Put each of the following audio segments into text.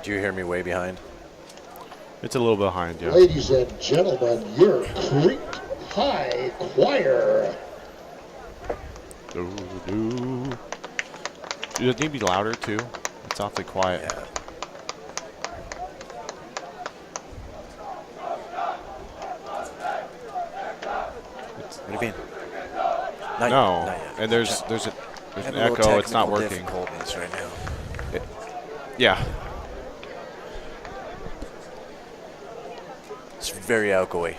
Do you hear me way behind? It's a little behind, yeah. Ladies and gentlemen, your Crete High Choir. Does it need to be louder, too? It's awfully quiet. Yeah. What do you mean? Not No, yet. and there's an echo. It's not working. Difficulties right now. Yeah. It's very outgoing.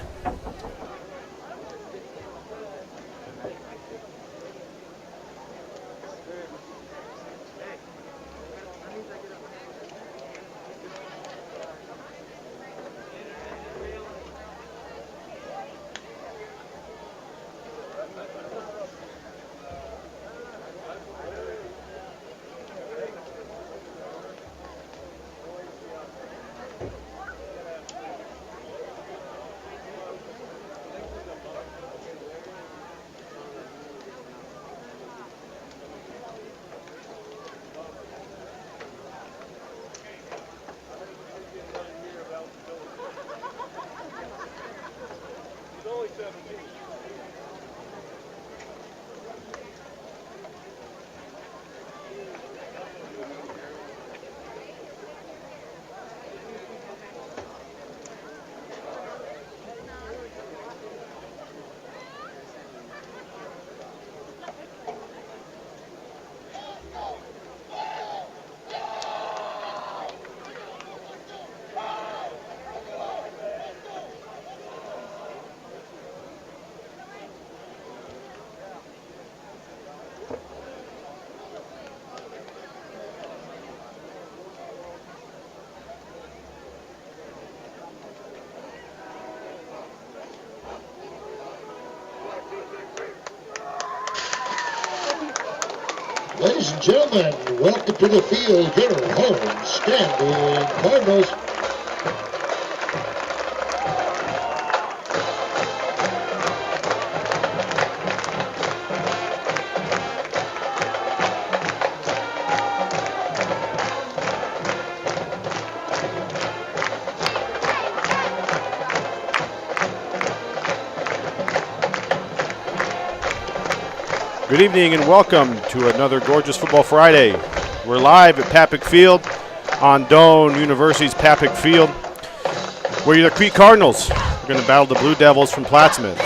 Ladies and gentlemen, welcome to the field, your home standing Cardinals. Good evening and welcome to another gorgeous Football Friday. We're live at Papik Field on Doane University's Papik Field. We're the Crete Cardinals. We're going to battle the Blue Devils from Plattsmouth.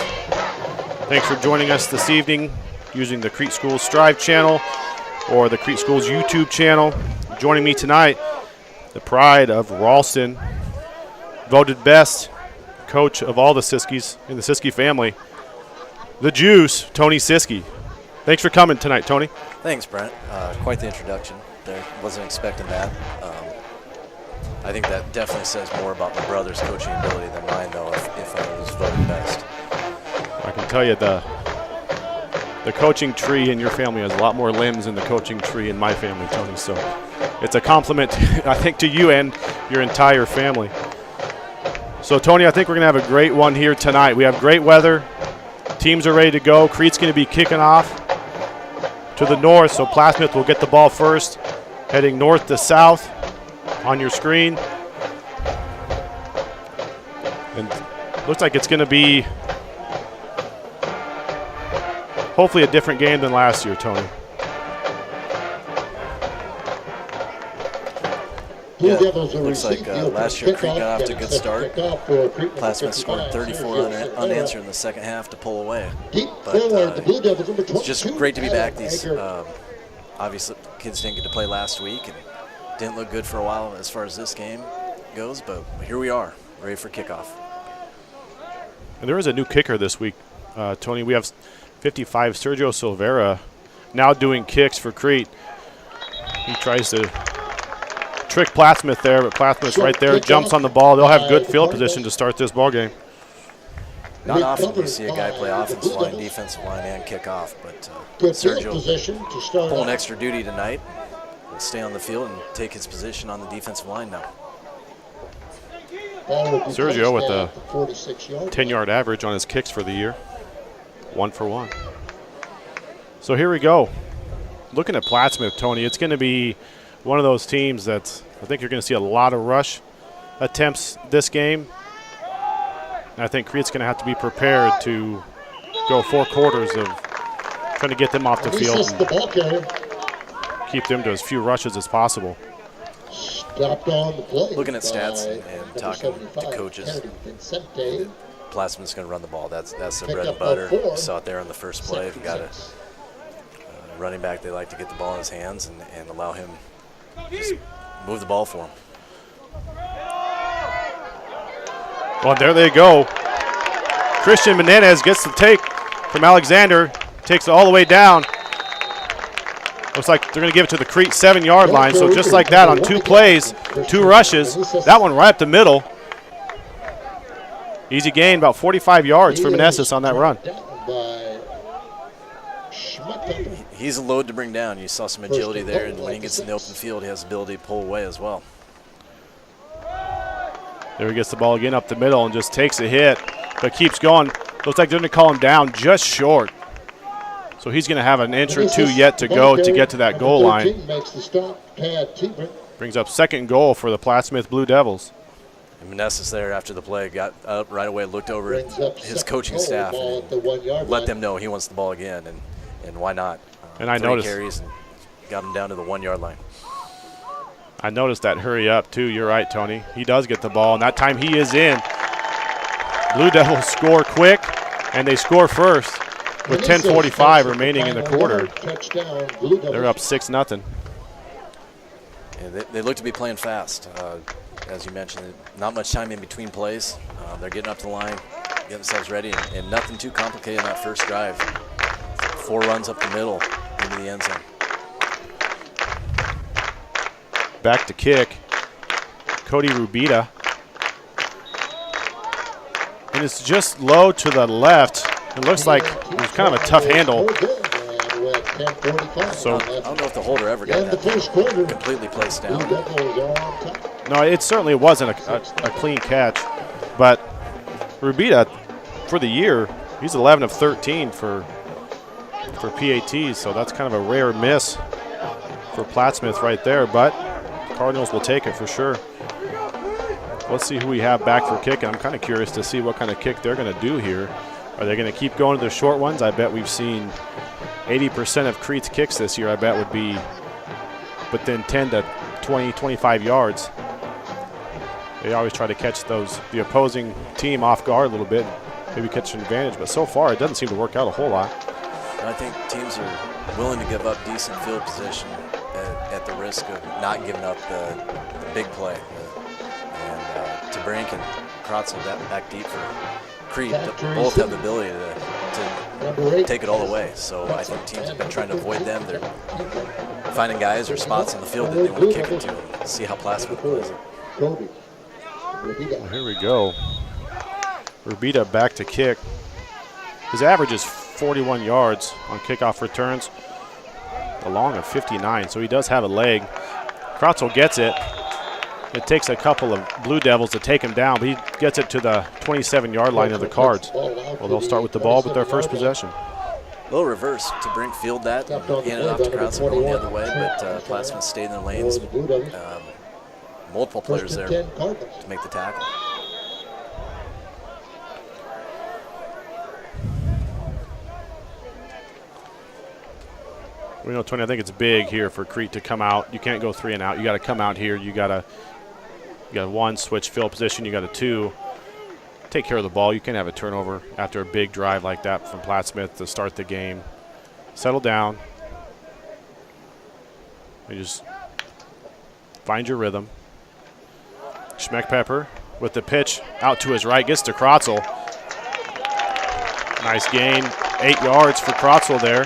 Thanks for joining us this evening using the Crete Schools Strive channel or the Crete Schools YouTube channel. Joining me tonight, the pride of Ralston, voted best coach of all the Siskis in the Siski family, the Juice, Tony Siski. Thanks for coming tonight, Tony. Thanks, Brent. Quite the introduction there. Wasn't expecting that. I think that definitely says more about my brother's coaching ability than mine, though, if I was voted best. I can tell you the coaching tree in your family has a lot more limbs than the coaching tree in my family, Tony. So it's a compliment, I think, to you and your entire family. So, Tony, I think we're going to have a great one here tonight. We have great weather. Teams are ready to go. Crete's going to be kicking off to the north, so Plattsmouth will get the ball first, heading north to south on your screen. And looks like it's going to be hopefully a different game than last year, Tony. Yeah, looks like last year Crete got off to a good start. Plattsmouth scored 34 unanswered in the second half to pull away. But it's just great to be back. These obviously kids didn't get to play last week and didn't look good for a while as far as this game goes, but here we are, ready for kickoff. And there is a new kicker this week, Tony. We have 55, Sergio Silvera, now doing kicks for Crete. He tries to trick Plattsmouth there, but Plattsmouth's right there, jumps on the ball. They'll have good field position to start this ball game. Not often do you see a guy play offensive line, defensive line, and kick off, but Sergio pulling extra duty tonight. Will stay on the field and take his position on the defensive line now. Sergio with a 10-yard average on his kicks for the year. 1 for 1. So here we go. Looking at Plattsmouth, Tony, it's going to be one of those teams that's I think you're going to see a lot of rush attempts this game. And I think Crete's going to have to be prepared to go 4 quarters of trying to get them off the field and keep them to as few rushes as possible. Stopped on the play. Looking at stats and talking to coaches, Plattsmouth's going to run the ball. That's their bread and butter. You saw it there on the first play. You've got a running back, they like to get the ball in his hands and allow him just move the ball for him. Well, there they go. Christian Menendez gets the take from Alexander, takes it all the way down. Looks like they're going to give it to the Crete 7-yard line. So just like that on 2 plays, 2 rushes, that one right up the middle. Easy gain, about 45 yards for Menendez on that run. He's a load to bring down. You saw some agility there, and when he gets in the open field, he has the ability to pull away as well. There he gets the ball again up the middle and just takes a hit, but keeps going. Looks like they're going to call him down just short. So he's going to have an inch or 2 yet to go to get to that goal line. Brings up 2nd goal for the Plattsmouth Blue Devils. And Menendez there after the play, got up right away, looked over at his coaching staff, and let them know he wants the ball again, and why not? And I 3 noticed carries and got him down to the 1-yard line. I noticed that hurry up too. You're right, Tony. He does get the ball, and that time he is in. Blue Devils score quick, and they score first with 10:45 remaining in the quarter. They're up 6-0. Yeah, they look to be playing fast. As you mentioned, not much time in between plays. They're getting up to the line, getting themselves ready, and nothing too complicated in that first drive. 4 runs up the middle into the end zone. Back to kick, Cody Rubita. And it's just low to the left. It looks like it was kind of a tough handle. So I don't know if the holder ever got that completely placed down. No, it certainly wasn't a clean catch. But Rubita, for the year, he's 11 of 13 for PATs, so that's kind of a rare miss for Plattsmouth right there. But Cardinals will take it for sure. Let's see who we have back for kicking. I'm kind of curious to see what kind of kick they're going to do here. Are they going to keep going to the short ones? I bet we've seen 80% of Crete's kicks this year, I bet, would be within 10 to 20, 25 yards. They always try to catch the opposing team off guard a little bit, maybe catch an advantage. But so far, it doesn't seem to work out a whole lot. I think teams are willing to give up decent field position at the risk of not giving up the big play. And Tabrink and Kratzel back deep for Crete both have the ability to take it all the way. So I think teams have been trying to avoid them. They're finding guys or spots on the field that they want to kick it to and see how Plattsmouth plays it. Well, here we go. Rubita back to kick. His average is 41 yards on kickoff returns, a long of 59, so he does have a leg. Kratzel gets it. It takes a couple of Blue Devils to take him down, but he gets it to the 27-yard line of the Cards. Well, they'll start with the ball with their first possession. A little reverse. Tabrink field that and hand it off to Kratzel going the other way, but Plattsmouth stayed in their lanes. Multiple players there to make the tackle. You know, Tony, I think it's big here for Crete to come out. You can't go 3 and out. You got to come out here. You got 1, switch field position. You got a 2. Take care of the ball. You can't have a turnover after a big drive like that from Plattsmouth to start the game. Settle down. You just find your rhythm. Schmeckpepper with the pitch out to his right, gets to Kratzel. Nice gain, 8 yards for Kratzel there.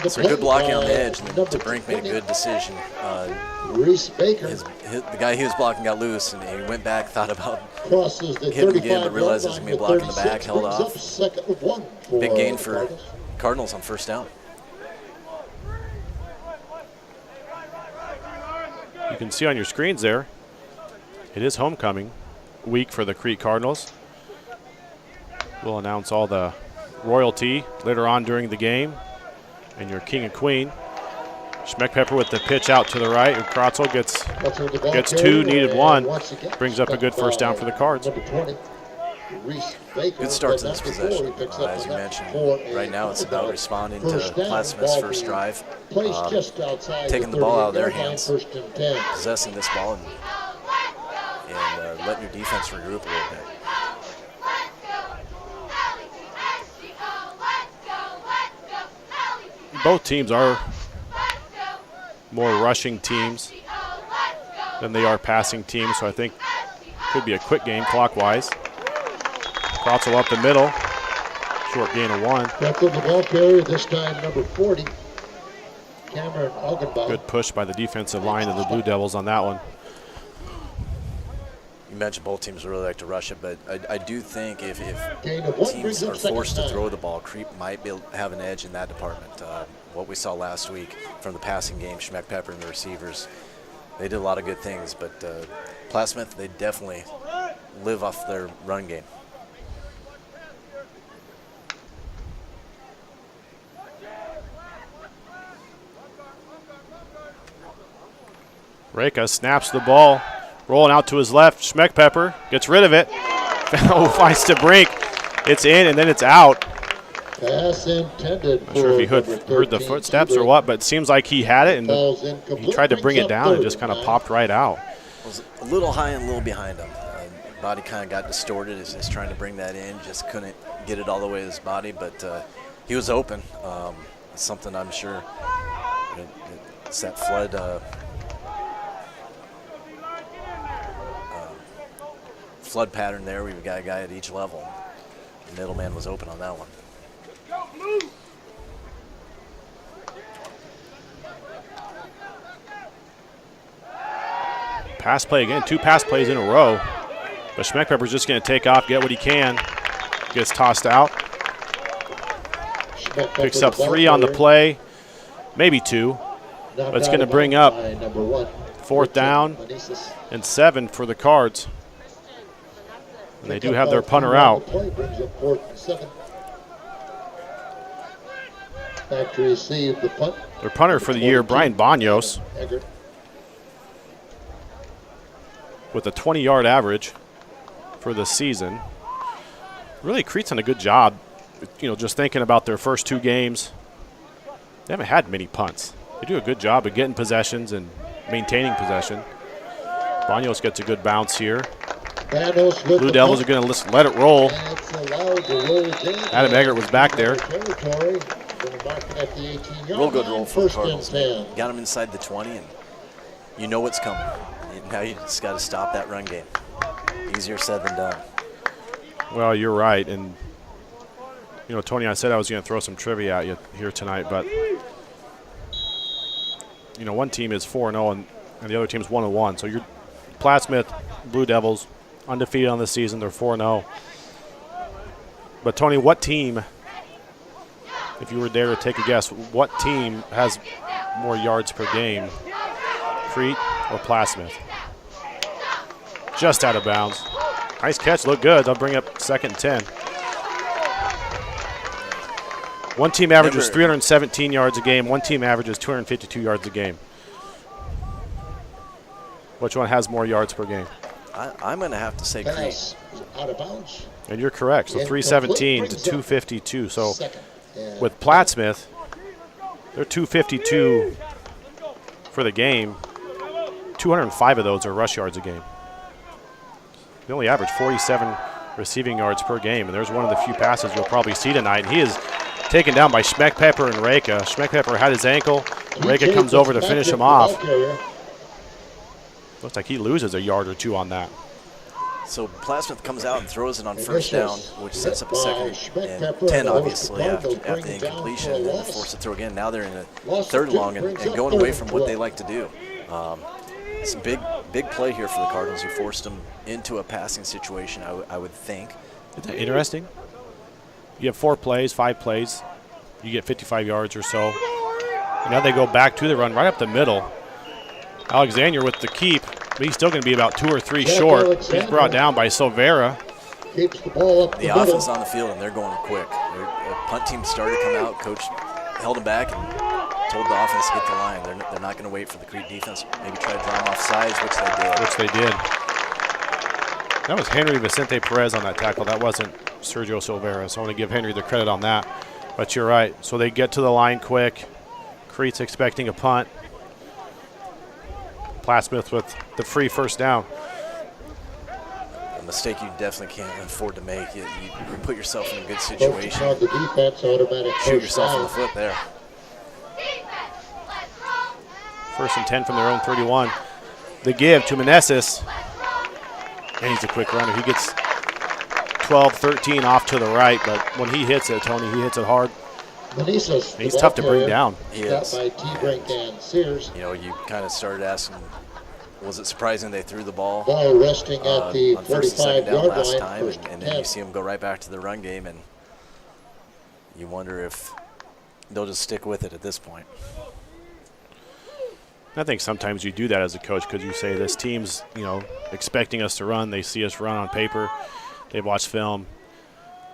So good blocking on the edge, and then Tabrink made a good decision. The guy he was blocking got loose, and he went back, thought about hitting again, but realized it was going to be a block in the back, held off. Big gain for Cardinals on first down. You can see on your screens there, it is homecoming week for the Crete Cardinals. We'll announce all the royalty later on during the game and your king and queen. Schmeckpepper with the pitch out to the right. Kratzel gets two, needed one. Brings up a good first down for the Cards. Good start to this possession. As you mentioned, right now it's about responding to Plattsmouth's first drive, taking the ball out of their hands, possessing this ball, and letting your defense regroup a little bit. Both teams are more rushing teams than they are passing teams, so I think could be a quick game clockwise. Kratzel up the middle, short gain of 1. Back on the ball carrier, this time number 40, Cameron Augenbaum. Good push by the defensive line of the Blue Devils on that one. You mentioned both teams really like to rush it, but I do think if teams are forced to throw the ball, Crete might have an edge in that department. What we saw last week from the passing game, Schmeckpepper and the receivers, they did a lot of good things, but Plattsmouth, they definitely live off their run game. Reka snaps the ball, rolling out to his left. Schmeckpepper gets rid of it. Finds to break. It's in and then it's out. Pass intended. Not sure if he heard the footsteps or what, but it seems like he had it and he tried to bring it down and just kind of popped right out. It was a little high and a little behind him. Body kind of got distorted as he's trying to bring that in. Just couldn't get it all the way to his body, but he was open. It's something I'm sure it's that flood pattern there. We've got a guy at each level. The middleman was open on that one. Pass play again, 2 pass plays in a row. But Schmeckpepper's just going to take off, get what he can. Gets tossed out. Picks up 3 on the play, maybe 2. But it's going to bring up 4th down and 7 for the Cards. And they do have their punter out. Back to receive the punt. Their punter for the year, Brian Banyos, with a 20-yard average for the season. Really, Crete's done a good job, just thinking about their first 2 games. They haven't had many punts. They do a good job of getting possessions and maintaining possession. Banyos gets a good bounce here. Blue Devils are going to let it roll. Adam Eggert was back there. Real good roll for the Cardinals. Got him inside the 20, and you know what's coming. Now you just got to stop that run game. Easier said than done. Well, you're right. And, Tony, I said I was going to throw some trivia at you here tonight, but, one team is 4-0 and the other team's 1-1. So you're Plattsmouth, Blue Devils, undefeated on the season. They're 4-0. But, Tony, what team, if you were there to take a guess, what team has more yards per game, Crete or Plattsmouth? Just out of bounds. Nice catch, look good. They'll bring up 2nd and 10. One team averages 317 yards a game. One team averages 252 yards a game. Which one has more yards per game? I'm going to have to say Crete. Out of bounds. And you're correct. So 317 to 252. So with Plattsmouth, they're 252 for the game. 205 of those are rush yards a game. They only average 47 receiving yards per game, and there's one of the few passes you'll probably see tonight. And he is taken down by Schmeckpepper and Reka. Schmeckpepper had his ankle. Reka comes over to finish him off. Looks like he loses a yard or 2 on that. So Plattsmouth comes out and throws it on 1st down, which sets up a 2nd and 10, obviously, after the incompletion. And then they're forced to throw again. Now they're in a 3rd long and going away from what they like to do. It's a big play here for the Cardinals. You forced them into a passing situation, I would think. Isn't that interesting? You have 4 plays, 5 plays. You get 55 yards or so. And now they go back to the run right up the middle. Alexander with the keep, but he's still going to be about 2 or 3 short. He's brought down by Silvera. Keeps the ball up the offense on the field, and they're going quick. The punt team started to come out. Coach held him back and told the offense to get the line. They're not going to wait for the Crete defense. Maybe try to draw them off sides, which they did. That was Henry Vicente Perez on that tackle. That wasn't Sergio Silvera, so I want to give Henry the credit on that. But you're right. So they get to the line quick. Crete's expecting a punt. Plattsmouth with the free first down. A mistake you definitely can't afford to make. You put yourself in a good situation. The defense, automatic shoot yourself in the foot there. 1st and 10 from their own 31. The give to Meneses. And he's a quick runner. He gets 12, 13 off to the right, but when he hits it, Tony, he hits it hard. Meneses, he's tough to bring down. He is. By T-Brink and Sears. You know, you kind of started asking, was it surprising they threw the ball? Ball resting at the 45-yard last line. time, and then you see them go right back to the run game, and you wonder if they'll just stick with it at this point. I think sometimes you do that as a coach because you say this team's, you know, expecting us to run. They see us run on paper. They've watched film.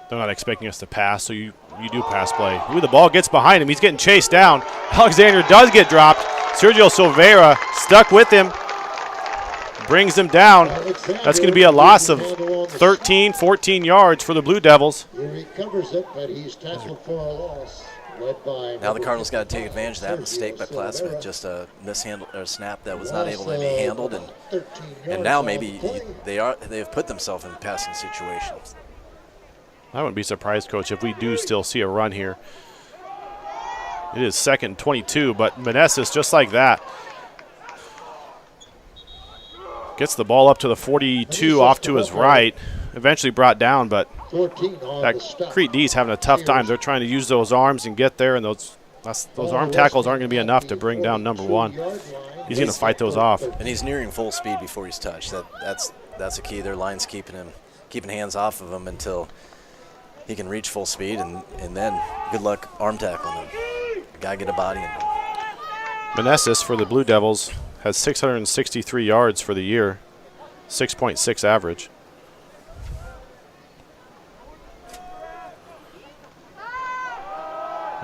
They're not expecting us to pass, so you do pass play. Ooh, the ball gets behind him. He's getting chased down. Alexander does get dropped. Sergio Silvera stuck with him. Brings him down. That's going to be a loss of 13, 14 yards for the Blue Devils. He recovers it, but he's tackled for a loss. Now the Cardinals got to take advantage of that mistake by Plattsmouth, just a mishandle or a snap that was not able to be handled, and now maybe they have put themselves in passing situations. I wouldn't be surprised, Coach, if we do still see a run here. It is 2nd and 22, but Meneses just like that gets the ball up to the 42, off to his right. Eventually brought down, but that Crete D's having a tough time. They're trying to use those arms and get there, and those arm tackles aren't going to be enough to bring down number 1. He's going to fight those off. And he's nearing full speed before he's touched. That's the key. Their line's keeping hands off of him until he can reach full speed, and then good luck arm tackling him. Got to get a body in him. Meneses for the Blue Devils has 663 yards for the year, 6.6 average.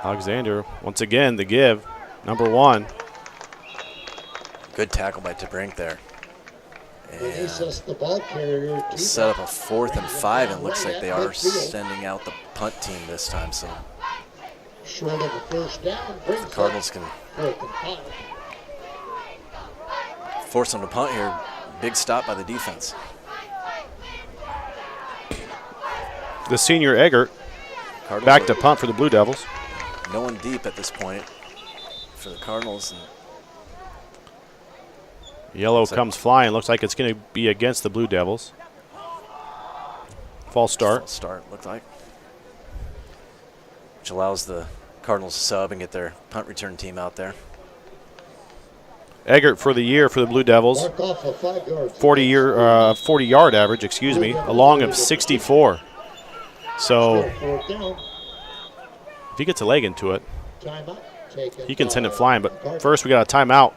Alexander, once again, the give, number 1. Good tackle by T-Brink there. And the ball carrier set up a 4th and 5, and it looks like they are sending out the punt team this time. So short of the first down, the Cardinals can force them to punt here. Big stop by the defense. The senior Eggert back to punt for the Blue Devils. No one deep at this point for the Cardinals. And yellow comes flying. Looks like it's going to be against the Blue Devils. False start. False start, looked like. Which allows the Cardinals to sub and get their punt return team out there. Eggert for the year for the Blue Devils. 40-yard average, a long of 64. So if he gets a leg into it, he can send it flying. But first we got a timeout.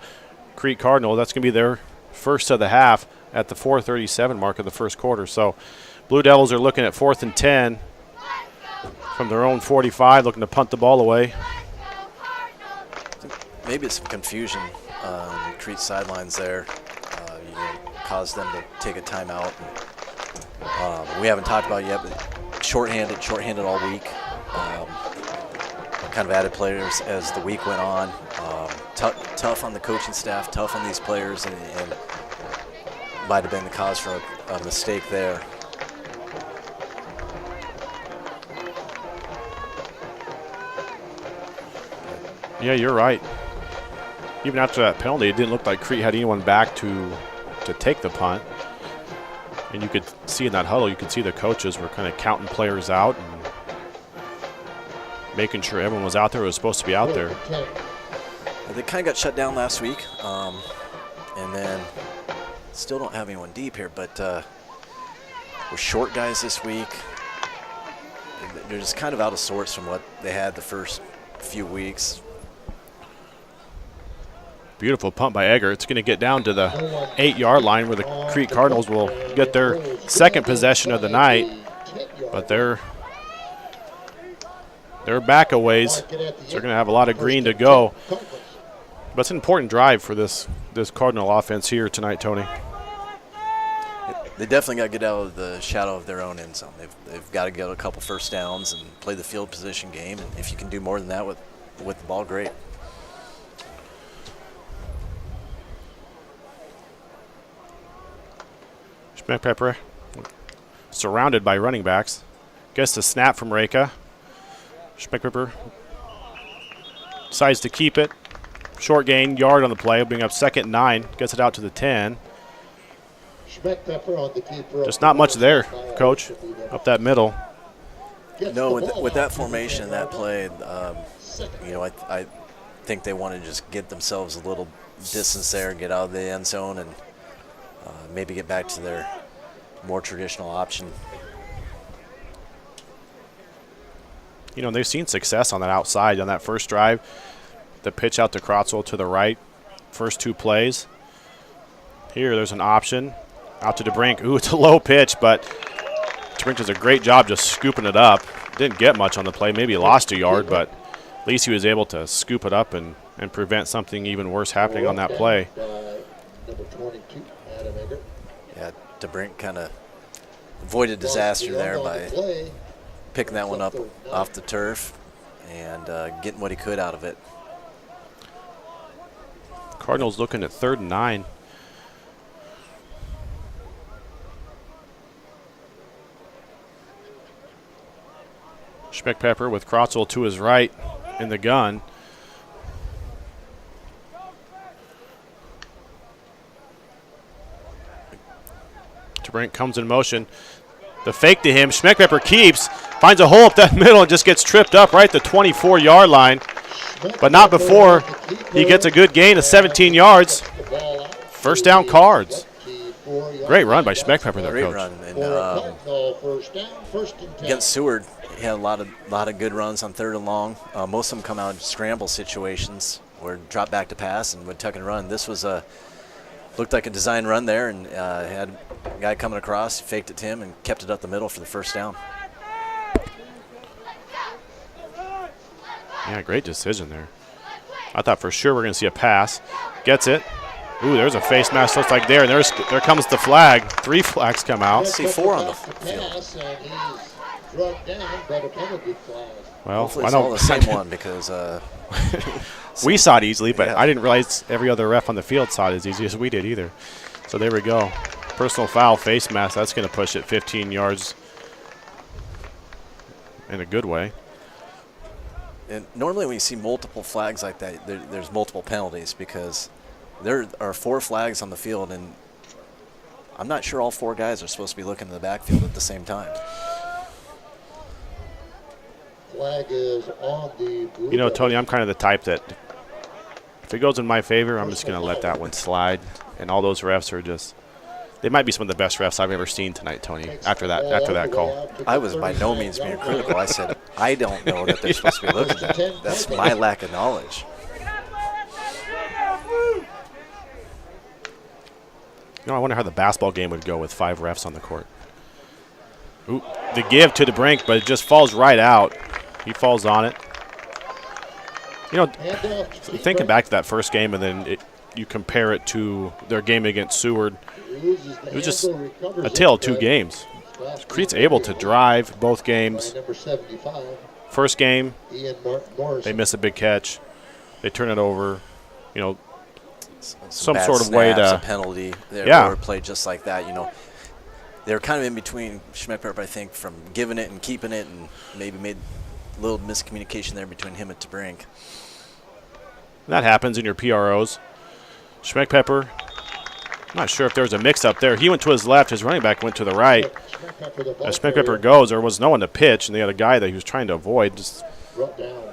Crete Cardinal, that's going to be their first of the half at the 4:37 mark of the first quarter. So Blue Devils are looking at 4th and 10 from their own 45, looking to punt the ball away. Maybe it's some confusion on Crete's sidelines there. Caused them to take a timeout. We haven't talked about it yet, but shorthanded all week. Kind of added players as the week went on. Tough on the coaching staff, tough on these players, and might have been the cause for a mistake there. Yeah, you're right. Even after that penalty, it didn't look like Crete had anyone back to take the punt. And you could see in that huddle, you could see the coaches were kind of counting players out and making sure everyone was out there who was supposed to be out there. They kind of got shut down last week, and then still don't have anyone deep here, but we're short guys this week. They're just kind of out of sorts from what they had the first few weeks. Beautiful punt by Eggert. It's going to get down to the 8-yard line where the Crete Cardinals will get their second possession of the night, but they're back a ways, so they're going to have a lot of green to go. But it's an important drive for this Cardinal offense here tonight, Tony. They definitely got to get out of the shadow of their own end zone. They've got to get a couple first downs and play the field position game. And if you can do more than that with the ball, great. Schmeckpepper surrounded by running backs. Gets the snap from Reka. Schmeckpepper decides to keep it. Short gain, yard on the play, bring up 2nd and 9. Gets it out to the 10. Just not much there, Coach, up that middle. No, with that formation and that play, I think they want to just get themselves a little distance there, get out of the end zone, and maybe get back to their more traditional option. You know, they've seen success on that outside on that first drive. The pitch out to Crotzel to the right, first 2 plays. Here, there's an option. Out to DeBrink. Ooh, it's a low pitch, but DeBrink does a great job just scooping it up. Didn't get much on the play. Maybe lost a yard, but at least he was able to scoop it up and prevent something even worse happening on that play. Yeah, DeBrink kind of avoided disaster there by picking that one up off the turf and getting what he could out of it. Cardinals looking at 3rd and 9. Schmeckpepper with Crotzel to his right in the gun. DeBrink comes in motion. The fake to him. Schmeckpepper keeps, finds a hole up that middle and just gets tripped up right at the 24-yard line. But not before he gets a good gain of 17 yards. First down, Cards. Great run by Schmeckpepper there, Great Coach. run. And against Seward, he had a lot of good runs on 3rd and long. Most of them come out in scramble situations or drop back to pass and would tuck and run. This was looked like a design run there, and had a guy coming across, faked it to him, and kept it up the middle for the first down. Yeah, great decision there. I thought for sure we're going to see a pass. Gets it. Ooh, there's a face mask, looks like there, and there comes the flag. 3 flags come out. I see 4 on the field. Well, hopefully it's all the same one because we saw it easily, but yeah. I didn't realize every other ref on the field saw it as easy as we did either. So there we go. Personal foul, face mask. That's going to push it 15 yards in a good way. And normally when you see multiple flags like that, there's multiple penalties because there are 4 flags on the field, and I'm not sure all 4 guys are supposed to be looking in the backfield at the same time. Flag is on the blue. You know, Tony, I'm kind of the type that if it goes in my favor, I'm just going to let that one slide. And all those refs are just, they might be some of the best refs I've ever seen tonight, Tony, after that call. I was by no means being critical. I said, I don't know that they're supposed to be looking at that. That's my lack of knowledge. You know, I wonder how the basketball game would go with 5 refs on the court. Ooh, the give to DeBrink, but it just falls right out. He falls on it. You know, thinking back to that first game and then you compare it to their game against Seward, it was just a tale of 2 games. Crete's able to drive both games. First game, they miss a big catch. They turn it over, you know, some sort of way to a penalty. Or played just like that. You know, they were kind of in between Schmeckpepper, I think, from giving it and keeping it, and maybe made a little miscommunication there between him and DeBrink. That happens in your PROs. Schmeckpepper, I'm not sure if there was a mix-up there. He went to his left. His running back went to the right. As Schmeckpepper goes, there was no one to pitch, and they had a guy that he was trying to avoid. Just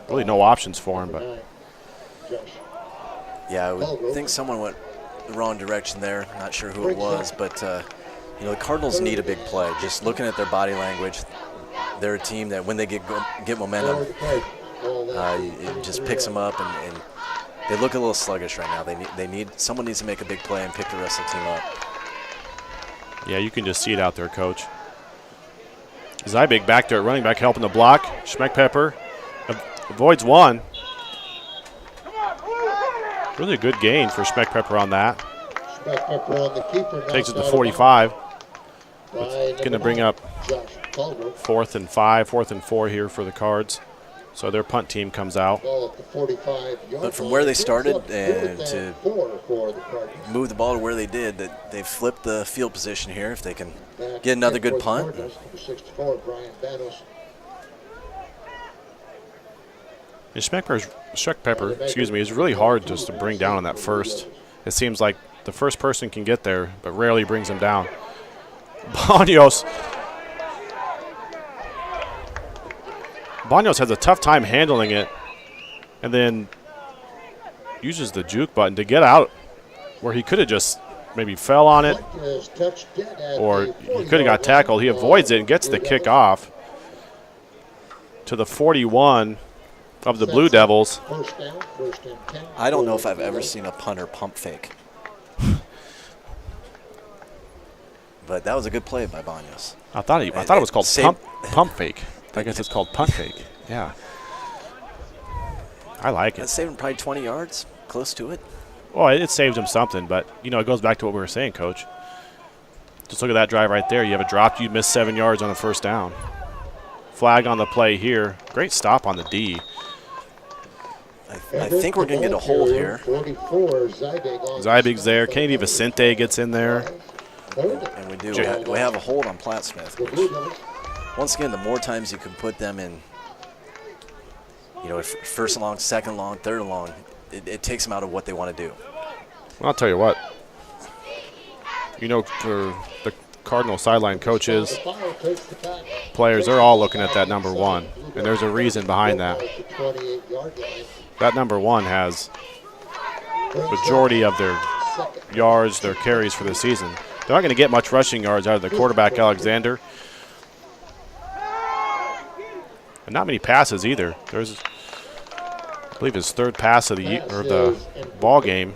really no options for him. But yeah, I would think someone went the wrong direction there. Not sure who it was, but you know, the Cardinals need a big play. Just looking at their body language, they're a team that when they get momentum, it just picks them up, and they look a little sluggish right now. Someone needs to make a big play and pick the rest of the team up. Yeah, you can just see it out there, Coach. Zybig back there at running back helping the block. Schmeckpepper avoids one. Really a good gain for Schmeckpepper on that. Schmeckpepper on the keeper. Takes it to 45. Going to bring up 4th and 5, 4th and 4 here for the Cards. So their punt team comes out. But from where they started and to move the ball to where they did, that they flipped the field position here if they can get another good punt. And Schmeckpepper, is really hard just to bring down on that first. It seems like the first person can get there, but rarely brings them down. Banos has a tough time handling it and then uses the juke button to get out where he could have just maybe fell on it or he could have got tackled. He avoids it and gets the kick off to the 41 of the Blue Devils. I don't know if I've ever seen a punter pump fake. But that was a good play by Banos. I thought it was called pump fake. I guess it's called punt fake. Yeah. I like it. That saved him probably 20 yards, close to it. Well, it saved him something, but, it goes back to what we were saying, Coach. Just look at that drive right there. You have a drop, you miss 7 yards on a first down. Flag on the play here. Great stop on the D. I think we're going to get a hold here. Zybig's there. Kennedy Vicente gets in there. And we do. We have a hold on Plattsmouth. Once again, the more times you can put them in, first and long, second and long, third and long, it takes them out of what they want to do. Well, I'll tell you what. For the Cardinal sideline coaches, players, they're all looking at that number 1, and there's a reason behind that. That number 1 has majority of their yards, their carries for the season. They're not going to get much rushing yards out of the quarterback, Alexander. And not many passes either. There's, I believe, his 3rd pass of the ball game.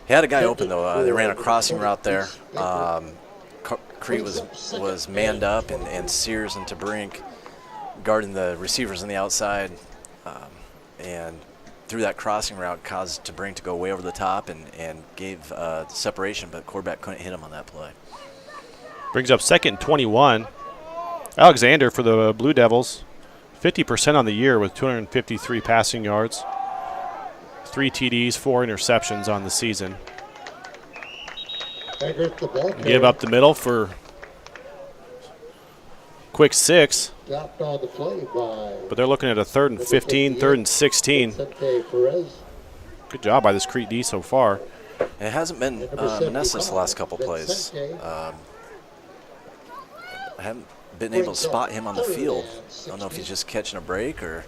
He had a guy open, though. They ran a crossing route there. Crete was manned up, and Sears and Tabrink guarding the receivers on the outside. And through that crossing route caused Tabrink to go way over the top and gave separation, but quarterback couldn't hit him on that play. Brings up 2nd and 21. Alexander for the Blue Devils, 50% on the year with 253 passing yards, 3 TDs, 4 interceptions on the season. Give up the middle for quick 6. But they're looking at a 3rd and 15, 3rd and 16. Good job by this Crete D so far. It hasn't been Meneses the last couple plays. I haven't been able to spot him on the field. I don't know if he's just catching a break or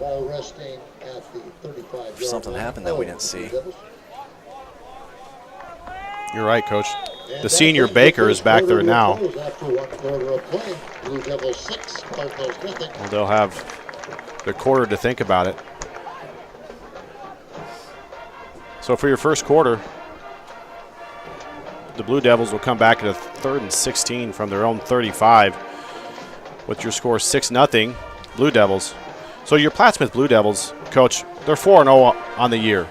if something happened that we didn't see. You're right, Coach. The senior Baker is back there now. Well, they'll have their quarter to think about it. So for your first quarter, the Blue Devils will come back at a 3rd and 16 from their own 35 with your score 6-0 Blue Devils. So your Plattsmouth Blue Devils, Coach, they're 4-0 on the year.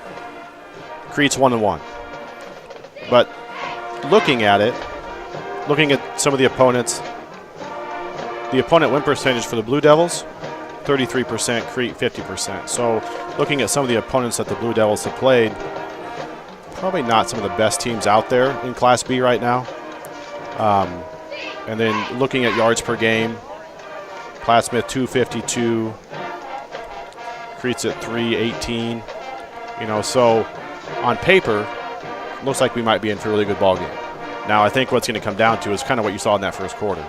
Crete's 1-1. But looking at some of the opponents, the opponent win percentage for the Blue Devils, 33%, Crete 50%. So looking at some of the opponents that the Blue Devils have played, probably not some of the best teams out there in Class B right now. And then looking at yards per game, Plattsmouth 252, Crete's at 318. So on paper, looks like we might be in for a really good ball game. Now, I think what's going to come down to is kind of what you saw in that first quarter.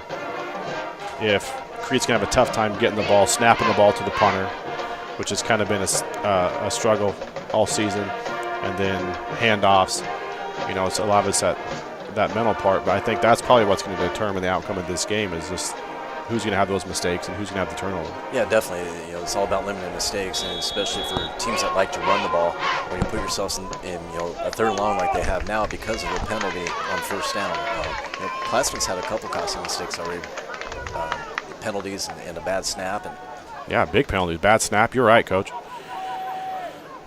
If Crete's going to have a tough time getting the ball, snapping the ball to the punter, which has kind of been a struggle all season, and then handoffs, it's a lot of us at that mental part. But I think that's probably what's going to determine the outcome of this game is just who's going to have those mistakes and who's going to have the turnover. Yeah, definitely. It's all about limiting mistakes, and especially for teams that like to run the ball. When you put yourselves in a 3rd and long like they have now because of the penalty on first down. Plattsmouth's had a couple costly mistakes already, penalties and a bad snap. Yeah, big penalties, bad snap. You're right, Coach.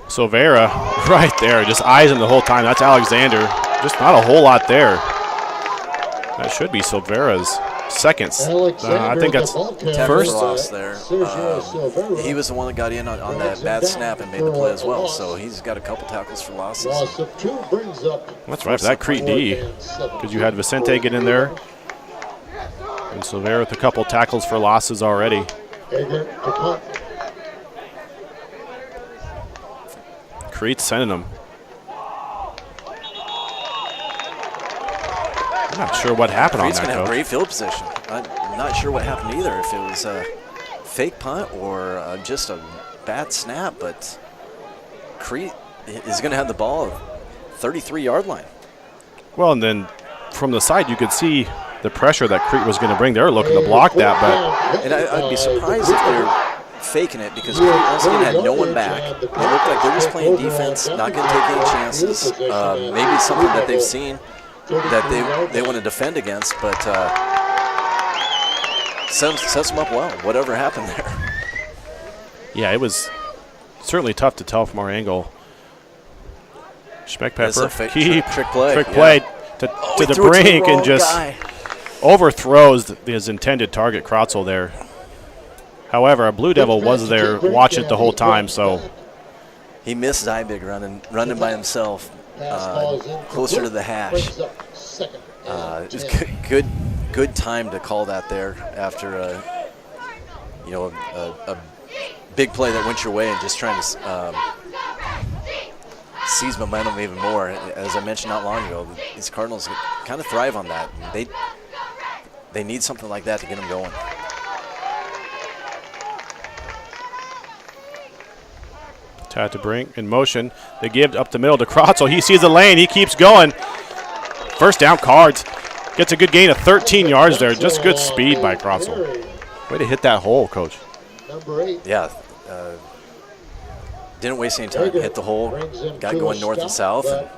So Vera Right there, just eyes him the whole time. That's Alexander. Just not a whole lot there. That should be Silvera's second. I think that's first loss there. He was the one that got in on that bad snap and made the play as well. So he's got a couple tackles for losses. That's right for that Crete D, because you had Vicente get in there, and Silvera with a couple tackles for losses already. Crete's sending them. I'm not sure what happened Crete's on that, going to have Coach. great field position. I'm not sure what happened either, if it was a fake punt or just a bad snap, but Crete is going to have the ball at 33-yard line. Well, and then from the side, you could see the pressure that Crete was going to bring. They were looking to block that, but and I'd be surprised if they're faking it, because Crete once again had no one back. They looked like they're just playing defense, not going to take any chances. Maybe it's something that they've seen that they want to defend against, but sets them up well, whatever happened there. Yeah, it was certainly tough to tell from our angle. Schmeckpepper, keep, trick play to the brink and just overthrows his intended target, Krotzel, there. However, a Blue Devil was there watching it the whole time, so. He missed Zybig running by himself closer to the hash. Just good time to call that there after a big play that went your way and just trying to seize momentum even more. As I mentioned not long ago, these Cardinals kind of thrive on that. They need something like that to get them going. Tad to Brink in motion. They give up the middle to Krotzel. He sees the lane. He keeps going. First down, Cards. Gets a good gain of 13 yards there. Just good speed by Krotzel. Way to hit that hole, Coach. Yeah. Didn't waste any time. Hit the hole. Got going north and south. And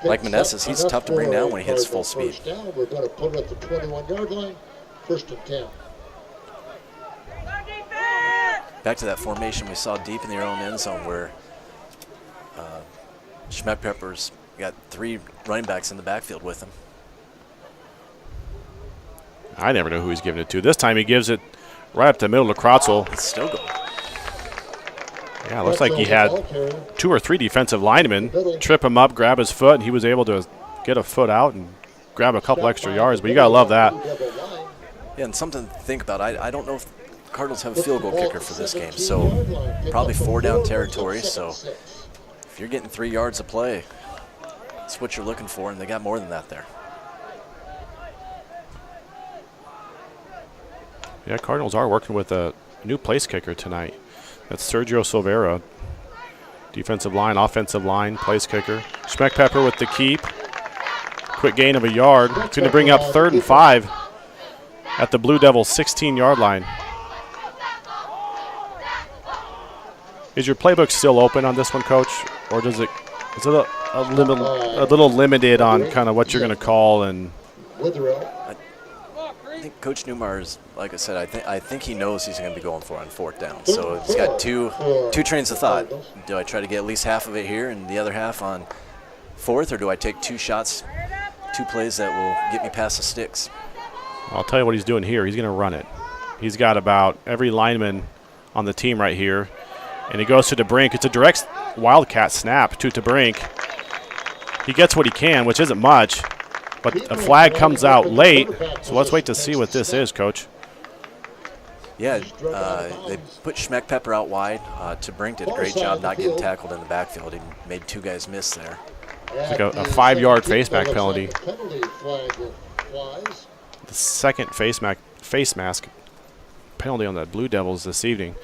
like Meneses, he's tough to bring down when he hits full speed. We're going to put it at the 21-yard line. First and 10. Back to that formation we saw deep in their own end zone where Schmeckpepper's got 3 running backs in the backfield with him. I never know who he's giving it to. This time he gives it right up the middle to Krotzel. It's still going. Yeah, it looks like he had 2 or 3 defensive linemen trip him up, grab his foot, and he was able to get a foot out and grab a couple extra yards. But you got to love that. Yeah, and something to think about. I don't know if Cardinals have a field goal kicker for this game, so probably 4-down territory. So if you're getting 3 yards of play, that's what you're looking for, and they got more than that there. Yeah, Cardinals are working with a new place kicker tonight. That's Sergio Silvera. Defensive line, offensive line, place kicker. Schmeckpepper with the keep. Quick gain of a yard. It's going to bring up 3rd and 5 at the Blue Devils' 16-yard line. Is your playbook still open on this one, Coach, or is it a little limited on kind of what you're going to call? And I think Coach Newmar's, like I said, I think he knows he's going to be going for on 4th down. So he's got two trains of thought. Do I try to get at least half of it here and the other half on 4th, or do I take 2 shots, 2 plays that will get me past the sticks? I'll tell you what he's doing here. He's going to run it. He's got about every lineman on the team right here. And he goes to the brink. It's a direct Wildcat snap to brink. He gets what he can, which isn't much. But a flag comes out late. So let's wait to see what this is, Coach. Yeah, they put Schmeckpepper out wide. Brink did a great job not getting tackled in the backfield. He made 2 guys miss there. It's like a 5-yard face mask penalty. The second face mask penalty on the Blue Devils this evening.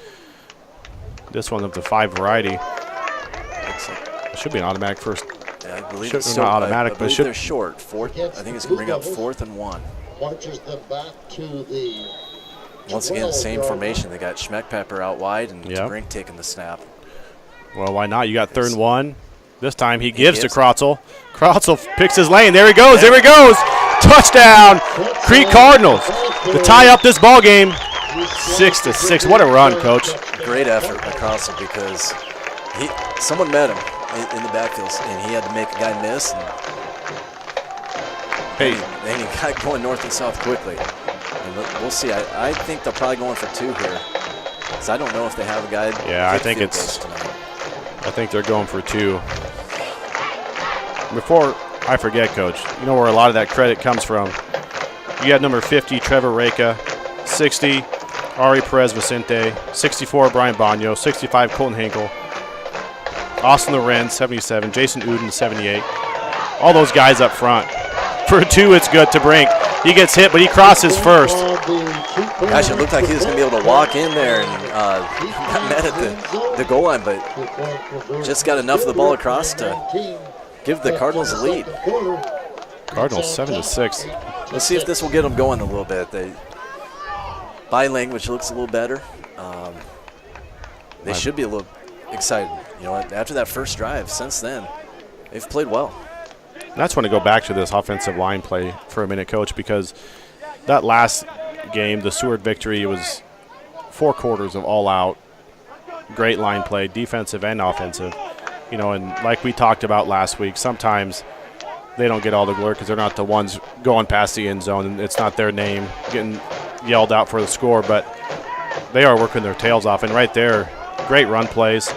This one of the 5 variety. It should be an automatic first. Yeah, I believe it's not automatic, but it should. They're short. 4th. I think it's going to bring up 4th and 1. Marches them back to the. Once again, same formation. They got Schmeckpepper out wide and Brink taking the snap. Well, why not? You got 3rd and 1. This time he gives to Krotzel. Krotzel picks his lane. There he goes. There he goes. Touchdown, Crete Cardinals to tie up this ball game. 6-6. What a run, Coach. Great effort by Krotzel because someone met him. in the backfield, and he had to make a guy miss. And then he got going north and south quickly. And we'll see. I think they're probably going for 2 here. So I don't know if they have a guy. Yeah, I think they're going for 2. Before I forget, Coach, you know where a lot of that credit comes from. You had number 50, Trevor Reka, 60, Ari Perez Vicente, 64, Brian Bagno, 65, Colton Hinkle, Austin Lorenz, 77, Jason Uden, 78. All those guys up front. For 2, it's good to Brink. He gets hit, but he crosses first. Gosh, it looked like he was going to be able to walk in there and got met at the goal line, but just got enough of the ball across to give the Cardinals the lead. Cardinals 7-6. Let's see if this will get them going a little bit. Body language looks a little better. They should be a little excited. You know, after that first drive, since then, they've played well. And I just want to go back to this offensive line play for a minute, Coach, because that last game, the Seward victory, was 4 quarters of all-out, great line play, defensive and offensive. You know, and like we talked about last week, sometimes they don't get all the glory because they're not the ones going past the end zone, and it's not their name getting yelled out for the score, but they are working their tails off. And right there, great run plays,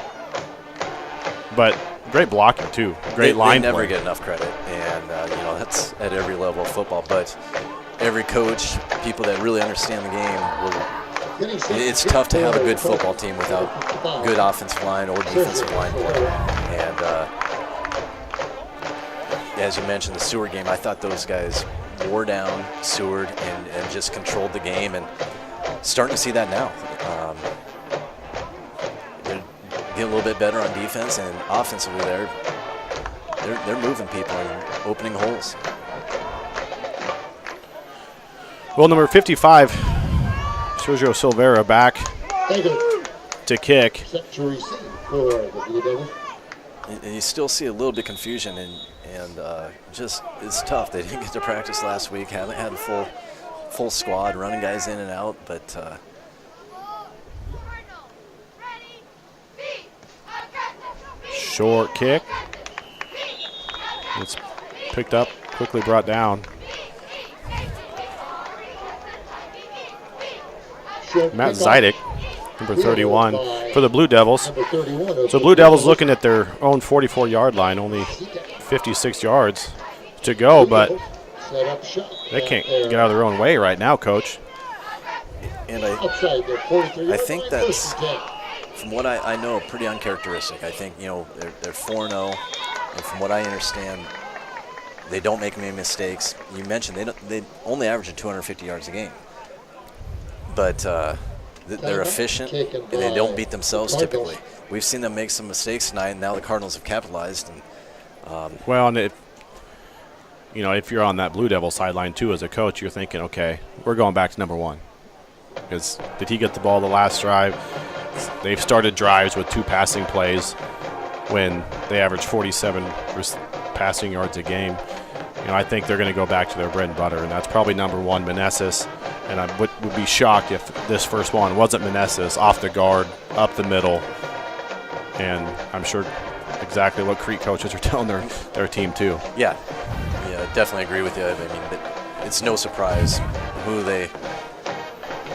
but great blocking too. Great line play. They never get enough credit, and you know, that's at every level of football. But every coach, people that really understand the game, it's tough to have a good football team without good offensive line or defensive line play. And as you mentioned, the Seward game, I thought those guys wore down Seward and just controlled the game, and starting to see that now. They're getting a little bit better on defense, and offensively they're moving people and opening holes. Well, number 55, Sergio Silvera back to kick. And you still see a little bit of confusion, and just it's tough. They didn't get to practice last week, haven't had a full squad, running guys in and out, but short kick. It's picked up, quickly brought down. Matt Zidek, number 31, for the Blue Devils. So Blue Devils looking at their own 44-yard line, only 56 yards to go, but they can't get out of their own way right now, Coach. And I think that's, from what I know, pretty uncharacteristic. I think, you know, they're 4-0, and from what I understand, they don't make many mistakes. You mentioned they only average 250 yards a game. But they're efficient, and they don't beat themselves typically. We've seen them make some mistakes tonight, and now the Cardinals have capitalized. And, well, and if you're on that Blue Devil sideline too as a coach, you're thinking, okay, we're going back to number 1. Because did he get the ball the last drive? They've started drives with 2 passing plays when they average 47 passing yards a game. You know, I think they're going to go back to their bread and butter, and that's probably number 1, Meneses. And I would be shocked if this first one wasn't Meneses, off the guard, up the middle. And I'm sure exactly what Crete coaches are telling their team too. Yeah, definitely agree with you. I mean, it's no surprise who they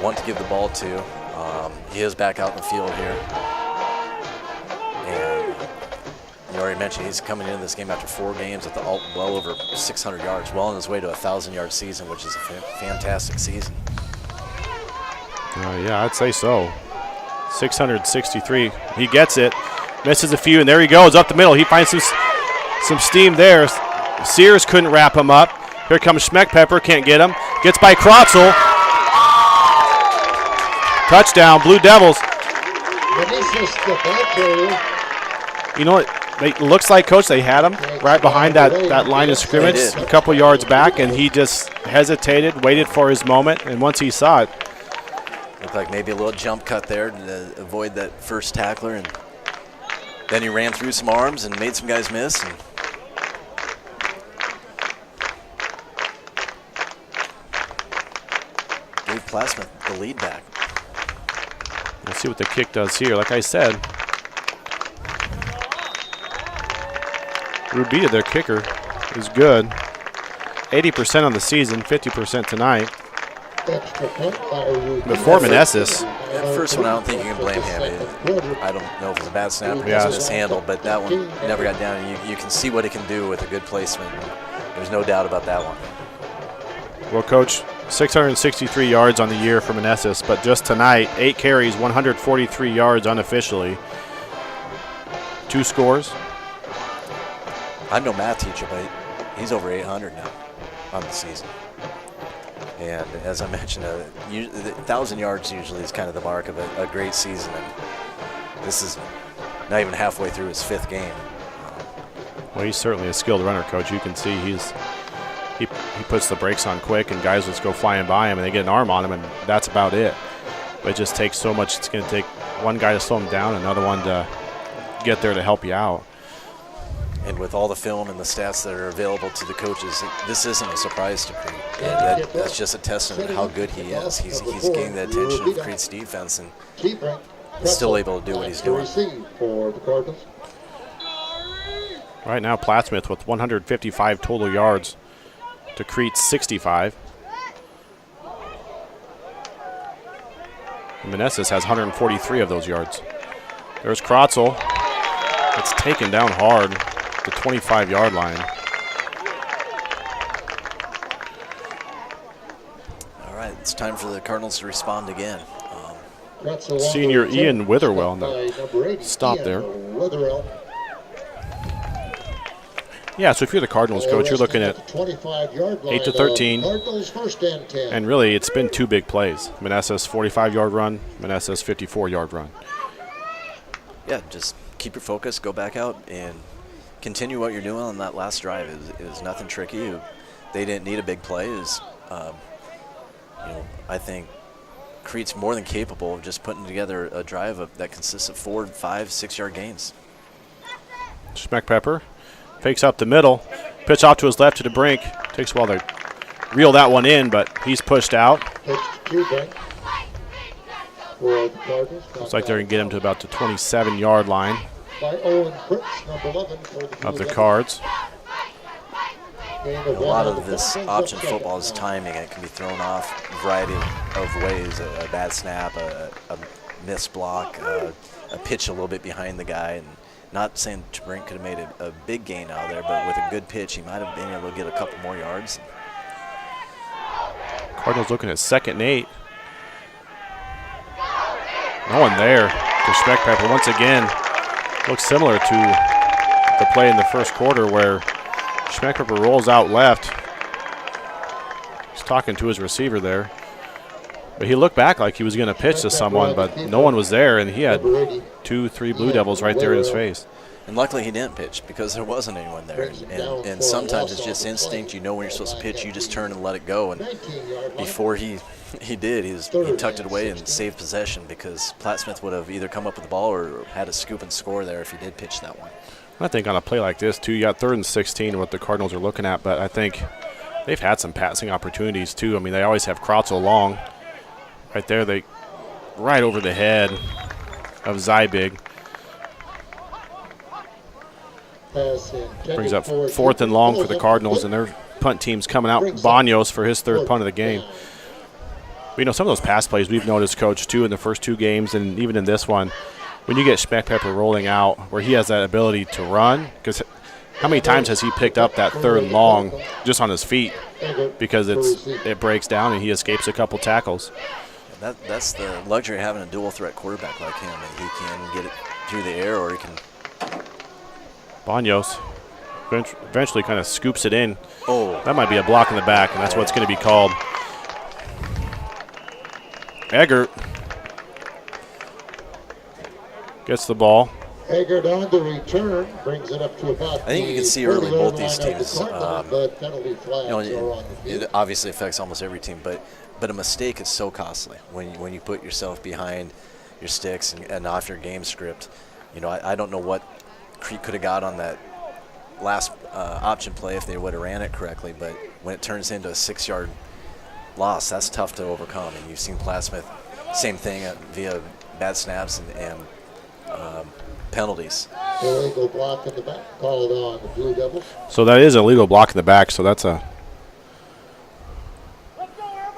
want to give the ball to. He is back out in the field here. And you already mentioned he's coming into this game after 4 games with well over 600 yards, well on his way to a 1,000-yard season, which is a fantastic season. Yeah, I'd say so. 663. He gets it, misses a few, and there he goes up the middle. He finds some steam there. Sears couldn't wrap him up. Here comes Schmeckpepper, can't get him. Gets by Krotzel. Touchdown, Blue Devils. You know what? It looks like, Coach, they had him right behind that line of scrimmage, a couple yards back, and he just hesitated, waited for his moment, and once he saw it. Looked like maybe a little jump cut there to avoid that first tackler, and then he ran through some arms and made some guys miss. And gave Plattsmouth the lead back. Let's see what the kick does here. Like I said, Rubita, their kicker, is good. 80% on the season, 50% tonight. But for Manassas, that first one, I don't think you can blame him. I don't know if it's a bad snap or it's mishandled, but that one never got down. You can see what it can do with a good placement. There's no doubt about that one. Well, Coach, 663 yards on the year for Manassas, but just tonight, 8 carries, 143 yards unofficially. 2 scores. I'm no math teacher, but he's over 800 now on the season. And as I mentioned, 1,000 yards usually is kind of the mark of a great season. And this is not even halfway through his 5th game. Well, he's certainly a skilled runner, Coach. You can see he puts the brakes on quick, and guys just go flying by him, and they get an arm on him, and that's about it. But it just takes so much. It's going to take one guy to slow him down, another one to get there to help you out. And with all the film and the stats that are available to the coaches, this isn't a surprise to Crete. And that's just a testament to how good he is. He's gained the attention of Crete's defense and is still able to do what he's doing. Right now, Plattsmouth with 155 total yards to Crete's 65. And Manassas has 143 of those yards. There's Krotzel. It's taken down hard. The 25-yard line. All right, it's time for the Cardinals to respond again. Senior Ian Witherwell on the stop there. Yeah, so if you're the Cardinals coach, you're looking at 8-13, and really it's been 2 big plays. Manassas 45-yard run, Manassas 54-yard run. Yeah, just keep your focus, go back out, and continue what you're doing on that last drive. It was nothing tricky. They didn't need a big play. I think Crete's more than capable of just putting together a drive that consists of 4, 5, 6-yard gains. Schmeckpepper fakes up the middle, pitch off to his left to the brink. Takes a while to reel that one in, but he's pushed out. Looks like they're going to get him to about the 27-yard line of the Cards. A lot of this option football is timing. It can be thrown off a variety of ways. A bad snap, a missed block, a pitch a little bit behind the guy. And not saying Brink could have made a big gain out of there, but with a good pitch, he might have been able to get a couple more yards. Cardinals looking at 2nd and 8. No one there to Schmeckpepper. Once again, looks similar to the play in the first quarter where Schmeckpepper rolls out left. He's talking to his receiver there. But he looked back like he was going to pitch to someone, but no one was there, and he had 2, 3 Blue Devils right there in his face. And luckily he didn't pitch because there wasn't anyone there. And sometimes it's just instinct. You know when you're supposed to pitch, you just turn and let it go. And before he did, he tucked it away and saved possession because Plattsmouth would have either come up with the ball or had a scoop and score there if he did pitch that one. I think on a play like this, too, you got 3rd and 16, what the Cardinals are looking at, but I think they've had some passing opportunities, too. I mean, they always have Krotzel long. Right there, they right over the head of Zybig. Brings up 4th and long for the Cardinals, and their punt team's coming out. Banos for his 3rd punt of the game. But, some of those pass plays we've noticed, Coach, too, in the first 2 games and even in this one, when you get Schmeckpepper rolling out where he has that ability to run, because how many times has he picked up that 3rd and long just on his feet because it breaks down and he escapes a couple tackles. That's the luxury of having a dual threat quarterback like him. He can get it through the air or he can. Banos eventually kind of scoops it in. Oh. That might be a block in the back, and that's what's going to be called. Eggert gets the ball. Eggert on the return brings it up to about. I think you can see early both these teams. It obviously affects almost every team, but a mistake is so costly when you put yourself behind your sticks and off your game script. I don't know what Crete could have got on that last option play if they would have ran it correctly, but when it turns into a 6-yard loss, that's tough to overcome. And you've seen Plattsmouth, same thing via bad snaps and penalties. Illegal block in the back, called on the Blue Devils. So that is a legal block in the back, so that's a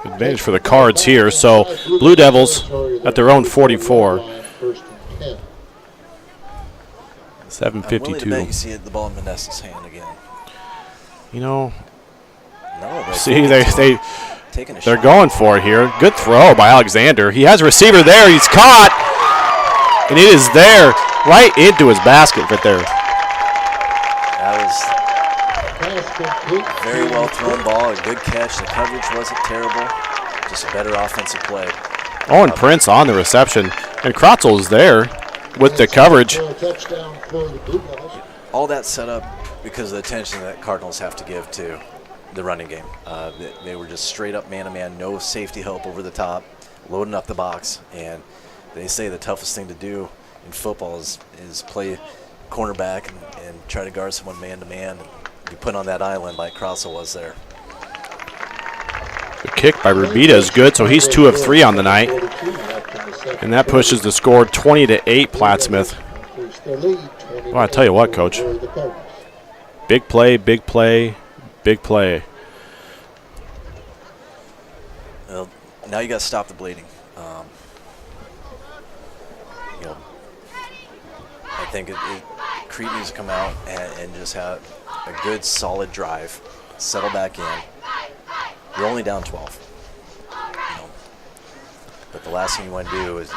advantage for the Cards here. So Blue Devils at their own 44. 7:52. I'm willing to bet you see the ball in Manessa's hand again. You know, No, see, taking a they're shot. going for it here. Good throw by Alexander. He has a receiver there. He's caught, and it is there right into his basket right there. That was a very well thrown ball, a good catch. The coverage wasn't terrible, just a better offensive play. Owen Prince on the reception, and Krotzel is there with the coverage. All that set up because of the attention that Cardinals have to give to the running game. They were just straight up man-to-man, no safety help over the top, loading up the box. And they say the toughest thing to do in football is play cornerback and try to guard someone man-to-man and be put on that island like Krotzel was there. The kick by Rubita is good, so he's 2 of 3 on the night. And that pushes the score 20-8 Plattsmouth. Well, I tell you what, Coach. Big play, big play, big play. Well, now you got to stop the bleeding. I think Crete needs to come out and just have a good, solid drive, settle back in. You're only down 12. But the last thing you want to do is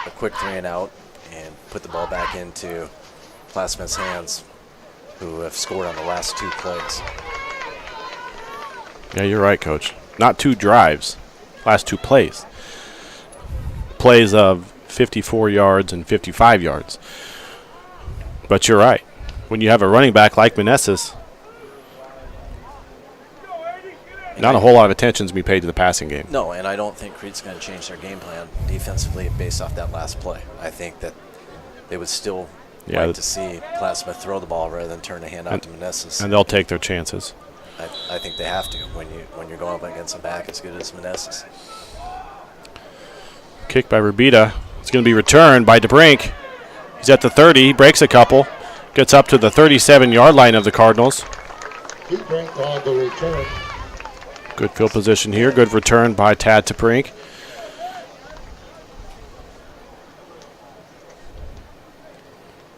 a quick 3 and out and put the ball back into Plattsmouth's hands, who have scored on the last 2 plays. Yeah, you're right, Coach. Not 2 drives, last 2 plays. Plays of 54 yards and 55 yards. But you're right. When you have a running back like Meneses, not a whole lot of attention to be paid to the passing game. No, and I don't think Crete's going to change their game plan defensively based off that last play. I think that they would still like to see Plattsmouth throw the ball rather than turn the hand out to Meneses. And they'll take their chances. I think they have to when you're going up against a back as good as Meneses. Kick by Rubita. It's going to be returned by DeBrink. He's at the 30. He breaks a couple. Gets up to the 37-yard line of the Cardinals. DeBrink on the return. Good field position here. Good return by Tad DeBrink.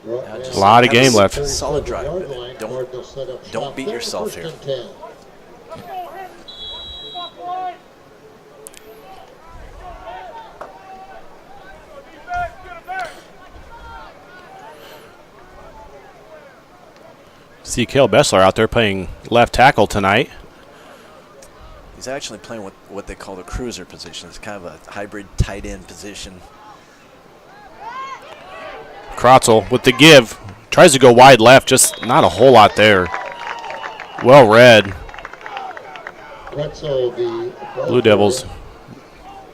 A lot of game left. Solid drive. Don't beat yourself here. See Cale Bessler out there playing left tackle tonight. He's actually playing with what they call the cruiser position. It's kind of a hybrid tight end position. Krotzel with the give. Tries to go wide left, just not a whole lot there. Well read. Blue Devils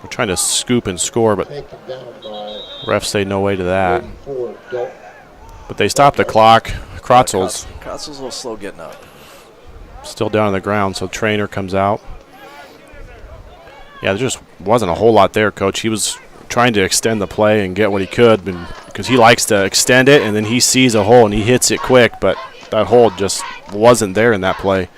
were trying to scoop and score, but refs say no way to that. But they stopped the clock. Krotzel's a little slow getting up. Still down on the ground, so Trainer comes out. Yeah, there just wasn't a whole lot there, Coach. He was trying to extend the play and get what he could because he likes to extend it, and then he sees a hole and he hits it quick, but that hole just wasn't there in that play.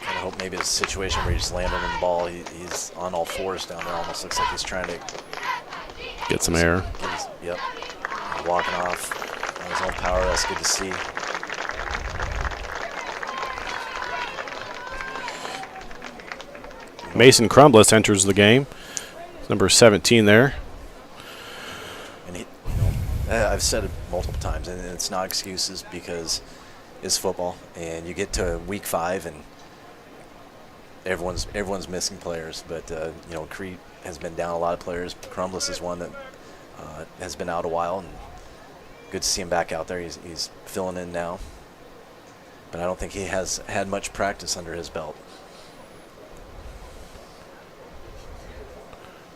I hope maybe it's a situation where he's just landing on the ball. He's on all fours down there. Almost looks like he's trying to get some air. Yep. He's walking off on his own power. That's good to see. Mason Crumbliss enters the game. Number 17 there. And I've said it multiple times, and it's not excuses because it's football, and you get to week 5 and everyone's missing players. But Crete has been down a lot of players. Crumbliss is one that has been out a while, and good to see him back out there. He's filling in now, but I don't think he has had much practice under his belt.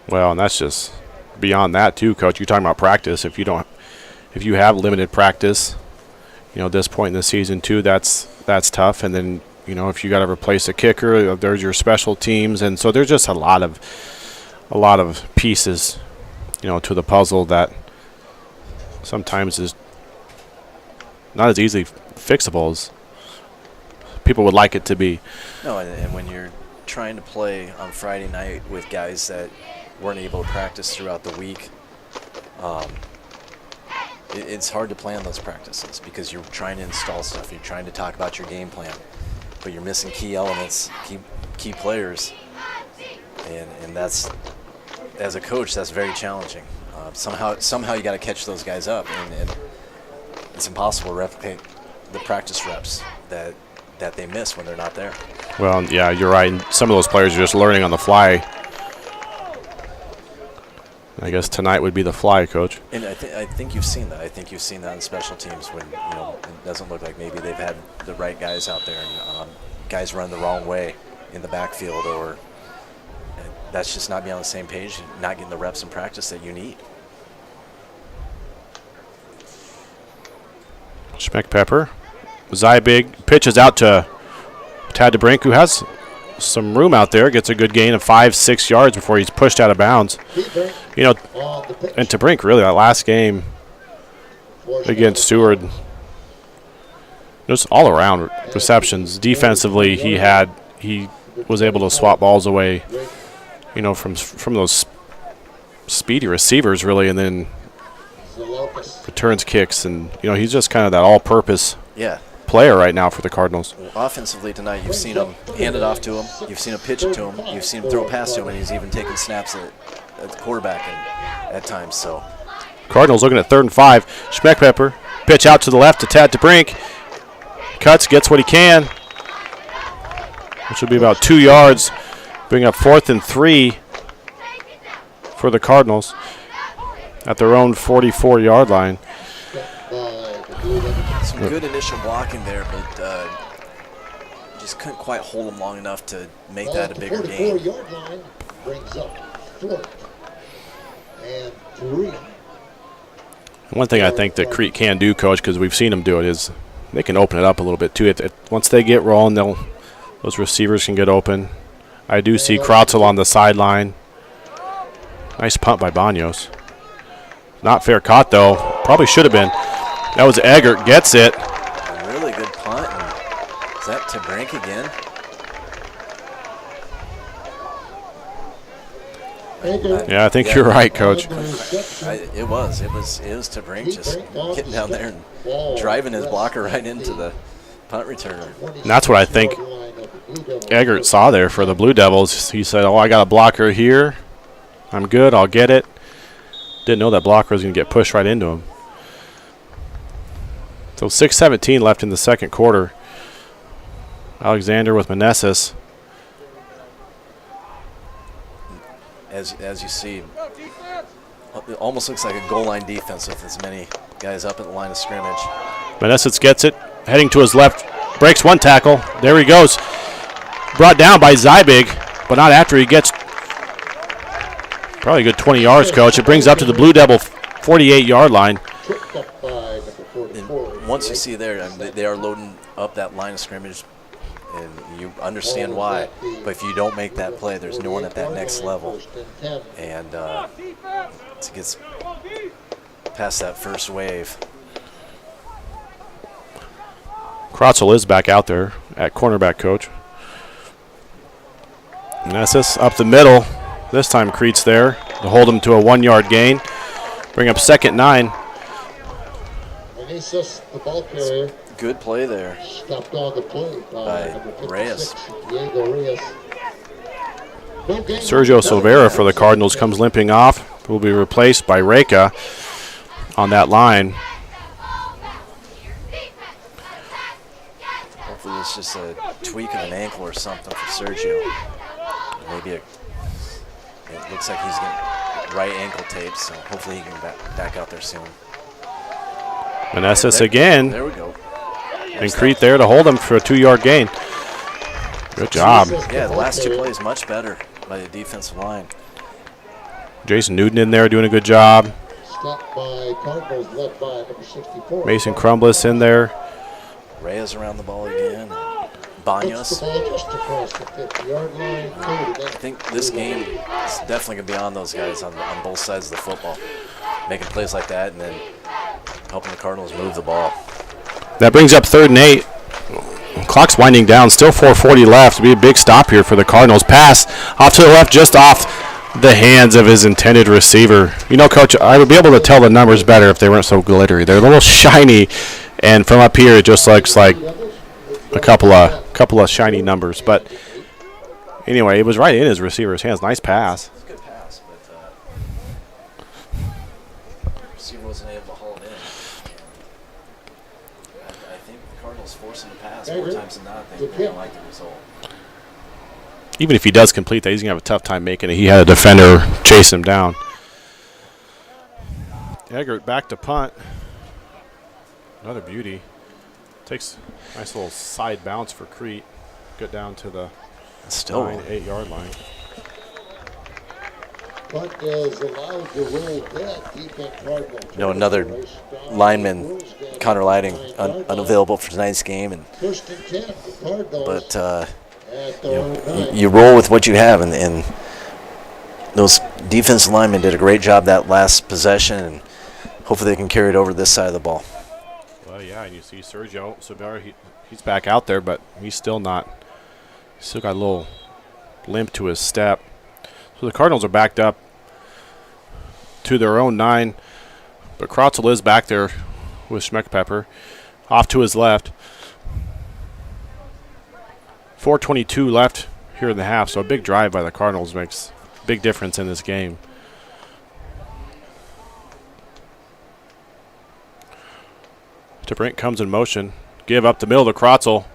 Well, and that's just beyond that too, Coach. You're talking about practice. If you have limited practice, at this point in the season too, that's tough. And then You know, if you got to replace a kicker, there's your special teams, and so there's just a lot of pieces, you know, to the puzzle that sometimes is not as easily fixable as people would like it to be. No, and when you're trying to play on Friday night with guys that weren't able to practice throughout the week, it's hard to plan those practices because you're trying to install stuff. You're trying to talk about your game plan, but you're missing key elements, key players, and that's, as a coach, that's very challenging. Somehow you got to catch those guys up, and it's impossible to replicate the practice reps that they miss when they're not there. Well, yeah, you're right. And some of those players are just learning on the fly. I guess tonight would be the fly, Coach. And I think you've seen that. I think you've seen that in special teams when, you know, it doesn't look like maybe they've had the right guys out there, and guys run the wrong way in the backfield, or that's just not being on the same page, and not getting the reps in practice that you need. Schmeckpepper. Zybig pitches out to Tad DeBrink, who has some room out there, gets a good gain of 5-6 yards before he's pushed out of bounds. You know, and DeBrink, really, that last game against Stewart, just all around receptions. Defensively, he was able to swap balls away, you know, from those speedy receivers, really, and then returns kicks, and you know, he's just kind of that all-purpose player right now for the Cardinals. Well, offensively tonight, you've seen him hand it off to him, you've seen him pitch it to him, you've seen him throw a pass to him, and he's even taking snaps at the quarterback at times. So Cardinals looking at 3rd and 5. Schmeckpepper, pitch out to the left to Tad DeBrink. Cuts, gets what he can, which will be about 2 yards. Bring up 4th and 3 for the Cardinals at their own 44-yard line. Some good initial blocking there, but just couldn't quite hold him long enough to make that a bigger gain. 44-yard line brings up 4th and 3. One thing I think that Crete can do, Coach, because we've seen them do it, is they can open it up a little bit too. Once they get rolling, those receivers can get open. I do see Krotzel on the sideline. Nice punt by Banos. Not fair caught, though. Probably should have been. That was Eggert, gets it. A really good punt. Is that to Brink again? Yeah, I think you're right, Coach. It was to Brink, just getting down there and driving his blocker right into the punt returner. And that's what I think Eggert saw there for the Blue Devils. He said, oh, I got a blocker here. I'm good, I'll get it. Didn't know that blocker was going to get pushed right into him. So 6:17 left in the second quarter. Alexander with Meneses. As you see, it almost looks like a goal line defense with as many guys up at the line of scrimmage. Meneses gets it, heading to his left, breaks one tackle. There he goes. Brought down by Zybig, but not after he gets probably a good 20 yards, Coach. It brings up to the Blue Devil 48-yard line. And once you see there, they are loading up that line of scrimmage, and you understand why. But if you don't make that play, there's no one at that next level. And to get past that first wave. Krotzel is back out there at cornerback, Coach. Meneses up the middle. This time Crete's there to hold him to a 1-yard gain. Bring up 2nd and 9. Meneses, the ball carrier. Good play there. Stopped on the play by number 56, Reyes. Diego Reyes. Sergio Silvera for the Cardinals comes limping off. Will be replaced by Reka on that line. Hopefully it's just a tweak of an ankle or something for Sergio. Maybe it looks like he's getting right ankle tape, so hopefully he can back out there soon. Meneses again. There we go. And Crete there to hold him for a 2-yard gain. Good job. Yeah, the last 2 plays much better by the defensive line. Jason Newton in there doing a good job. Stopped by Cardinals, led by number 64. Mason Crumbliss in there. Reyes around the ball again. Banos. Just across the 50-yard line. I think this game is definitely going to be on those guys on both sides of the football, making plays like that and then helping the Cardinals move the ball. That brings up 3rd and 8. Clock's winding down. Still 4:40 left. It'll be a big stop here for the Cardinals. Pass off to the left, just off the hands of his intended receiver. You know, Coach, I would be able to tell the numbers better if they weren't so glittery. They're a little shiny, and from up here it just looks like a couple of shiny numbers. But anyway, it was right in his receiver's hands. Nice pass. It's a good pass, but the receiver wasn't able to haul it in. I think the Cardinals forcing the pass more times than not. They don't like the result. Even if he does complete that, he's going to have a tough time making it. He had a defender chase him down. Eggert back to punt. Another beauty. Takes a nice little side bounce for Crete. Get down to the 8-yard line. Punt is allowed to roll back. Defense Cardinal. You know, another lineman, Connor Lighting, unavailable for tonight's game. And First and 10, the Cardinals. but you roll with what you have, and those defensive linemen did a great job that last possession, and hopefully they can carry it over this side of the ball. Well, yeah, and you see Sergio Sabera, he's back out there, but he's still not. He's still got a little limp to his step. So the Cardinals are backed up to their own 9, but Krotzel is back there with Schmeckpepper off to his left. 4:22 left here in the half, so a big drive by the Cardinals makes a big difference in this game. DeBrink comes in motion. Give up the middle to Krotzel.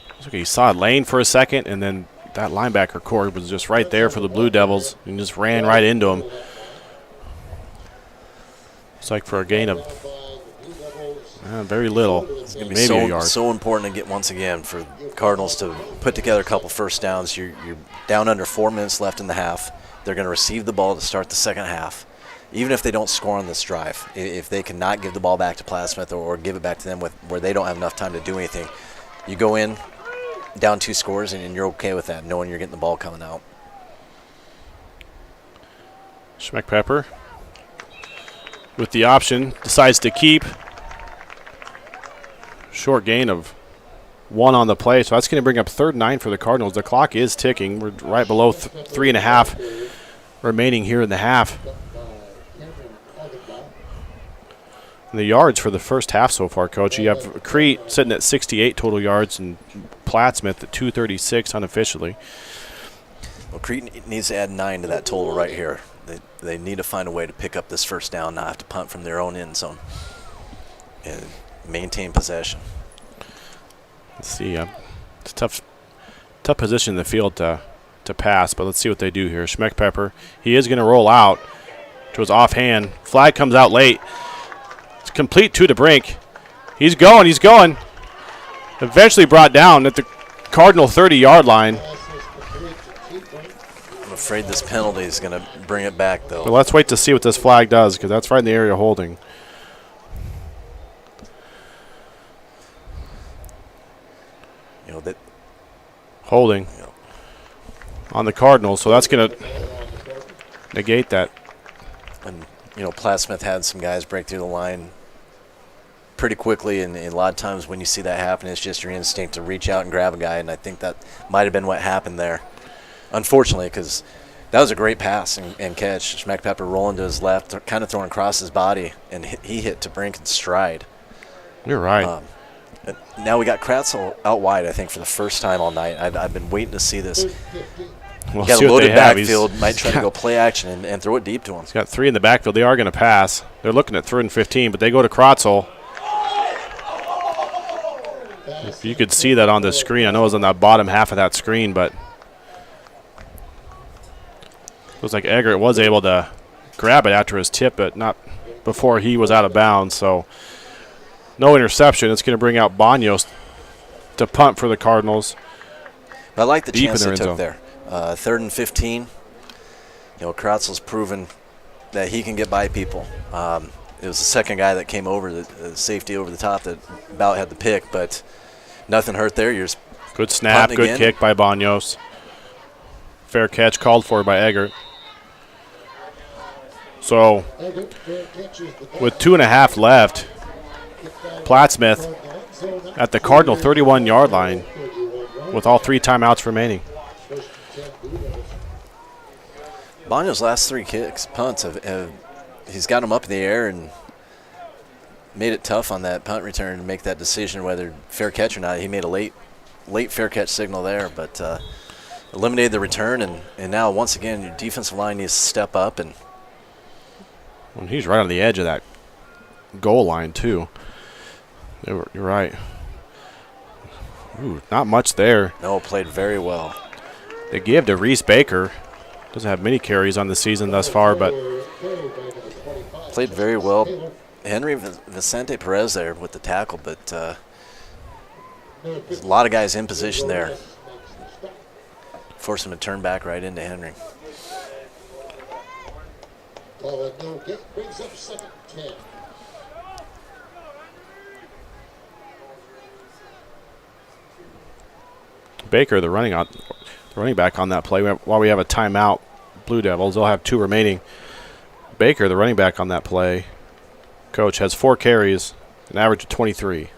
Looks like he saw a lane for a second, and then that linebacker core was just right there for the Blue Devils and just ran right into him. It's like for a gain of very little, It's going to be maybe a yard. so important to get, once again, for Cardinals to put together a couple first downs. You're down under 4 minutes left in the half. They're going to receive the ball to start the second half. Even if they don't score on this drive, if they cannot give the ball back to Plattsmouth or give it back to them where they don't have enough time to do anything, you go in, down 2 scores, and you're okay with that, knowing you're getting the ball coming out. Schmeckpepper with the option decides to keep. Short gain of 1 on the play, so that's going to bring up 3rd and 9 for the Cardinals. The clock is ticking. We're right below 3.5 remaining here in the half. And the yards for the first half so far, Coach, you have Crete sitting at 68 total yards and Plattsmouth at 236 unofficially. Well, Crete needs to add 9 to that total right here. They need to find a way to pick up this first down, not have to punt from their own end zone and maintain possession. Let's see. It's a tough position in the field to pass, but let's see what they do here. Schmeckpepper, he is going to roll out to his offhand. Flag comes out late. It's complete to DeBrink. He's going. Eventually brought down at the Cardinal 30-yard line. I'm afraid this penalty is going to bring it back, though. But let's wait to see what this flag does, because that's right in the area holding. You know that holding on the Cardinals, so that's going to negate that. And you know, Plattsmouth had some guys break through the line pretty quickly, and a lot of times when you see that happen, it's just your instinct to reach out and grab a guy, and I think that might have been what happened there. Unfortunately, because that was a great pass and catch. Schmeckpepper rolling to his left, kind of throwing across his body, and he hit DeBrink in stride. You're right. Now we got Kratzel out wide, I think, for the first time all night. I've been waiting to see this. We'll got see a what they loaded have. backfield, might try to go play action and throw it deep to him. He's got 3 in the backfield. They are going to pass. They're looking at 3rd and 15, but they go to Kratzel. If you could see that on the screen. I know it was on that bottom half of that screen, but looks like Eggert was able to grab it after his tip, but not before he was out of bounds. So no interception. It's going to bring out Banos to punt for the Cardinals. I like the chance they took there. 3rd and 15. You know, Kratzel's proven that he can get by people. It was the second guy that came over, the safety over the top that about had the pick, but Nothing hurt there. You're just good snap, punting good again. kick by Banos. Fair catch called for by Eggert. So with 2.5 left, Plattsmouth at the Cardinal 31-yard line with all 3 timeouts remaining. Bonio's last 3 punts, he's got them up in the air and made it tough on that punt return to make that decision whether fair catch or not. He made a late fair catch signal there, but eliminated the return, and now once again your defensive line needs to step up. And he's right on the edge of that goal line too. You're right. Ooh, not much there. No, played very well. They give to Reese Baker. Doesn't have many carries on the season thus far, but played very well. Henry Vicente Perez there with the tackle, but there's a lot of guys in position there. Force him to turn back right into Henry. Brings up 2nd and 10. Baker, the running back on that play, while we have a timeout, Blue Devils, they'll have 2 remaining. Baker, the running back on that play, coach, has 4 carries, an average of 23.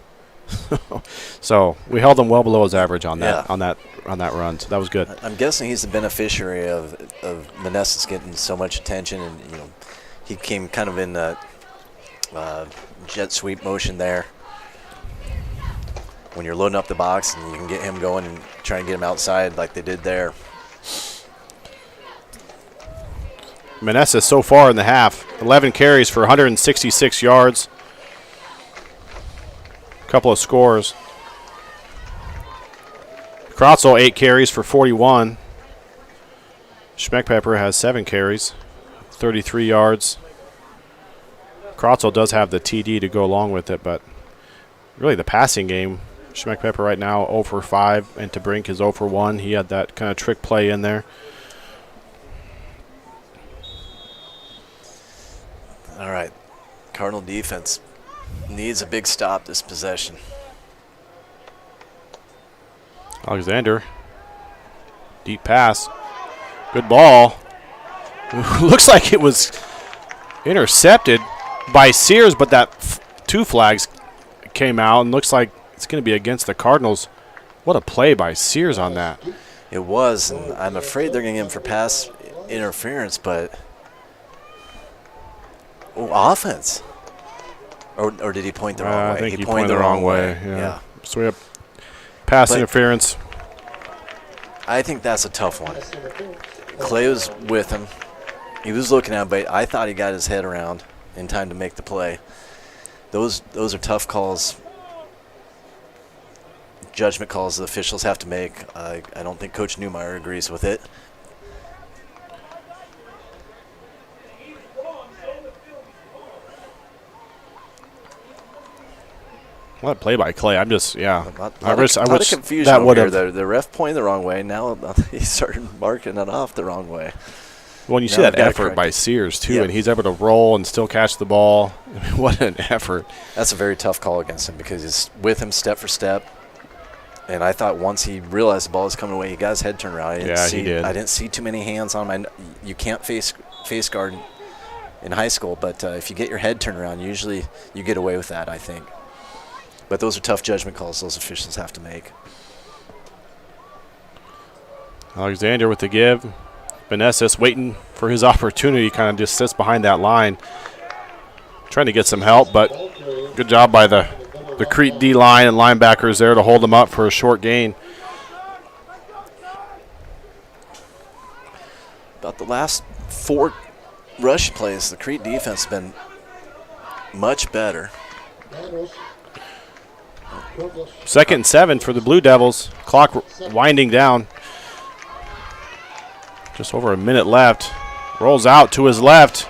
So we held him well below his average on that on that run. So that was good. I'm guessing he's the beneficiary of Meneses getting so much attention, and he came kind of in the jet sweep motion there. When you're loading up the box and you can get him going and try and get him outside like they did there. Meneses so far in the half, 11 carries for 166 yards. A couple of scores. Krotzel 8 carries for 41. Schmeckpepper has 7 carries, 33 yards. Krotzel does have the TD to go along with it, but really the passing game, Schmeckpepper right now 0 for 5, and Brink is 0 for 1. He had that kind of trick play in there. All right, Cardinal defense needs a big stop this possession. Alexander, deep pass, good ball. Looks like it was intercepted by Sears, but that 2 flags came out, and looks like it's going to be against the Cardinals. What a play by Sears on that. It was, and I'm afraid they're going to get him for pass interference, but offense. Or did he point the wrong way? I think he pointed the wrrong way. Yeah. So we have pass interference. I think that's a tough one. Clay was with him. He was looking at him, but I thought he got his head around in time to make the play. Those are tough calls, judgment calls the officials have to make. I don't think Coach Newmeyer agrees with it. What a play by Clay. I'm just, I wish confusion that would have. The ref pointed the wrong way. Now he started marking it off the wrong way. When you see that effort by Sears, too, and he's able to roll and still catch the ball, I mean, what an effort. That's a very tough call against him because he's with him step for step. And I thought once he realized the ball was coming away, he got his head turned around. He did. I didn't see too many hands on him. You can't face guard in high school, but if you get your head turned around, usually you get away with that, I think. But those are tough judgment calls those officials have to make. Alexander with the give. Meneses waiting for his opportunity, kind of just sits behind that line, trying to get some help, but good job by the Crete D-line and linebackers there to hold them up for a short gain. About the last 4 rush plays, the Crete defense has been much better. 2nd and 7 for the Blue Devils. Clock winding down. Just over a minute left. Rolls out to his left.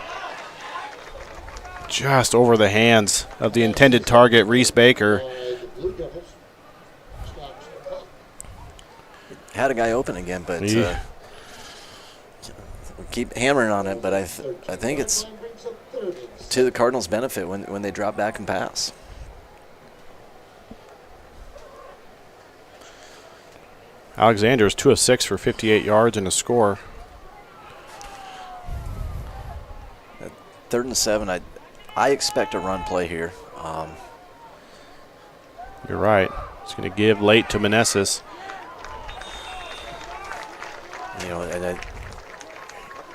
Just over the hands of the intended target, Reese Baker. Had a guy open again, but we keep hammering on it. But I think it's to the Cardinals' benefit when they drop back and pass. Alexander is 2 of 6 for 58 yards and a score. At 3rd and 7, I expect a run play here. You're right. It's going to give late to Meneses. You know, and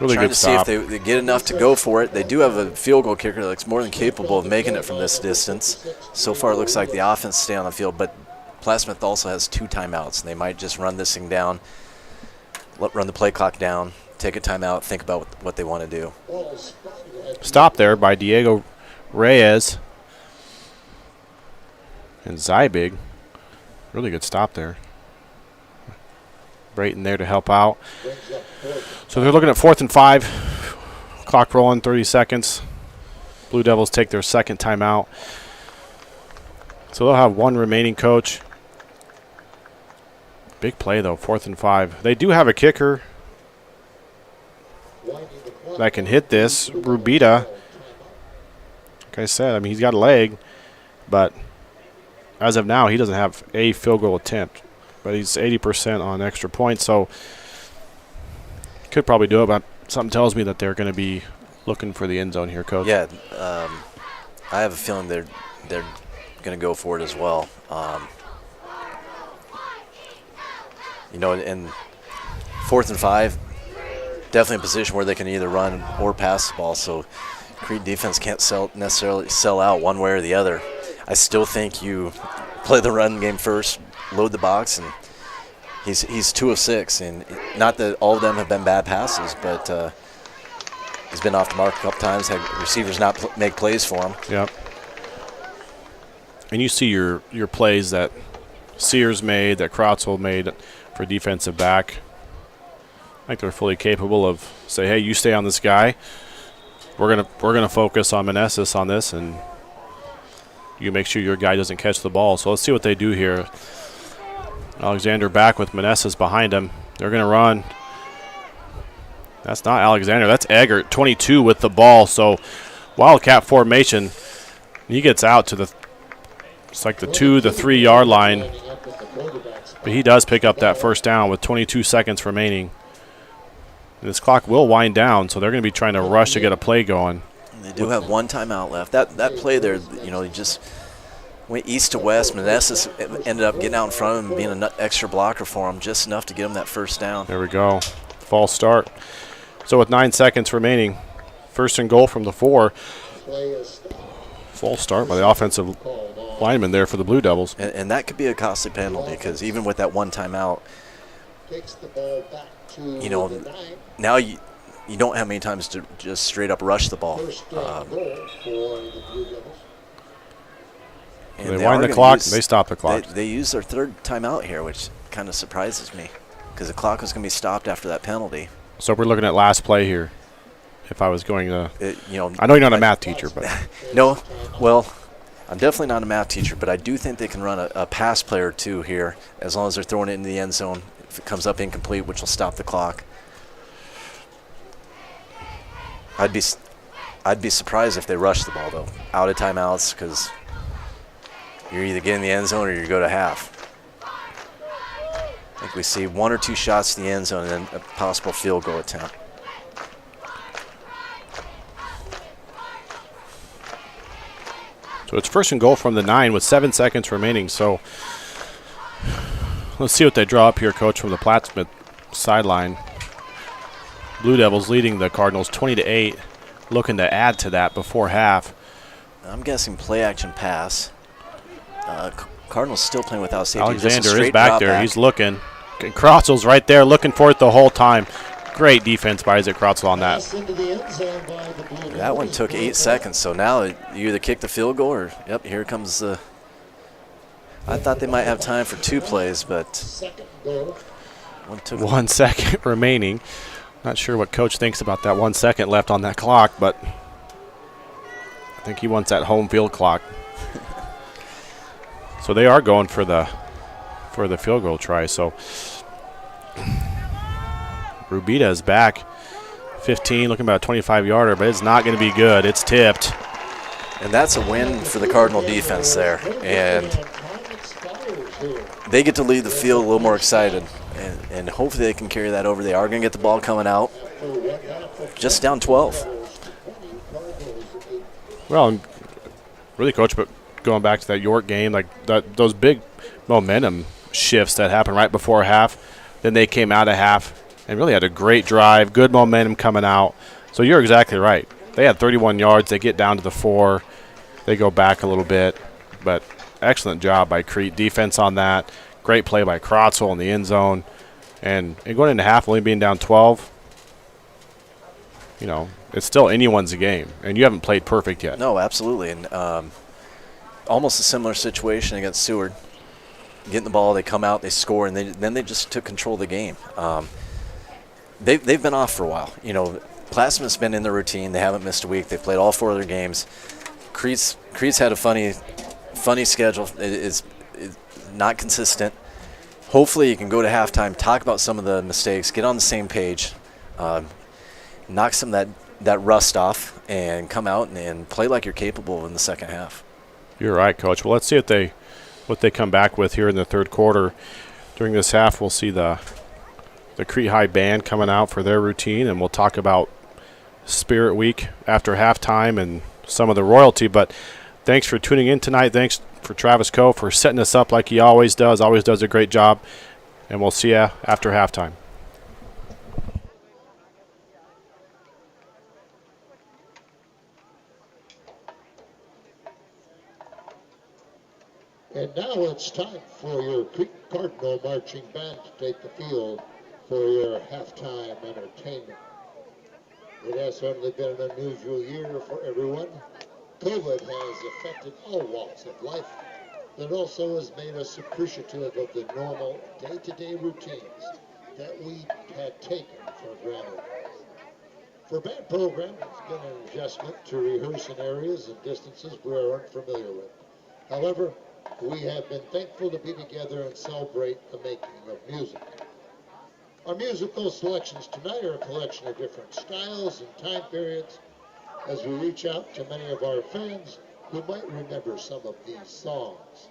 Really trying good to stop. see if they get enough to go for it. They do have a field goal kicker that's more than capable of making it from this distance. So far, it looks like the offense stay on the field, but Plattsmouth also has 2 timeouts, and they might just run this thing down, run the play clock down, take a timeout, think about what they want to do. Stop there by Diego Reyes and Zybig. Really good stop there. Brayton there to help out. So they're looking at 4th and 5. Clock rolling, 30 seconds. Blue Devils take their 2nd timeout. So they'll have 1 remaining, Coach. Big play, though, 4th and 5. They do have a kicker that can hit this. Rubita, like I said, I mean, he's got a leg, but as of now, he doesn't have a field goal attempt. But he's 80% on extra points, so could probably do it, but something tells me that they're going to be looking for the end zone here, Coach. Yeah, I have a feeling they're going to go for it as well. You know, in 4th and 5, definitely a position where they can either run or pass the ball, so Crete defense can't necessarily sell out one way or the other. I still think you play the run game first, load the box, and he's 2 of 6, and not that all of them have been bad passes, but he's been off the mark a couple times, had receivers not make plays for him. Yep. And you see your plays that Sears made, that Krotzel made for defensive back. I think they're fully capable of say, hey, you stay on this guy. We're gonna focus on Meneses on this, and you make sure your guy doesn't catch the ball. So let's see what they do here. Alexander back with Meneses behind him. They're going to run. That's not Alexander. That's Eggert, 22 with the ball. So Wildcat formation. He gets out to it's like the 2, the 3 yard line. But he does pick up that first down with 22 seconds remaining. And this clock will wind down, so they're going to be trying to rush to get a play going. They do have 1 timeout left. That play there, you know, he just went east to west. Meneses ended up getting out in front of him and being an extra blocker for him, just enough to get him that first down. There we go. False start. So with 9 seconds remaining, 1st and goal from the 4. False start by the offensive lineman there for the Blue Devils. And that could be a costly penalty, because even with that 1 timeout, you know, now you don't have many times to just straight up rush the ball. They wind the clock, they stop the clock. They use their 3rd timeout here, which kind of surprises me, because the clock was going to be stopped after that penalty. So we're looking at last play here. If I was going to, you know, I know you're not a math teacher, but no, well, I'm definitely not a math teacher, but I do think they can run a pass play or 2 here, as long as they're throwing it into the end zone. If it comes up incomplete, which will stop the clock. I'd be surprised if they rush the ball, though, out of timeouts, because you're either getting the end zone or you go to half. I think we see 1 or 2 shots to the end zone and then a possible field goal attempt. So it's 1st and goal from the 9 with 7 seconds remaining. So let's see what they draw up here, Coach, from the Plattsmouth sideline. Blue Devils leading the Cardinals 20-8, looking to add to that before half. I'm guessing play action pass. Cardinals still playing without safety. Alexander is back there. He's looking. Krotzel's right there looking for it the whole time. Great defense by Isaac Krotzel on that. That one took 8 seconds, so now you either kick the field goal or, yep, here comes the – I thought they might have time for 2 plays, but one took 1 second remaining. Not sure what Coach thinks about that 1 second left on that clock, but I think he wants that home field clock. So they are going for the field goal try. So Rubita is back, 15, looking about a 25-yarder, but it's not going to be good. It's tipped. And that's a win for the Cardinal defense there. And they get to leave the field a little more excited. and hopefully they can carry that over. They are going to get the ball coming out. Just down 12. Well, really, Coach, but going back to that York game, like those big momentum shifts that happened right before half, then they came out of half and really had a great drive, good momentum coming out. So you're exactly right. They had 31 yards. They get down to the 4. They go back a little bit, but excellent job by Crete. Defense on that. Great play by Krotzel in the end zone. And going into half, only being down 12, it's still anyone's game, and you haven't played perfect yet. No, absolutely. And almost a similar situation against Seward. Getting the ball, they come out, they score, and then they just took control of the game. They've been off for a while. Plattsmouth's been in their routine. They haven't missed a week. They've played all 4 of their games. Crete's had a funny schedule. It's not consistent. Hopefully you can go to halftime, talk about some of the mistakes, get on the same page, knock some of that rust off, and come out and play like you're capable in the second half. You're right, Coach. Well, let's see what they come back with here in the third quarter. During this half, we'll see the Crete High Band coming out for their routine, and we'll talk about Spirit Week after halftime and some of the royalty. But thanks for tuning in tonight. Thanks for Travis Coe for setting us up like he always does a great job. And we'll see you after halftime. And now it's time for your Crete Cardinal marching band to take the field for your halftime entertainment. It has certainly been an unusual year for everyone. COVID has affected all walks of life, but also has made us appreciative of the normal day-to-day routines that we had taken for granted. For band program, it's been an adjustment to rehearse in areas and distances we are unfamiliar with. However, we have been thankful to be together and celebrate the making of music. Our musical selections tonight are a collection of different styles and time periods as we reach out to many of our fans who might remember some of these songs.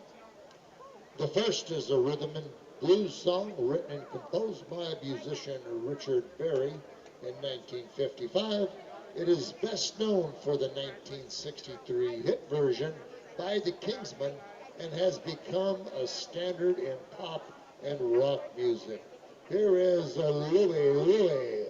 The first is a rhythm and blues song written and composed by musician Richard Berry in 1955. It is best known for the 1963 hit version by the Kingsmen and has become a standard in pop and rock music. Here is Louie Louie.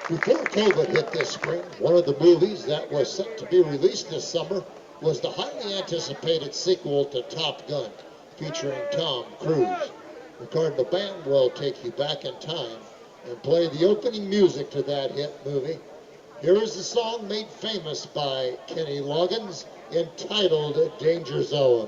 Before COVID hit this spring, one of the movies that was set to be released this summer was the highly anticipated sequel to Top Gun, featuring Tom Cruise. The Cardinal Band will take you back in time and play the opening music to that hit movie. Here is the song made famous by Kenny Loggins entitled Danger Zone.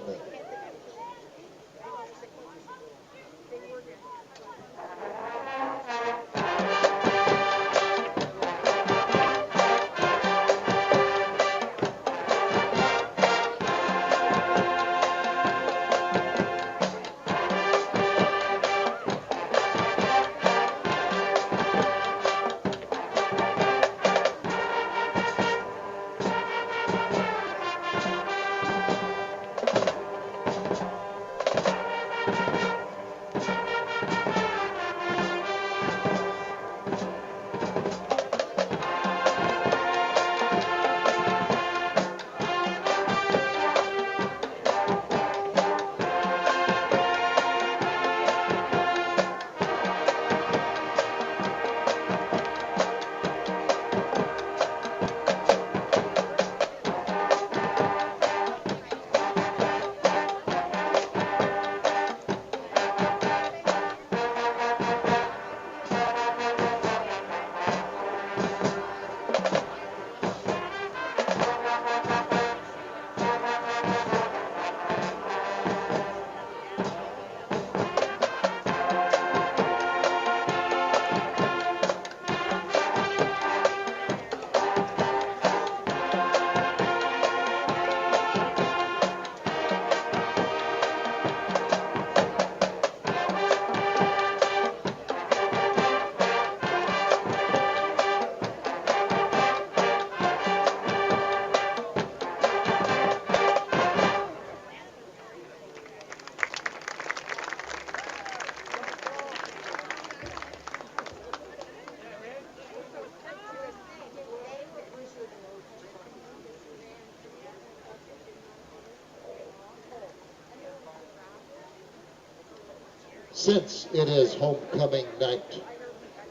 Since it is homecoming night,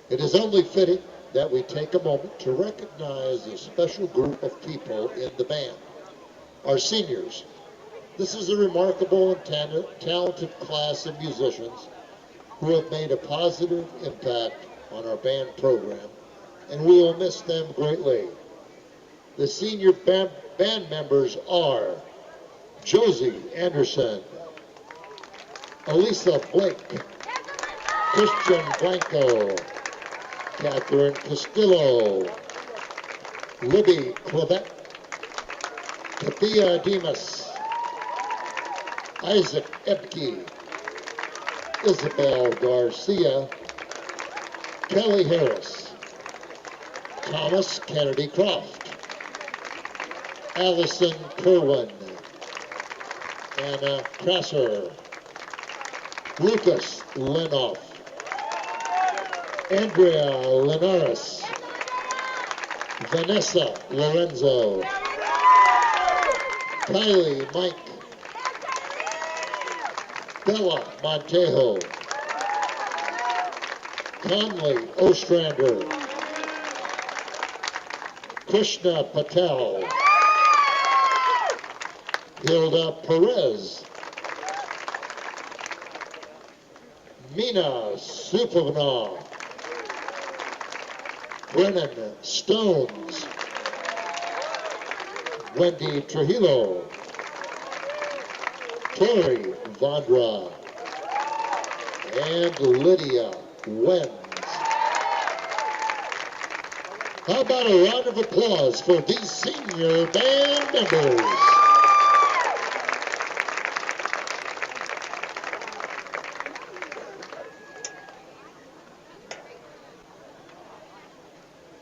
it is only fitting that we take a moment to recognize a special group of people in the band, our seniors. This is a remarkable and talented class of musicians who have made a positive impact on our band program, and we will miss them greatly. The senior band members are Josie Anderson, Elisa Blake, Christian Blanco, Catherine Castillo, Libby Clavette, Kathia Demas, Isaac Ebke, Isabel Garcia, Kelly Harris, Thomas Kennedy Croft, Allison Kerwin, Anna Krasser, Lucas Lenoff, Andrea Linares, Vanessa Lorenzo, Kylie Mike, Bella Montejo, Conley Ostrander, Krishna Patel, Hilda Perez, Mina Supovna, Brennan Stones, Wendy Trujillo, Tori Vondra, and Lydia Wenz. How about a round of applause for these senior band members?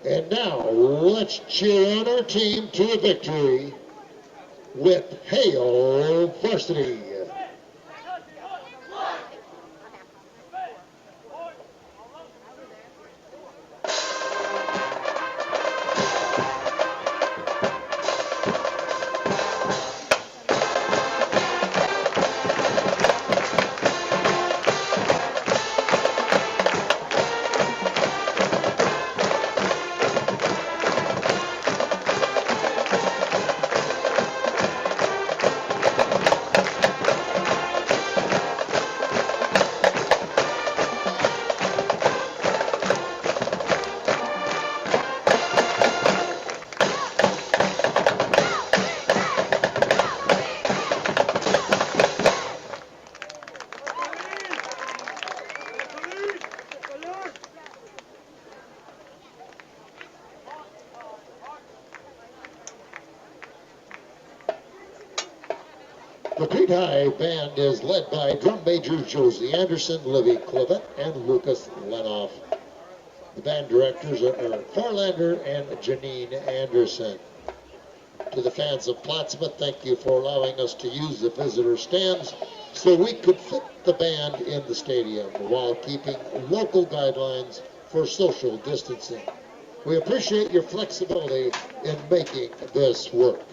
And now, let's cheer on our team to a victory with Hail Varsity. The Crete High Band is led by drum majors Josie Anderson, Livy Clevet, and Lucas Lenoff. The band directors are Aaron Farlander and Janine Anderson. To the fans of Plattsmouth, thank you for allowing us to use the visitor stands so we could fit the band in the stadium while keeping local guidelines for social distancing. We appreciate your flexibility in making this work.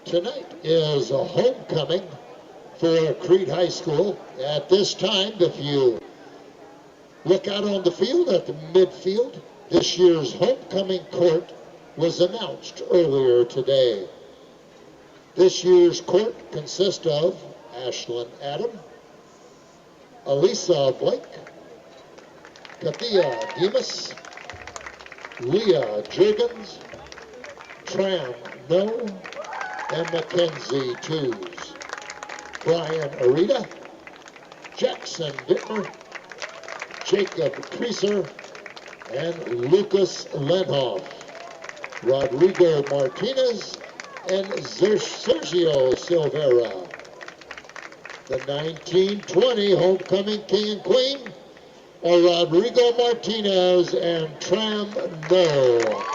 Tonight is a homecoming for Crete High School. At this time, if you look out on the field at the midfield, this year's homecoming court was announced earlier today. This year's court consists of Ashlyn Adam, Elisa Blake, Kathia Demas, Leah Jurgens, Tram No, and Mackenzie Tews. Brian Arita, Jackson Dittmer, Jacob Creaser, and Lucas Lenhoff. Rodrigo Martinez and Sergio Silvera. The 1920 homecoming king and queen are Rodrigo Martinez and Tram No.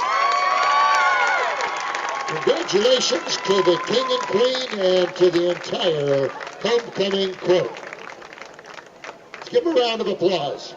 Congratulations to the king and queen and to the entire homecoming court. Let's give them a round of applause.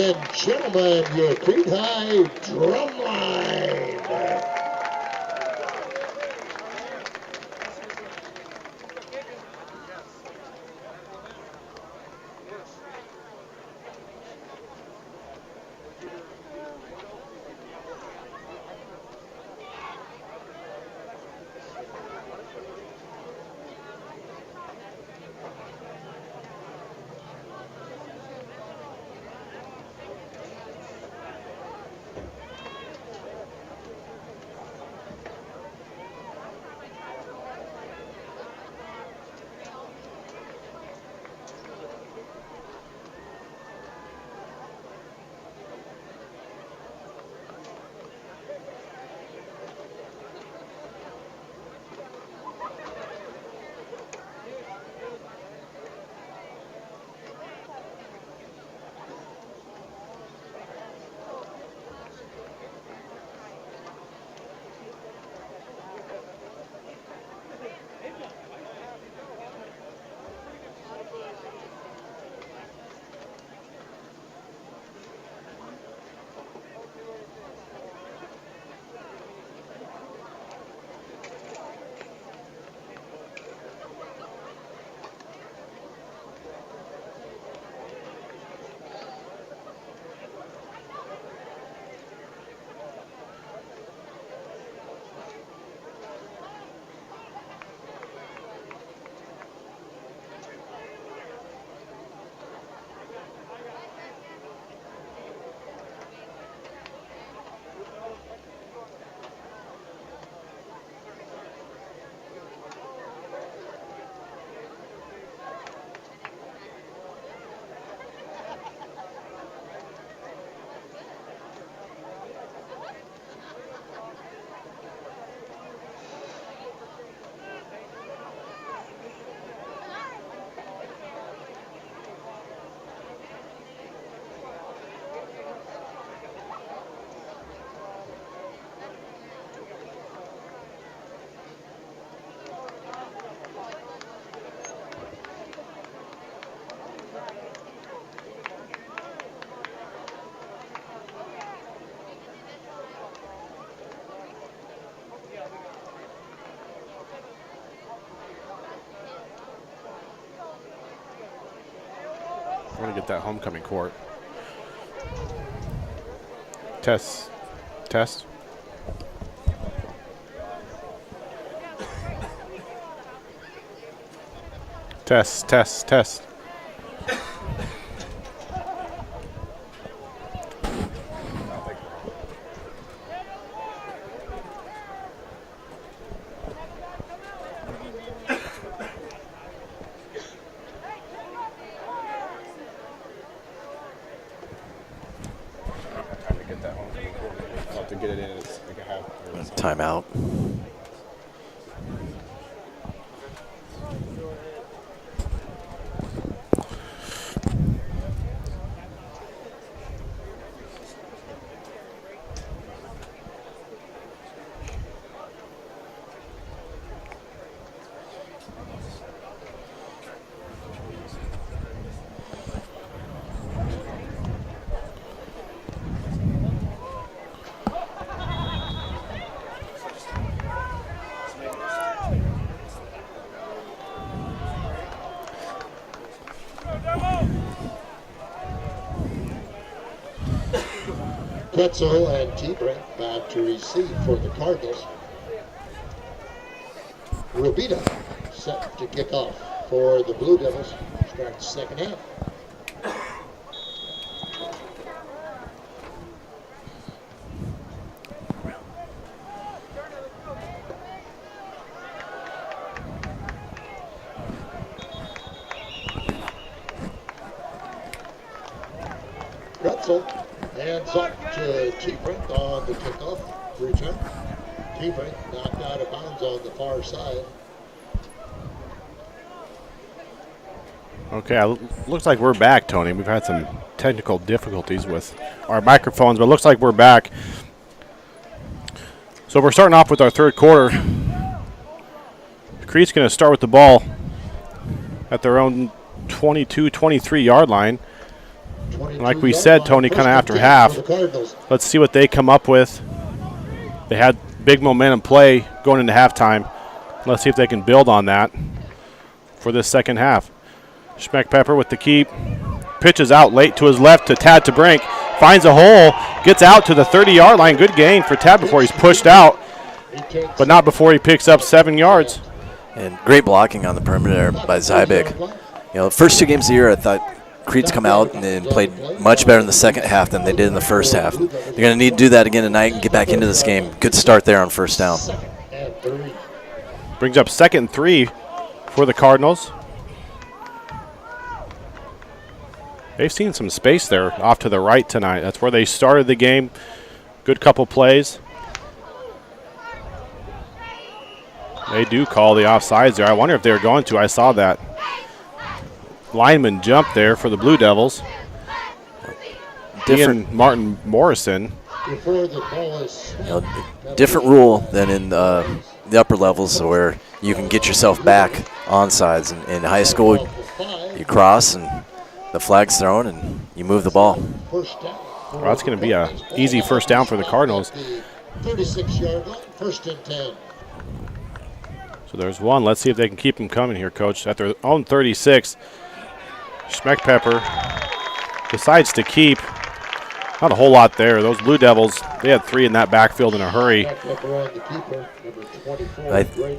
and gentlemen, your Crete High Drumline. We're going to get that homecoming court. Test. Test. Test, test, test. Timeout. Pretzel and T-Brink back to receive for the Cardinals. Rubita set to kick off for the Blue Devils. Starts second half. Pretzel hands off to T-Brink on the kickoff return. T-Brink knocked out of bounds on the far side. Okay, looks like we're back, Tony. We've had some technical difficulties with our microphones, but it looks like we're back. So we're starting off with our third quarter. Crete's going to start with the ball at their own 22-23 yard line. Like we said, Tony, kind of after half, let's see what they come up with. They had big momentum play going into halftime. Let's see if they can build on that for this second half. Schmeckpepper with the keep. Pitches out late to his left to Tad Brink. Finds a hole. Gets out to the 30-yard line. Good gain for Tad before he's pushed out, but not before he picks up 7 yards. And great blocking on the perimeter by Zybik. The first 2 games of the year, I thought Crete's come out and played much better in the second half than they did in the first half. They're going to need to do that again tonight and get back into this game. Good start there on first down. Brings up 2nd and 3 for the Cardinals. They've seen some space there off to the right tonight. That's where they started the game. Good couple plays. They do call the offsides there. I wonder if they were going to. I saw that. Lineman jumped there for the Blue Devils. Different Martin Morrison. Different rule than in the upper levels where you can get yourself back onsides. In high school, you cross and the flag's thrown and you move the ball. Well, that's going to be an easy first down for the Cardinals. 36-yard line, 1st and 10. So there's one. Let's see if they can keep them coming here, Coach. At their own 36, Schmeckpepper decides to keep. Not a whole lot there. Those Blue Devils, they had 3 in that backfield in a hurry.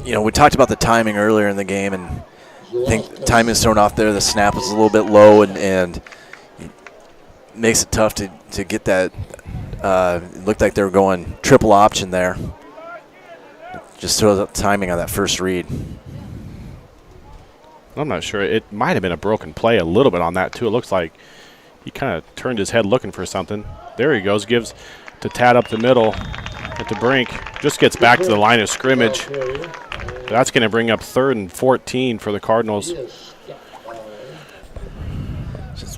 We talked about the timing earlier in the game, and I think timing is thrown off there. The snap was a little bit low, and it makes it tough to get that. It looked like they were going triple option there. Just throws up timing on that first read. I'm not sure. It might have been a broken play a little bit on that, too. It looks like he kind of turned his head looking for something. There he goes. Gives to Tad up the middle at the brink. Just gets back to the line of scrimmage. That's going to bring up 3rd and 14 for the Cardinals.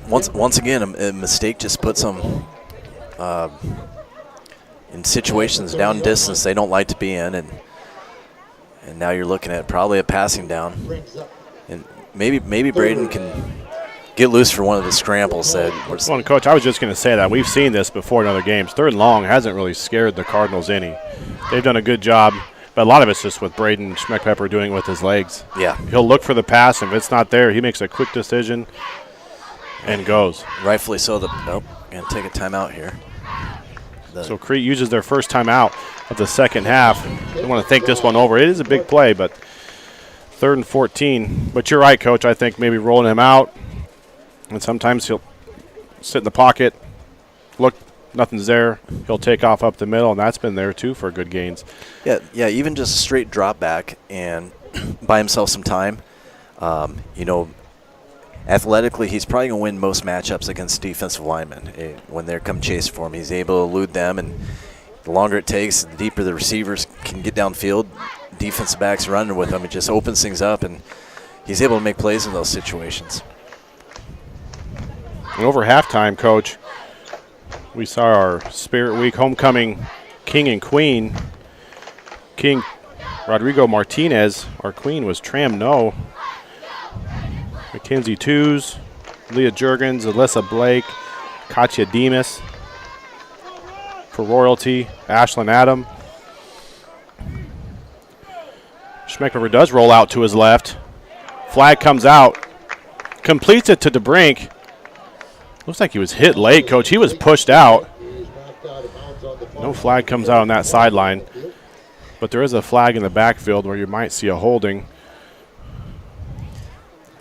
Once again, a mistake just puts them in situations down distance they don't like to be in, and now you're looking at probably a passing down. And maybe Braden can get loose for one of the scrambles. Well, Coach, I was just going to say that. We've seen this before in other games. 3rd and long hasn't really scared the Cardinals any. They've done a good job, but a lot of it's just with Braden Schmeckpepper doing it with his legs. Yeah. He'll look for the pass, and if it's not there, he makes a quick decision and goes. Rightfully so. Going to take a timeout here. So Crete uses their first timeout of the second half. They want to think this one over. It is a big play, but 3rd and 14. But you're right, Coach. I think maybe rolling him out, and sometimes he'll sit in the pocket, look, nothing's there. He'll take off up the middle, and that's been there, too, for good gains. Yeah, even just a straight drop back and buy himself some time. Athletically, he's probably going to win most matchups against defensive linemen. When they come chase for him, he's able to elude them, and the longer it takes, the deeper the receivers can get downfield. Defensive backs running with him. It just opens things up, and he's able to make plays in those situations. And over halftime, Coach, we saw our Spirit Week homecoming king and queen. King Rodrigo Martinez, our queen, was Tram No. Mackenzie Tews, Leah Juergens, Alyssa Blake, Katya Demas. For royalty, Ashlyn Adam. Schmeckpepper does roll out to his left. Flag comes out. Completes it to DeBrink. Looks like he was hit late, Coach. He was pushed out. No flag comes out on that sideline. But there is a flag in the backfield where you might see a holding.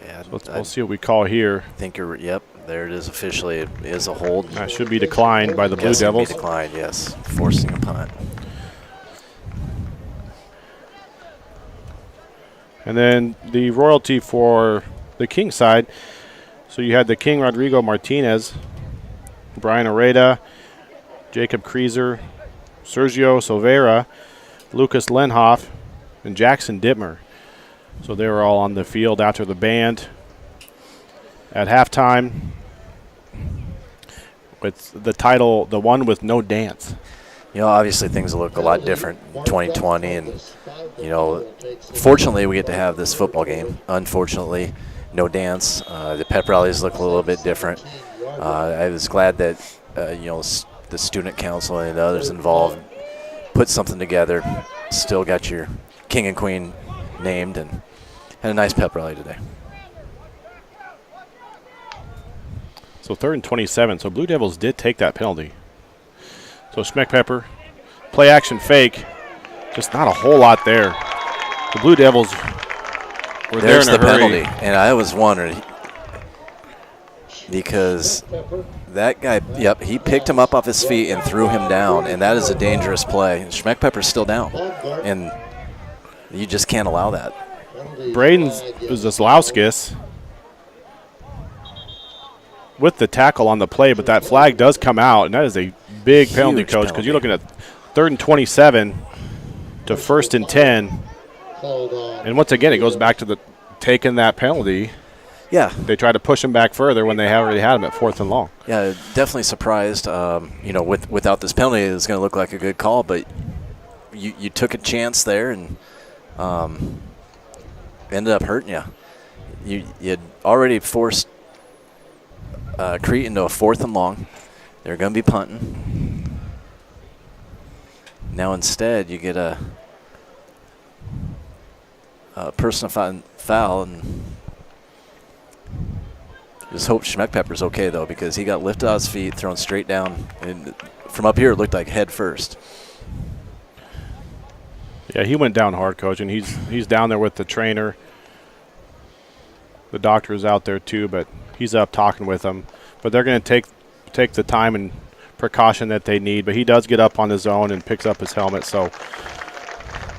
Yeah, we'll see what we call here. I think yep, there it is officially. It is a hold. That should be declined by the Blue Devils. Be declined, yes. Forcing a punt. And then the royalty for the King side. So you had the King Rodrigo Martinez, Brian Areda, Jacob Kreezer, Sergio Silveira, Lucas Lenhoff, and Jackson Dittmer. So they were all on the field after the band. At halftime, with the title, the one with no dance. Obviously things look a lot different in 2020, and, fortunately we get to have this football game. Unfortunately, no dance. The pep rallies look a little bit different. I was glad that the student council and others involved put something together. Still got your king and queen named and had a nice pep rally today. So 3rd and 27. So Blue Devils did take that penalty. So Schmeckpepper, play action fake. Just not a whole lot there. The Blue Devils were There's there in a the hurry. penalty, and I was wondering because that guy, he picked him up off his feet and threw him down, and that is a dangerous play. Schmeckpepper's still down, and you just can't allow that. Braden Zaslowskis with the tackle on the play, but that flag does come out, and that is a big penalty, Huge Coach, because penalty. you're looking at 3rd and 27 to 1st and 10. And once again, it goes back to the taking that penalty. Yeah. They try to push him back further when they already had him at 4th and long. Yeah, definitely surprised. Without this penalty, it was going to look like a good call, but you took a chance there and ended up hurting you. You had already forced Crete into a 4th and long. They're going to be punting. Now instead, you get a personal foul, and just hope Schmeckpepper's okay though, because he got lifted off his feet, thrown straight down, and from up here it looked like head first. Yeah, he went down hard, Coach, and he's down there with the trainer. The doctor is out there too, but he's up talking with them. But they're going to take the time and precaution that they need. But he does get up on his own and picks up his helmet. So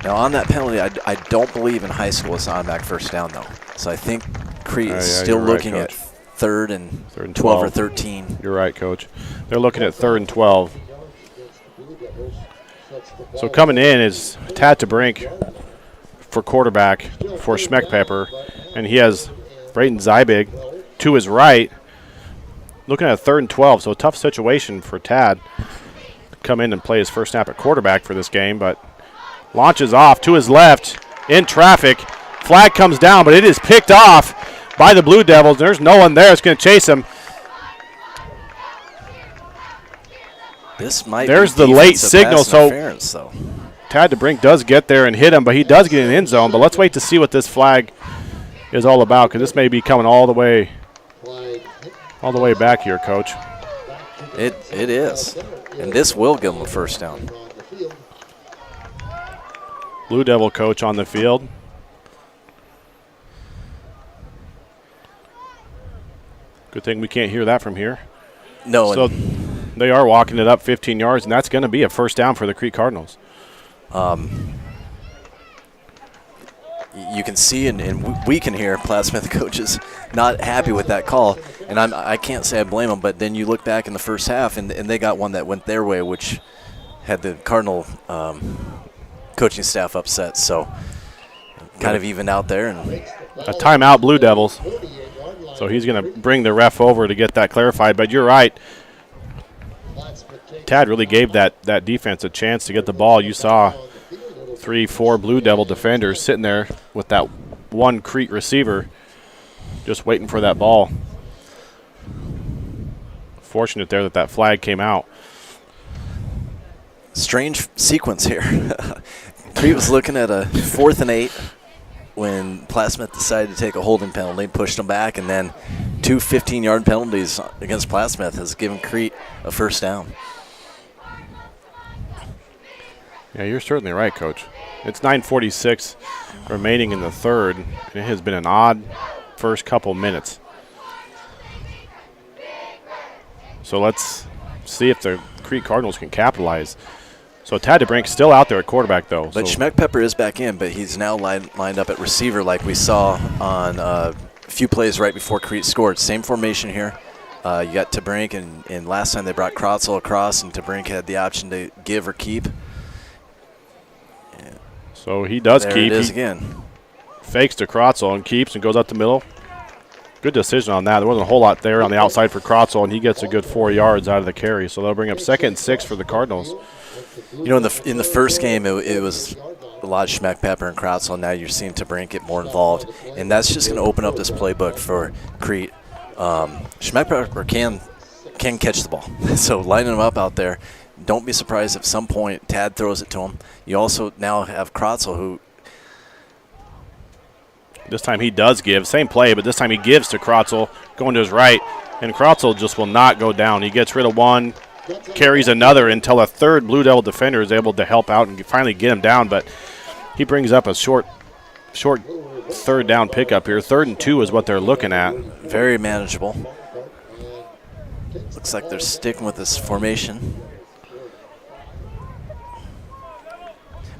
now on that penalty, I don't believe in high school it's automatic first down though. So I think Crete is still looking at 3rd and 12 or 13. You're right, Coach. They're looking at 3rd and 12. So coming in is Tad DeBrink for quarterback for Schmeckpepper, and he has Brayton Zybig to his right. Looking at 3rd and 12, so a tough situation for Tad to come in and play his first snap at quarterback for this game, but launches off to his left in traffic. Flag comes down, but it is picked off by the Blue Devils. There's no one there that's going to chase him. There's the late signal, so Tad DeBrink does get there and hit him, but he does get in the end zone. But let's wait to see what this flag is all about, because this may be coming all the way back here, Coach. It is, and this will give them a first down. Blue Devil coach on the field. Good thing we can't hear that from here. No. So they are walking it up 15 yards, and that's going to be a first down for the Crete Cardinals. You can see and we can hear Plattsmouth coaches not happy with that call, and I can't say I blame them, but then you look back in the first half, and they got one that went their way, which had the Cardinal coaching staff upset. So kind of even out there. And a timeout, Blue Devils. So he's going to bring the ref over to get that clarified. But you're right. Tad really gave that defense a chance to get the ball. You saw 3-4 Blue Devil defenders sitting there with that one Crete receiver just waiting for that ball. Fortunate there that flag came out. Strange sequence here. Crete was looking at a 4th and 8 when Plattsmouth decided to take a holding penalty, pushed them back, and then 2 15-yard penalties against Plattsmouth has given Crete a first down. Yeah, you're certainly right, Coach. It's 9:46 remaining in the third, and it has been an odd first couple minutes. So let's see if the Crete Cardinals can capitalize. So Tad DeBrink's still out there at quarterback, though. But Schmeckpepper is back in, but he's now lined up at receiver like we saw on a few plays right before Crete scored. Same formation here. You got DeBrink, and last time they brought Krotzel across, and DeBrink had the option to give or keep. So he does there keep. It is again. Fakes to Krotzel and keeps and goes up the middle. Good decision on that. There wasn't a whole lot there on the outside for Krotzel, and he gets a good 4 yards out of the carry. So they'll bring up 2nd and 6 for the Cardinals. You know, in the first game, it was a lot of Schmeckpepper and Krotzel. Now you're seeing DeBrink get more involved, and that's just going to open up this playbook for Crete. Schmeckpepper can can catch the ball. So lining him up out there, don't be surprised if at some point Tad throws it to him. You also now have Krotzel, who this time he does give. Same play, but this time he gives to Krotzel, going to his right, and Krotzel just will not go down. He gets rid of one, carries another until a third Blue Devil defender is able to help out and finally get him down, but he brings up a short third down pickup here. 3rd and 2 is what they're looking at. Very manageable. Looks like they're sticking with this formation.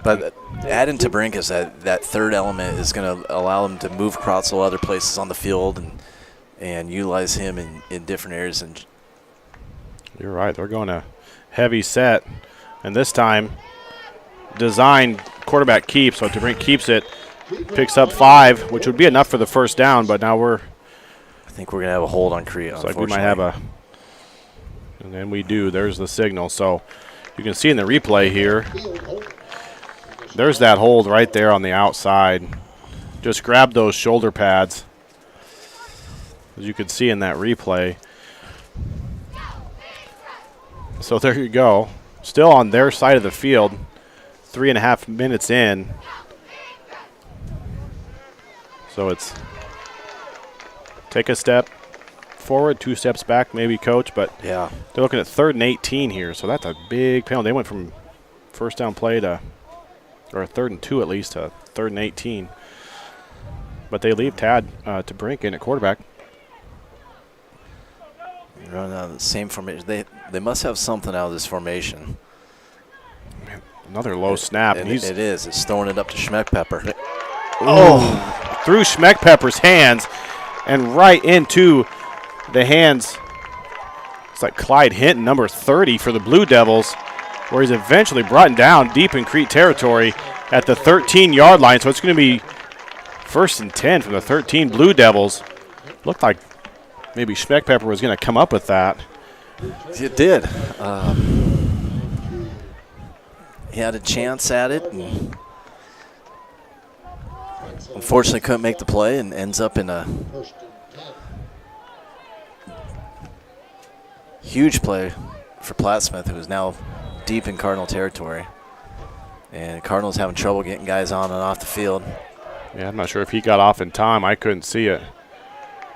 But adding to Brinkus, that third element is going to allow them to move Krotzel other places on the field and utilize him in different areas. And you're right. They're going to heavy set. And this time, design quarterback keep. So DeBrink keeps it, picks up 5, which would be enough for the first down. But now I think we're going to have a hold on Crete, like we might have and then we do. There's the signal. So you can see in the replay here, there's that hold right there on the outside. Just grab those shoulder pads, as you can see in that replay. So there you go. Still on their side of the field, 3.5 minutes in. So it's take a step forward, 2 steps back maybe, Coach. But yeah, they're looking at 3rd and 18 here. So that's a big penalty. They went from first down play to, or 3rd and 2 at least, to 3rd and 18. But they leave Tad to Brink in at quarterback. Running out of the same formation. They must have something out of this formation. Man, another low snap. And it is. It's throwing it up to Schmeckpepper. Oh, through Schmeckpepper's hands and right into the hands. It's like Clyde Hinton, number 30 for the Blue Devils, where he's eventually brought down deep in Crete territory at the 13-yard line. So it's going to be 1st and 10 from the 13 Blue Devils. Looked like maybe Schmeckpepper was going to come up with that. It did. He had a chance at it, and unfortunately couldn't make the play, and ends up in a huge play for Plattsmouth, who is now deep in Cardinal territory. And Cardinals having trouble getting guys on and off the field. Yeah, I'm not sure if he got off in time. I couldn't see it.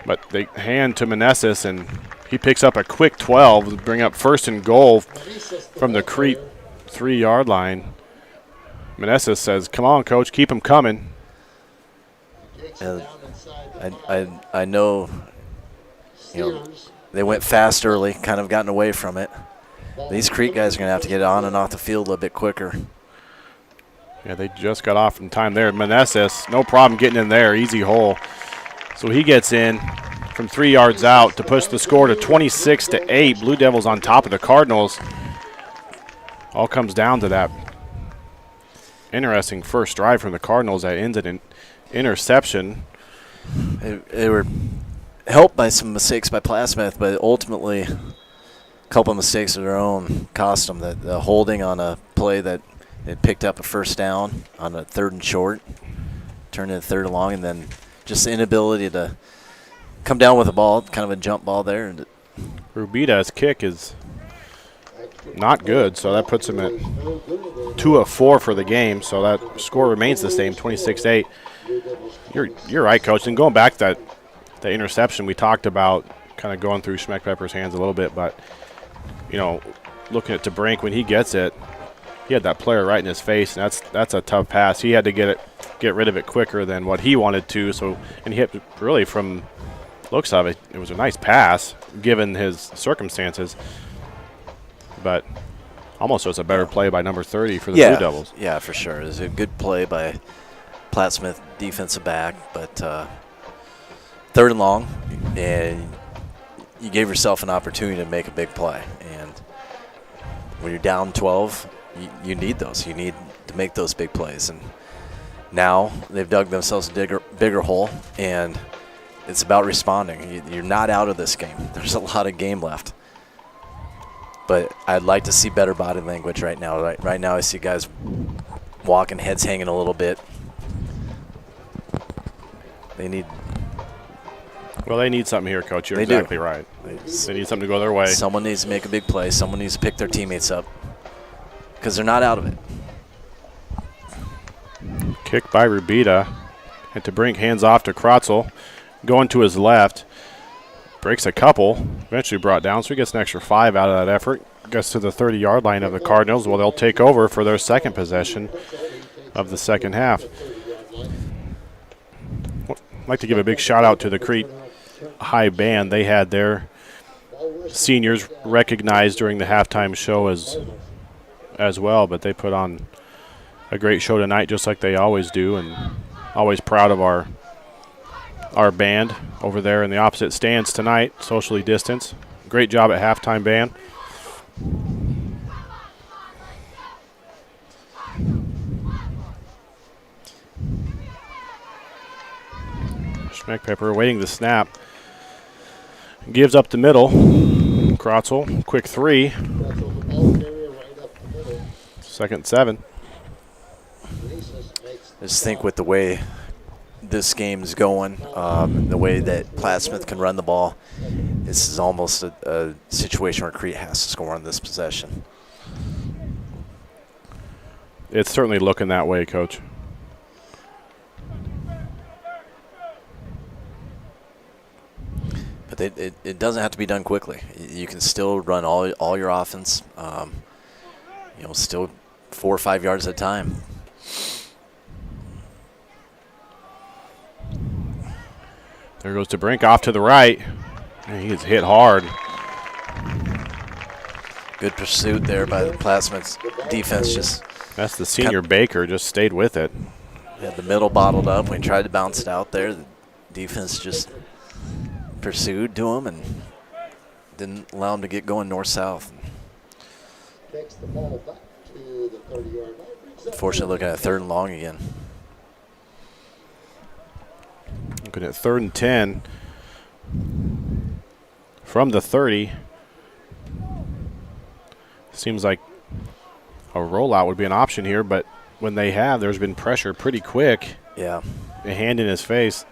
But they hand to Meneses, and he picks up a quick 12 to bring up 1st and goal from the Crete 3-yard line. Meneses says, come on, Coach, keep him coming. And I know, they went fast early, kind of gotten away from it. These Crete guys are going to have to get on and off the field a little bit quicker. Yeah, they just got off in time there. Meneses, no problem getting in there, easy hole. So he gets in from 3 yards out to push the score to 26-8. Blue Devils on top of the Cardinals. All comes down to that interesting first drive from the Cardinals that ended in interception. They were helped by some mistakes by Plattsmouth, but ultimately a couple of mistakes of their own cost them. The holding on a play that it picked up a first down on a 3rd and short, turned into 3rd and long, and then just the inability to come down with a ball, kind of a jump ball there. Rubita's kick is not good, so that puts him at 2 of 4 for the game. So that score remains the same, 26-8. You're right, Coach. And going back to the interception we talked about, kind of going through Schmeckpepper's hands a little bit, but looking at DeBrink when he gets it, he had that player right in his face, and that's a tough pass. He had to get rid of it quicker than what he wanted to. So, and he hit really from looks of it. It was a nice pass given his circumstances, but almost was a better play by number 30 for the Blue Devils. Yeah, for sure. It was a good play by Plattsmouth defensive back, but 3rd and long, and you gave yourself an opportunity to make a big play. And when you're down 12, you need those. You need to make those big plays. And now they've dug themselves a bigger hole, and it's about responding. You're not out of this game. There's a lot of game left. But I'd like to see better body language right now. Right now I see guys walking, heads hanging a little bit. They need Well, they need something here, Coach. You're exactly right. They need something to go their way. Someone needs to make a big play. Someone needs to pick their teammates up because they're not out of it. Kick by Rubita. And to bring hands off to Krotzel. Going to his left. Breaks a couple. Eventually brought down, so he gets an extra 5 out of that effort. Gets to the 30-yard line of the Cardinals. Well, they'll take over for their second possession of the second half. I'd like to give a big shout-out to the Crete High Band. They had their seniors recognized during the halftime show as well, but they put on a great show tonight just like they always do, and always proud of our band over there in the opposite stands tonight, socially distanced. Great job at halftime, band. Schmeckpepper waiting the snap. Gives up the middle. Krotzel, quick 3. 2nd 7. Just think with the way this game's going, the way that Plattsmouth can run the ball, this is almost a situation where Crete has to score on this possession. It's certainly looking that way, Coach. But it doesn't have to be done quickly. You can still run all your offense, still 4 or 5 yards at a time. There goes to Brink off to the right. And he gets hit hard. Good pursuit there by the Plattsmouth defense. That's the senior Baker, just stayed with it. Had the middle bottled up. When he tried to bounce it out there, the defense just pursued to him and didn't allow him to get going north-south. Takes the ball back to the 30-yard line. Unfortunately, looking at 3rd and long again. Looking at 3rd and 10 from the 30. Seems like a rollout would be an option here, but when they have, there's been pressure pretty quick. Yeah. A hand in his face.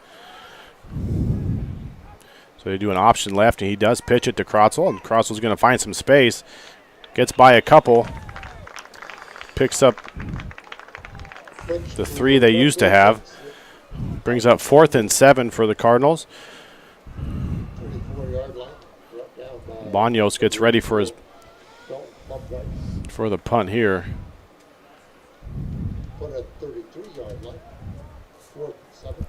So they do an option left, and he does pitch it to Krotzel, and Krotzel's going to find some space. Gets by a couple. Picks up the 3 they used to have. Brings up 4th and 7 for the Cardinals. Banos gets ready for the punt here. Put a 33-yard line. 4th and 7.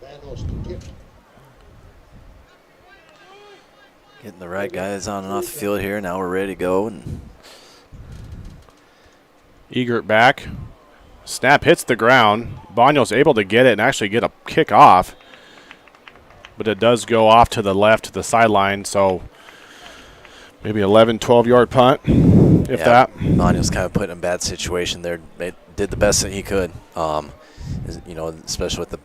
Banos to kick. Getting the right guys on and off the field here. Now we're ready to go. And Egert back. Snap hits the ground. Banos able to get it and actually get a kick off. But it does go off to the left to the sideline, so maybe 11, 12-yard punt, if that. Banos kind of put in a bad situation there. They did the best that he could, especially with the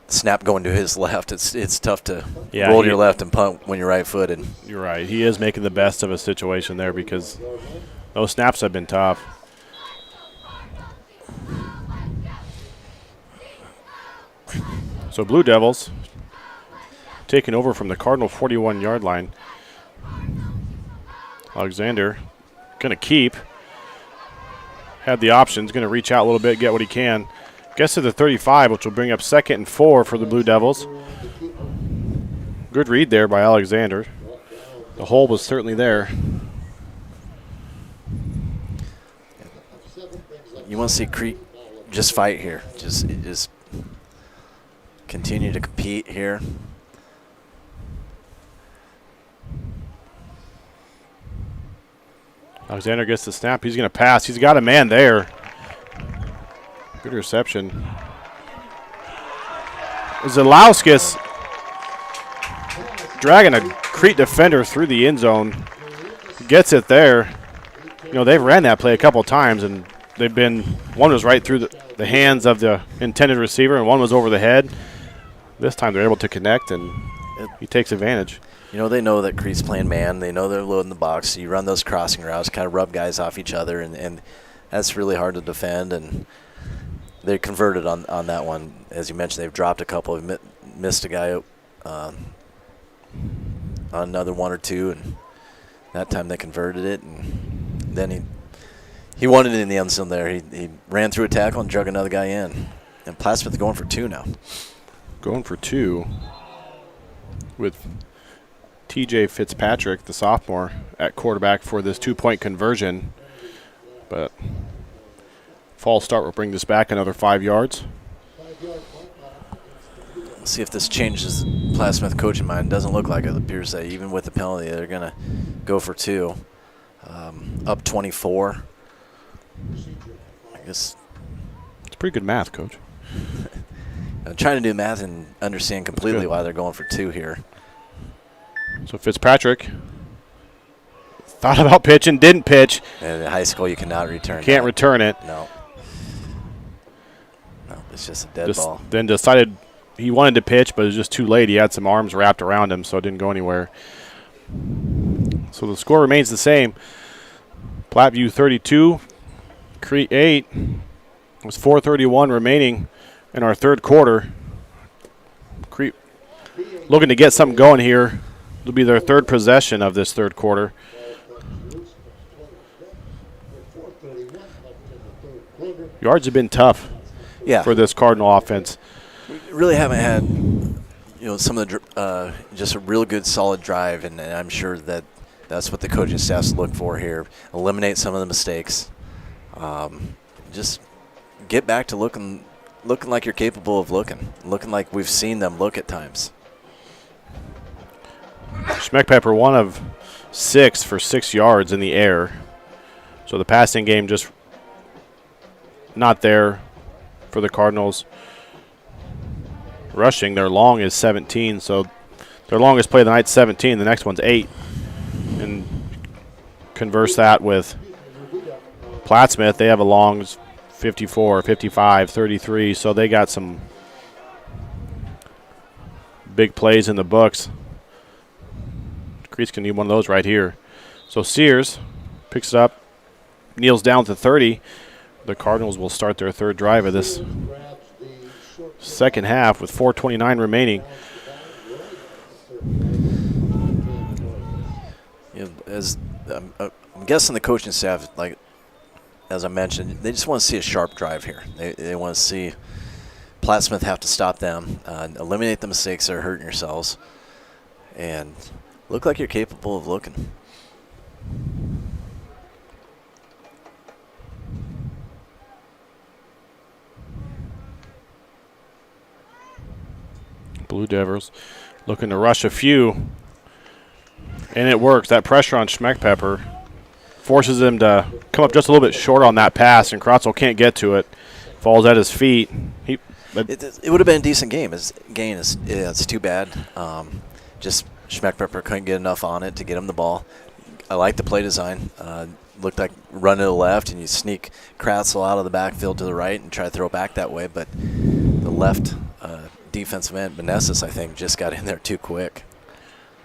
snap going to his left. It's tough to roll to your left and punt when you're right-footed. You're right. He is making the best of a situation there because those snaps have been tough. So Blue Devils taking over from the Cardinal 41-yard line. Alexander going to keep. Had the options, going to reach out a little bit, get what he can. Gets to the 35, which will bring up 2nd and 4 for the Blue Devils. Good read there by Alexander. The hole was certainly there. You want to see Crete just fight here. Just continue to compete here. Alexander gets the snap. He's going to pass. He's got a man there. Good reception. Zalauskis dragging a Crete defender through the end zone. Gets it there. They've ran that play a couple times, and one was right through the hands of the intended receiver, and one was over the head. This time they're able to connect, and he takes advantage. They know that Crete's playing man. They know they're loading the box. So you run those crossing routes, kind of rub guys off each other, and that's really hard to defend. And they converted on that one. As you mentioned, they've dropped a couple. Missed a guy on another one or two, and that time they converted it. And then he wanted it in the end zone there. He ran through a tackle and drug another guy in. And Plattsmouth going for 2 now. Going for 2 with TJ Fitzpatrick, the sophomore, at quarterback for this 2-point conversion. But false start will bring this back another 5 yards. Let's see if this changes Plattsmouth coaching mind. Doesn't look like it. It appears that even with the penalty, they're going to go for 2. Up 24. I guess it's pretty good math, Coach. I'm trying to do math and understand completely why they're going for 2 here. So Fitzpatrick thought about pitching, didn't pitch. And in high school, you cannot return. Can't return it. No, it's just a dead ball. Then decided he wanted to pitch, but it was just too late. He had some arms wrapped around him, so it didn't go anywhere. So the score remains the same. Plattview 32, Crete 8. It was 4:31 remaining in our third quarter. Crete looking to get something going here. It'll be their third possession of this third quarter. Yards have been tough for this Cardinal offense. We really haven't had, some of the just a real good solid drive, and I'm sure that's what the coaching staffs look for here. Eliminate some of the mistakes. Just get back to looking like you're capable of looking like we've seen them look at times. Schmeckpepper 1 of 6 for 6 yards in the air. So the passing game just not there for the Cardinals. Rushing, their long is 17, so their longest play of the night's 17. The next one's 8. And converse that with Plattsmouth. They have a long 54, 55, 33, so they got some big plays in the books. Crete's can need one of those right here. So Sears picks it up, kneels down to 30. The Cardinals will start their third drive of this second half with 4:29 remaining. As I'm guessing the coaching staff, like as I mentioned, they just want to see a sharp drive here. They want to see Plattsmouth have to stop them, eliminate the mistakes that are hurting yourselves, and look like you're capable of looking. Blue Devils looking to rush a few, and it works. That pressure on Schmeckpepper forces him to come up just a little bit short on that pass, and Krotzel can't get to it. Falls at his feet. It would have been a decent game. It's too bad. Just Schmeckpepper couldn't get enough on it to get him the ball. I like the play design. Looked like run to the left, and you sneak Krotzel out of the backfield to the right and try to throw back that way, but the left defensive end, Benessis, I think, just got in there too quick.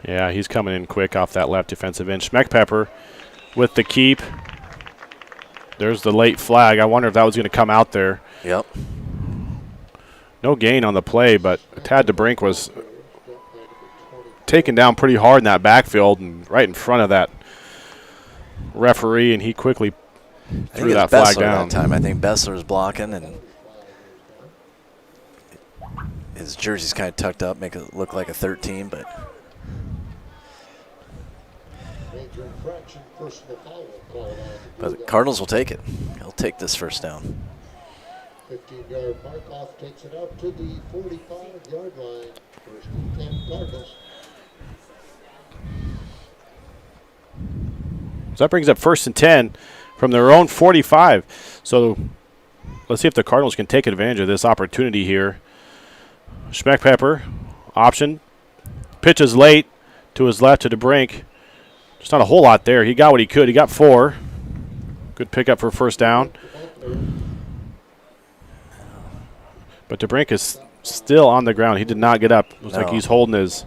Yeah, he's coming in quick off that left defensive end. Schmeckpepper with the keep. There's the late flag. I wonder if that was going to come out there. Yep. No gain on the play, but Tad DeBrink was taken down pretty hard in that backfield and right in front of that referee, and he quickly threw that flag down. That time. I think Bessler was blocking, and his jersey's kind of tucked up, make it look like a 13, but the Cardinals will take it. They'll take this first down. 15-yard mark-off takes it out to the 45-yard line. First and 10 Cardinals. So that brings up first and 10 from their own 45. So let's see if the Cardinals can take advantage of this opportunity here. Schmeckpepper, option, pitches late to his left to DeBrink. Just not a whole lot there. He got what he could. He got 4. Good pickup for first down. But DeBrink is still on the ground. He did not get up. Looks like he's holding he's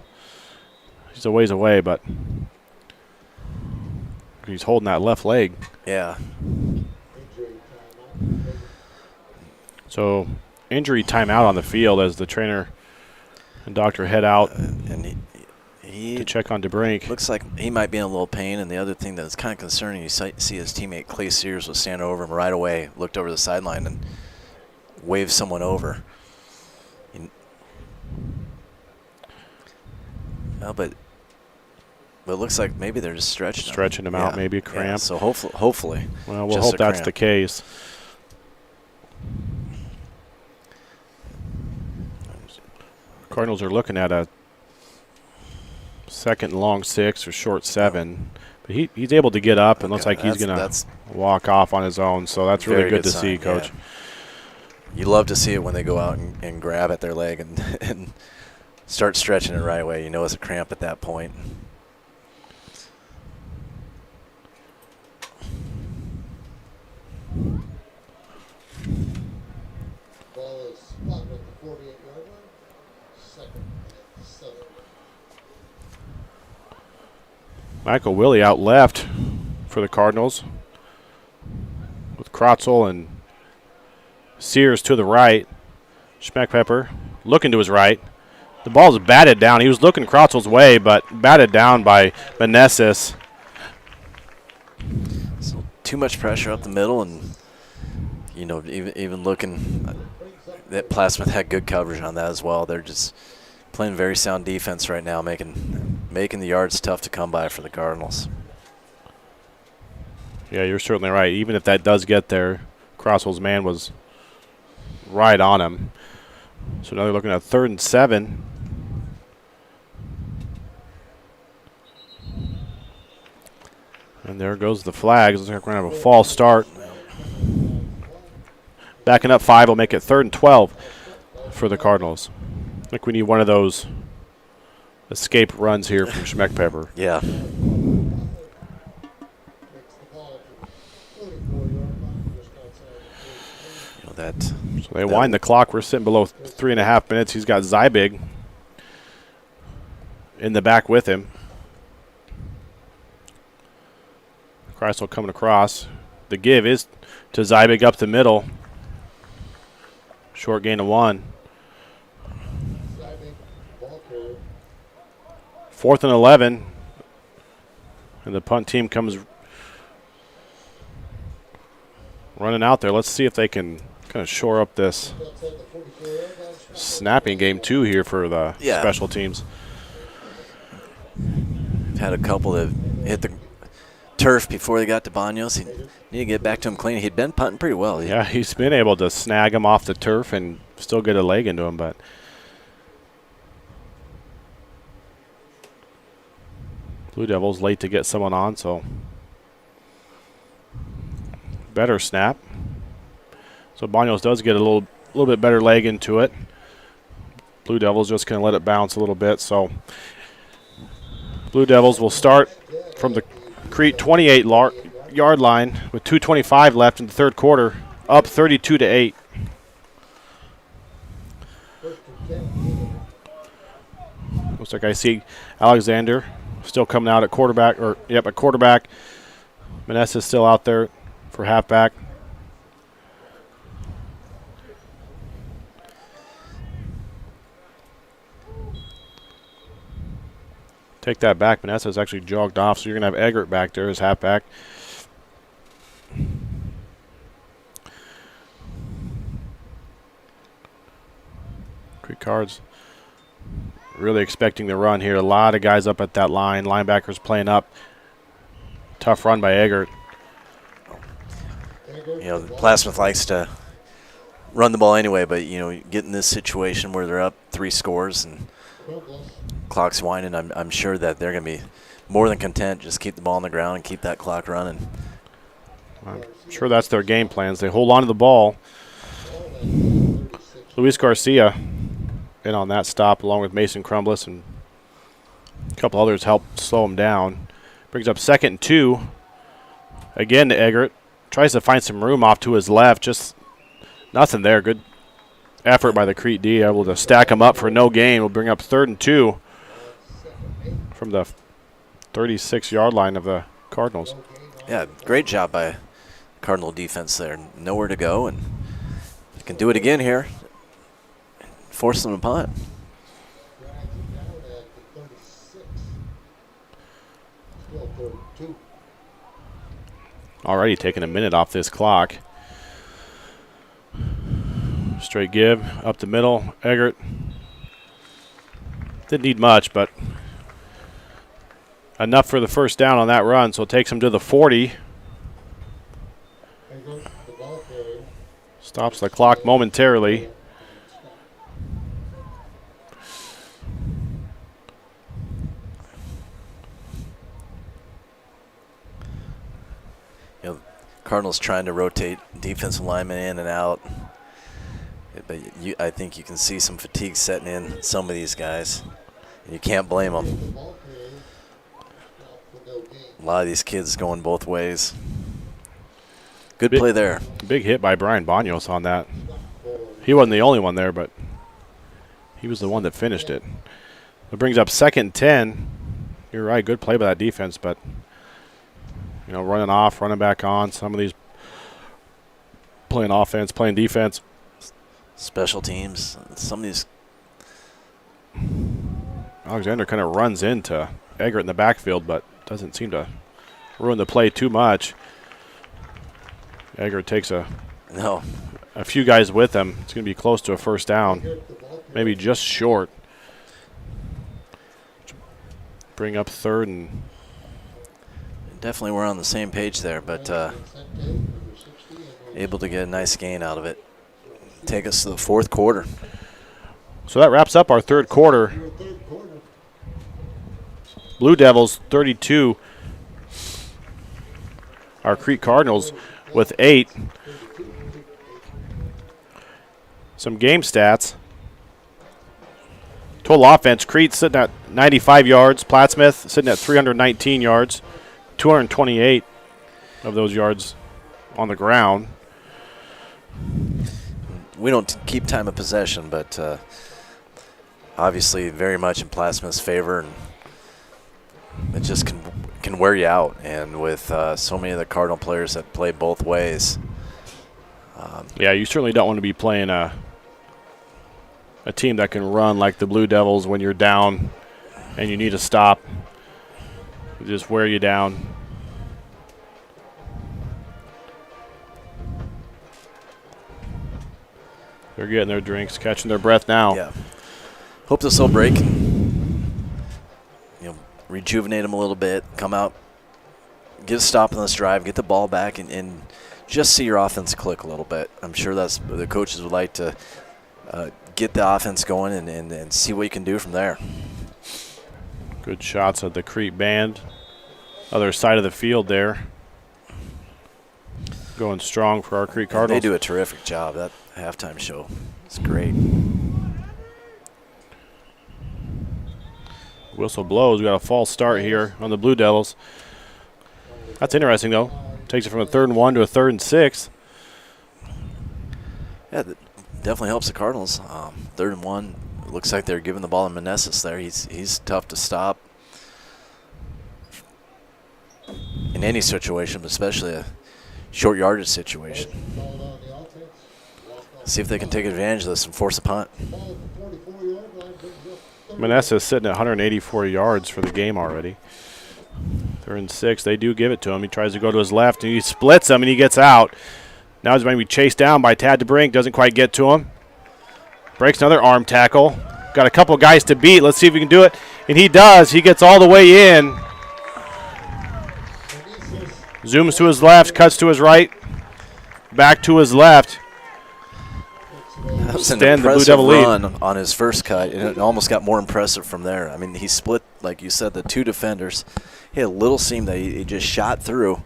a ways away, but he's holding that left leg. Yeah. So injury timeout on the field as the trainer and doctor head out and he to check on DeBrink. Looks like he might be in a little pain. And the other thing that's kind of concerning, you see his teammate Clay Sears was standing over him right away, looked over the sideline and waved someone over. But it looks like maybe they're just stretching him out, maybe a cramp. Yeah, so hopefully. Well, we'll hope that's the case. Cardinals are looking at a 2nd and long 6 or short 7. But he's able to get up and looks like he's going to walk off on his own. So that's really good to see, Coach. Yeah. You love to see it when they go out and grab at their leg and start stretching it right away. You know it's a cramp at that point. Ball is spotted at the 48-yard line. 2nd and 7. Michael Willie out left for the Cardinals with Krotzel and Sears to the right. Schmeckpepper looking to his right. The ball's batted down. He was looking Krotzel's way, but batted down by Meneses. So too much pressure up the middle, and even looking that Plattsmouth had good coverage on that as well. They're just playing very sound defense right now, making the yards tough to come by for the Cardinals. Yeah, you're certainly right. Even if that does get there, Krotzel's man was right on him. So now they're looking at 3rd and 7. And there goes the flags. Looks like we're going to have a false start. Backing up 5 will make it 3rd and 12 for the Cardinals. I think we need one of those escape runs here from Schmeckpepper. Yeah. So they wind the clock. We're sitting below 3.5 minutes. He's got Zybig in the back with him. Kreisel coming across. The give is to Zybig up the middle. Short gain of 1. 4th and 11. And the punt team comes running out there. Let's see if they can kind of shore up this snapping game too here for the special teams. Had a couple that hit the turf before they got to Banos. He need to get back to him clean. He'd been punting pretty well. Yeah, he's been able to snag him off the turf and still get a leg into him, but Blue Devils late to get someone on, so better snap. So Banos does get a little bit better leg into it. Blue Devils just going to let it bounce a little bit. So Blue Devils will start from the Crete 28-yard line with 2:25 left in the 3rd quarter, up 32-8. Looks like I see Alexander still coming out at quarterback, at quarterback. Meneses still out there for halfback. Take that back. Meneses actually jogged off, so you're going to have Eggert back there as halfback. Crete Cards really expecting the run here. A lot of guys up at that line. Linebackers playing up. Tough run by Eggert. Plattsmouth likes to run the ball anyway, but, get in this situation where they're up 3 scores and clock's winding, I'm sure that they're going to be more than content. Just keep the ball on the ground and keep that clock running. I'm sure that's their game plans. They hold on to the ball. Luis Garcia in on that stop along with Mason Crumbliss, and a couple others help slow him down. Brings up 2nd and 2. Again to Eggert. Tries to find some room off to his left. Just nothing there. Good effort by the Crete D. Able to stack him up for no gain. Will bring up 3rd and 2 from the 36-yard line of the Cardinals. Yeah, great job by Cardinal defense there. Nowhere to go, and Can do it again here. Force them to punt. Already taking a minute off this clock. Straight give, up the middle. Eggert didn't need much, but enough for the first down on that run, so it takes him to the 40. Stops the clock momentarily. Cardinals trying to rotate defensive linemen in and out. But I think you can see some fatigue setting in some of these guys. And you can't blame them. A lot of these kids going both ways. Good play there. Big hit by Brian Banos on that. He wasn't the only one there, but he was the one that finished it. It brings up 2nd and 10. You're right, good play by that defense, but running off, running back on. Some of these playing offense, playing defense. Special teams. Some of these. Alexander kind of runs into Eggert in the backfield, but doesn't seem to ruin the play too much. Eggert takes a few guys with him. It's going to be close to a first down, maybe just short. Bring up 3rd and. Definitely we're on the same page there, but able to get a nice gain out of it. Take us to the 4th quarter. So that wraps up our 3rd quarter. Blue Devils 32. Our Crete Cardinals with 8. Some game stats. Total offense, Crete sitting at 95 yards. Plattsmouth sitting at 319 yards. 228 of those yards on the ground. We don't keep time of possession, but obviously very much in Plattsmouth's favor, and it just can wear you out. And with so many of the Cardinal players that play both ways. Yeah, you certainly don't want to be playing a team that can run like the Blue Devils when you're down and you need to stop. Just wear you down. They're getting their drinks, catching their breath now. Yeah. Hope this will break. Rejuvenate them a little bit. Come out, get a stop on this drive, get the ball back, and just see your offense click a little bit. I'm sure that's the coaches would like to get the offense going and see what you can do from there. Good shots of the Crete band. Other side of the field there. Going strong for our Crete Cardinals. They do a terrific job. That halftime show is great. Whistle blows. We got a false start here on the Blue Devils. That's interesting, though. Takes it from a 3rd and 1 to a 3rd and 6. Yeah, that definitely helps the Cardinals. 3rd and 1. It looks like they're giving the ball to Meneses there. He's tough to stop in any situation, but especially a short yardage situation. See if they can take advantage of this and force a punt. Meneses sitting at 184 yards for the game already. 3rd and 6. They do give it to him. He tries to go to his left, and he splits him, and he gets out. Now he's going to be chased down by Tad DeBrink. Doesn't quite get to him. Breaks another arm tackle. Got a couple guys to beat. Let's see if he can do it. And he does. He gets all the way in. Zooms to his left, cuts to his right, back to his left. That was an impressive run on his first cut, and it almost got more impressive from there. I mean, he split, like you said, the 2 defenders. He had a little seam that he just shot through,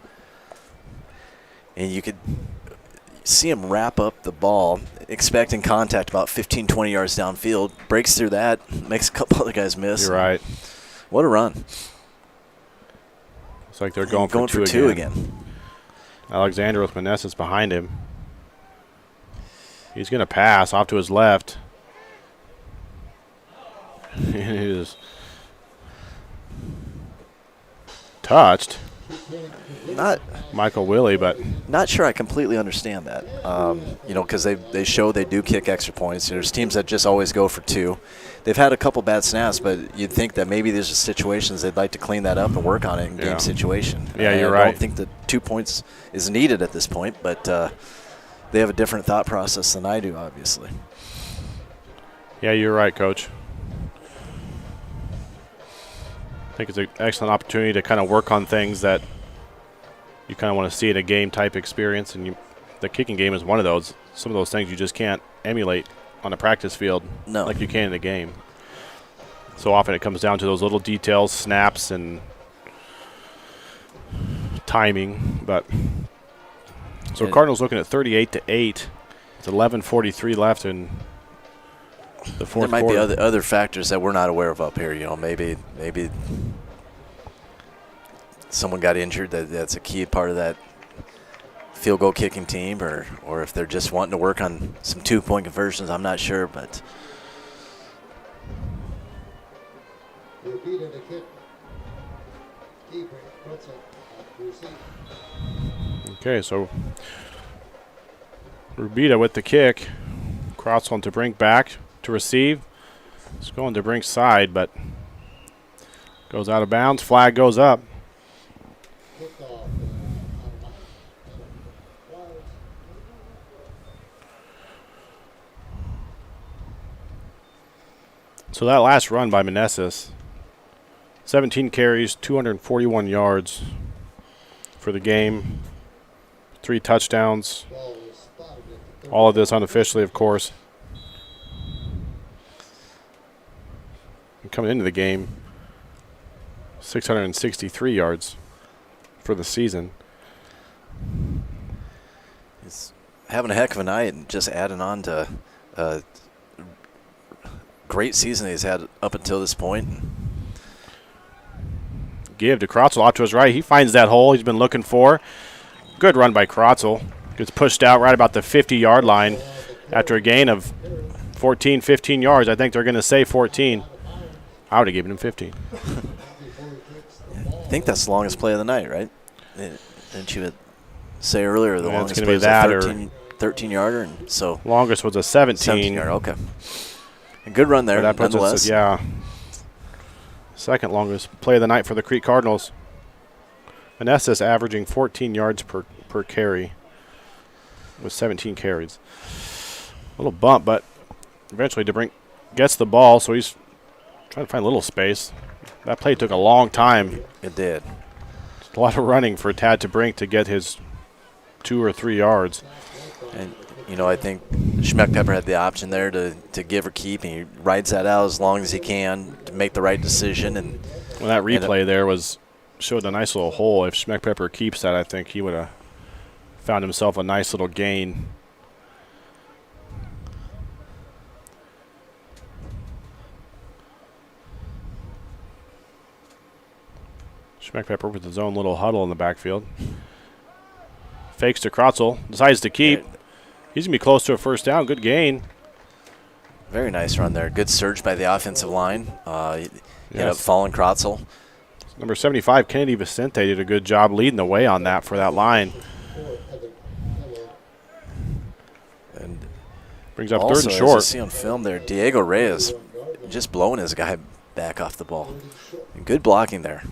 and you could see him wrap up the ball, expecting contact about 15, 20 yards downfield. Breaks through that, makes a couple other guys miss. You're right. What a run. Looks like they're going for two again. Alexander with Meneses behind him. He's going to pass off to his left. He is touched. Not Michael Willie, but not sure I completely understand that. Because they show they do kick extra points. There's teams that just always go for 2. They've had a couple bad snaps, but you'd think that maybe there's situations they'd like to clean that up and work on it in game situation. Yeah, you're right. I right. don't think that 2 points is needed at this point, but they have a different thought process than I do, obviously. Yeah, you're right, Coach. I think it's an excellent opportunity to kind of work on things that you kind of want to see in a game-type experience, and the kicking game is one of those. Some of those things you just can't emulate on a practice field like you can in a game. So often it comes down to those little details, snaps, and timing. But so Cardinals looking at 38-8. It's 11:43 left in the fourth quarter. There might be other factors that we're not aware of up here. Maybe someone got injured. That's a key part of that field goal kicking team, or if they're just wanting to work on some 2-point conversions. I'm not sure, but okay, so Rubita with the kick. Cross on to Brink back to receive. It's going to Brink's side, but goes out of bounds. Flag goes up. So that last run by Meneses, 17 carries, 241 yards for the game, 3 touchdowns. All of this unofficially, of course. And coming into the game, 663 yards for the season. he's having a heck of a night and just adding on to great season he's had up until this point. Give to Krotzel off to his right. He finds that hole he's been looking for. Good run by Krotzel. Gets pushed out right about the 50-yard line after a gain of 14, 15 yards. I think they're going to say 14. I would have given him 15. I think that's the longest play of the night, right? Didn't you say earlier the longest play was a 13-yarder? And so longest was a 17. 17-yarder, okay. A good run there, that nonetheless. Yeah. Second longest play of the night for the Crete Cardinals. Meneses averaging 14 yards per carry with 17 carries. A little bump, but eventually DeBrink gets the ball, so he's trying to find a little space. That play took a long time. It did. A lot of running for Tad DeBrink to get his 2 or 3 yards. And I think Schmeckpepper had the option there to give or keep, and he rides that out as long as he can to make the right decision. And well, that replay there showed a nice little hole. If Schmeckpepper keeps that, I think he would have found himself a nice little gain. Schmeckpepper with his own little huddle in the backfield. Fakes to Krotzel, decides to keep. He's going to be close to a first down. Good gain. Very nice run there. Good surge by the offensive line. He ended up falling Krotzel. Number 75, Kennedy Vicente, did a good job leading the way on that for that line. And brings up also, 3rd and short. As you see on film there, Diego Reyes just blowing his guy back off the ball. And good blocking there.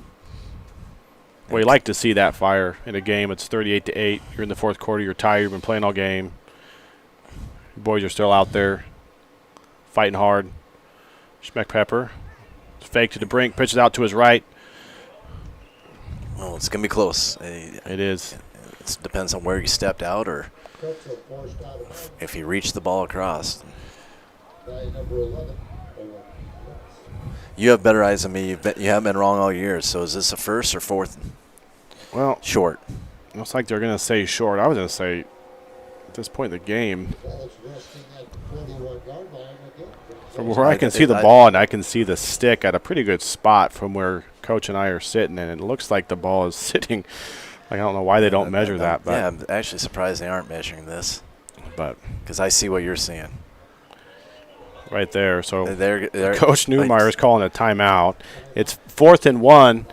Well, you like to see that fire in a game. It's 38-8. You're in the fourth quarter. You're tired. You've been playing all game. Boys are still out there fighting hard. Schmeckpepper. Fake to DeBrink. Pitches out to his right. Oh, it's going to be close. It is. It depends on where you stepped out or if you reached the ball across. You have better eyes than me. You haven't been wrong all year. So is this a first or fourth? Well, short. It looks like they're going to say short. I was going to say at this point in the game, from where I can see the ball and I can see the stick at a pretty good spot from where Coach and I are sitting, and it looks like the ball is sitting. I don't know why they don't measure that. But yeah, I'm actually surprised they aren't measuring this. But because I see what you're seeing. Right there. So they're Coach Newmeyer is calling a timeout. It's 4th and 1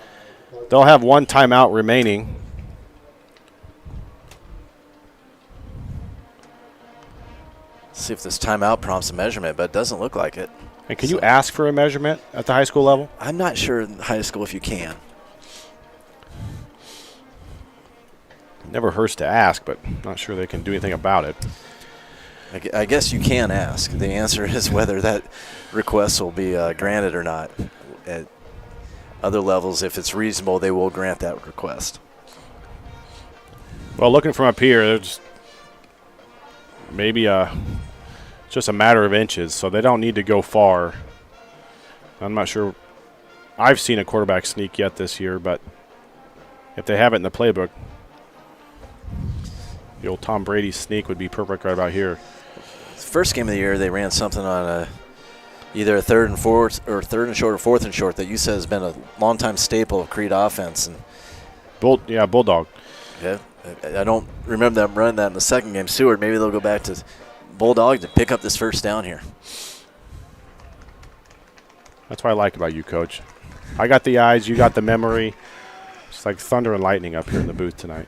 They'll have one timeout remaining. See if this timeout prompts a measurement, but it doesn't look like it. And can you ask for a measurement at the high school level? I'm not sure in high school if you can. Never hurts to ask, but not sure they can do anything about it. I guess you can ask. The answer is whether that request will be granted or not. At other levels, if it's reasonable, they will grant that request. Well, looking from up here, there's maybe just a matter of inches, so they don't need to go far. I'm not sure. I've seen a quarterback sneak yet this year, but if they have it in the playbook, the old Tom Brady sneak would be perfect right about here. First game of the year, they ran something on either a 3rd and 4 or 3rd and short or 4th and short that you said has been a long-time staple of Crete offense. And Bulldog. Yeah, I don't remember them running that in the second game. Seward, maybe they'll go back to Bulldog to pick up this first down here. That's what I like about you, Coach. I got the eyes, you got the memory. It's like thunder and lightning up here in the booth tonight.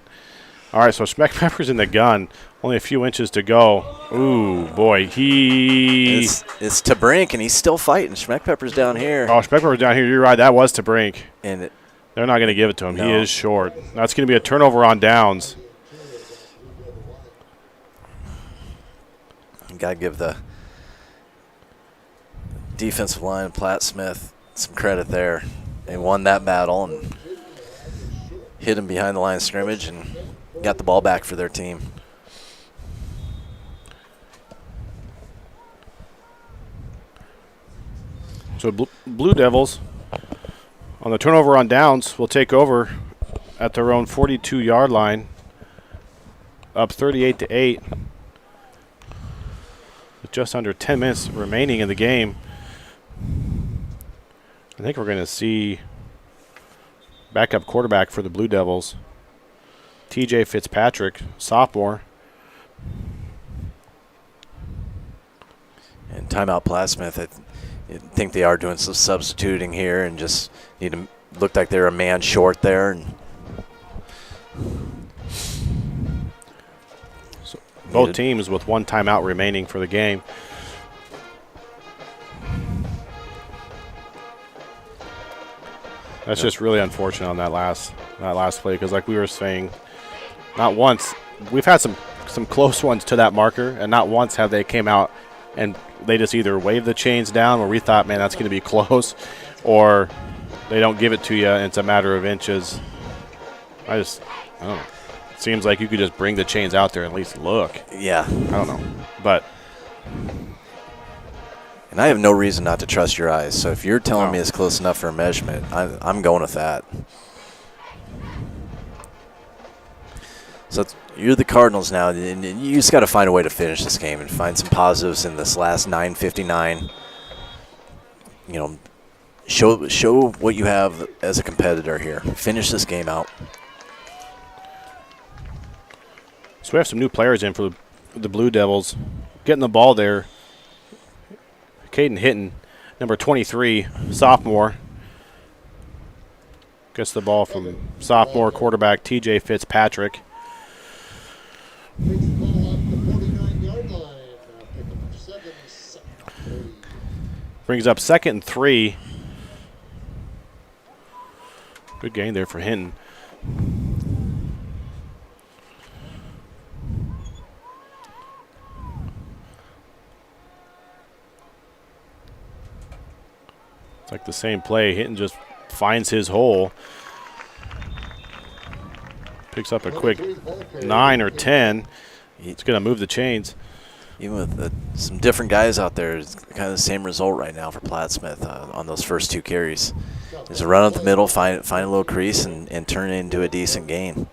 All right, so Schmeckpepper's in the gun. Only a few inches to go. Ooh, boy, it's to Brink, and he's still fighting. Schmeckpepper's down here. Oh, Schmeckpepper's down here. You're right. That was to Brink. And they're not going to give it to him. No. He is short. That's going to be a turnover on downs. You got to give the defensive line, Plattsmouth, some credit there. They won that battle and hit him behind the line of scrimmage and got the ball back for their team. So Blue Devils on the turnover on downs will take over at their own 42-yard line, up 38-8. With just under 10 minutes remaining in the game. I think we're going to see backup quarterback for the Blue Devils, TJ Fitzpatrick, sophomore. And timeout Plattsmouth. I think they are doing some substituting here and just need to look like they're a man short there. And so both teams with one timeout remaining for the game. That's just really unfortunate on that last play because, like we were saying, not once we've had some close ones to that marker, and not once have they came out and they just either wave the chains down where we thought, man, that's going to be close, or they don't give it to you and it's a matter of inches. I don't know. It seems like you could just bring the chains out there and at least look. Yeah. I don't know. But. And I have no reason not to trust your eyes. So if you're telling me it's close enough for a measurement, I'm going with that. So you're the Cardinals now, and you just got to find a way to finish this game and find some positives in this last 9:59. You know, show what you have as a competitor here. Finish this game out. So we have some new players in for the Blue Devils. Getting the ball there. Caden Hinton, number 23, sophomore. Gets the ball from sophomore quarterback TJ Fitzpatrick. Brings up 2nd and 3. Good gain there for Hinton. It's like the same play. Hinton just finds his hole. Picks up a quick 9 or 10. It's going to move the chains. Even with some different guys out there, it's kind of the same result right now for Plattsmouth on those first 2 carries. There's a run up the middle, find a little crease, and turn it into a decent gain.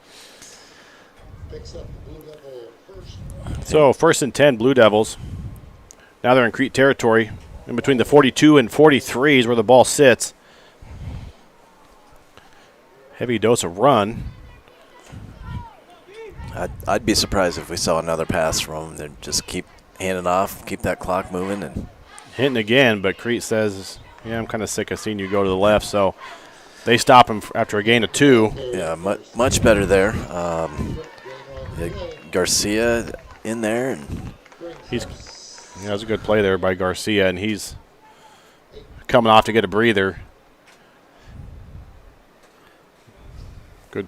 So 1st and 10, Blue Devils. Now they're in Crete territory. In between the 42 and 43 is where the ball sits. Heavy dose of run. I'd be surprised if we saw another pass from them. They'd just keep handing off, keep that clock moving. And Hitting again, but Crete says, yeah, I'm kind of sick of seeing you go to the left. So They stop him after a gain of 2. Yeah, much better there. Garcia in there. And that was a good play there by Garcia, and he's coming off to get a breather. Good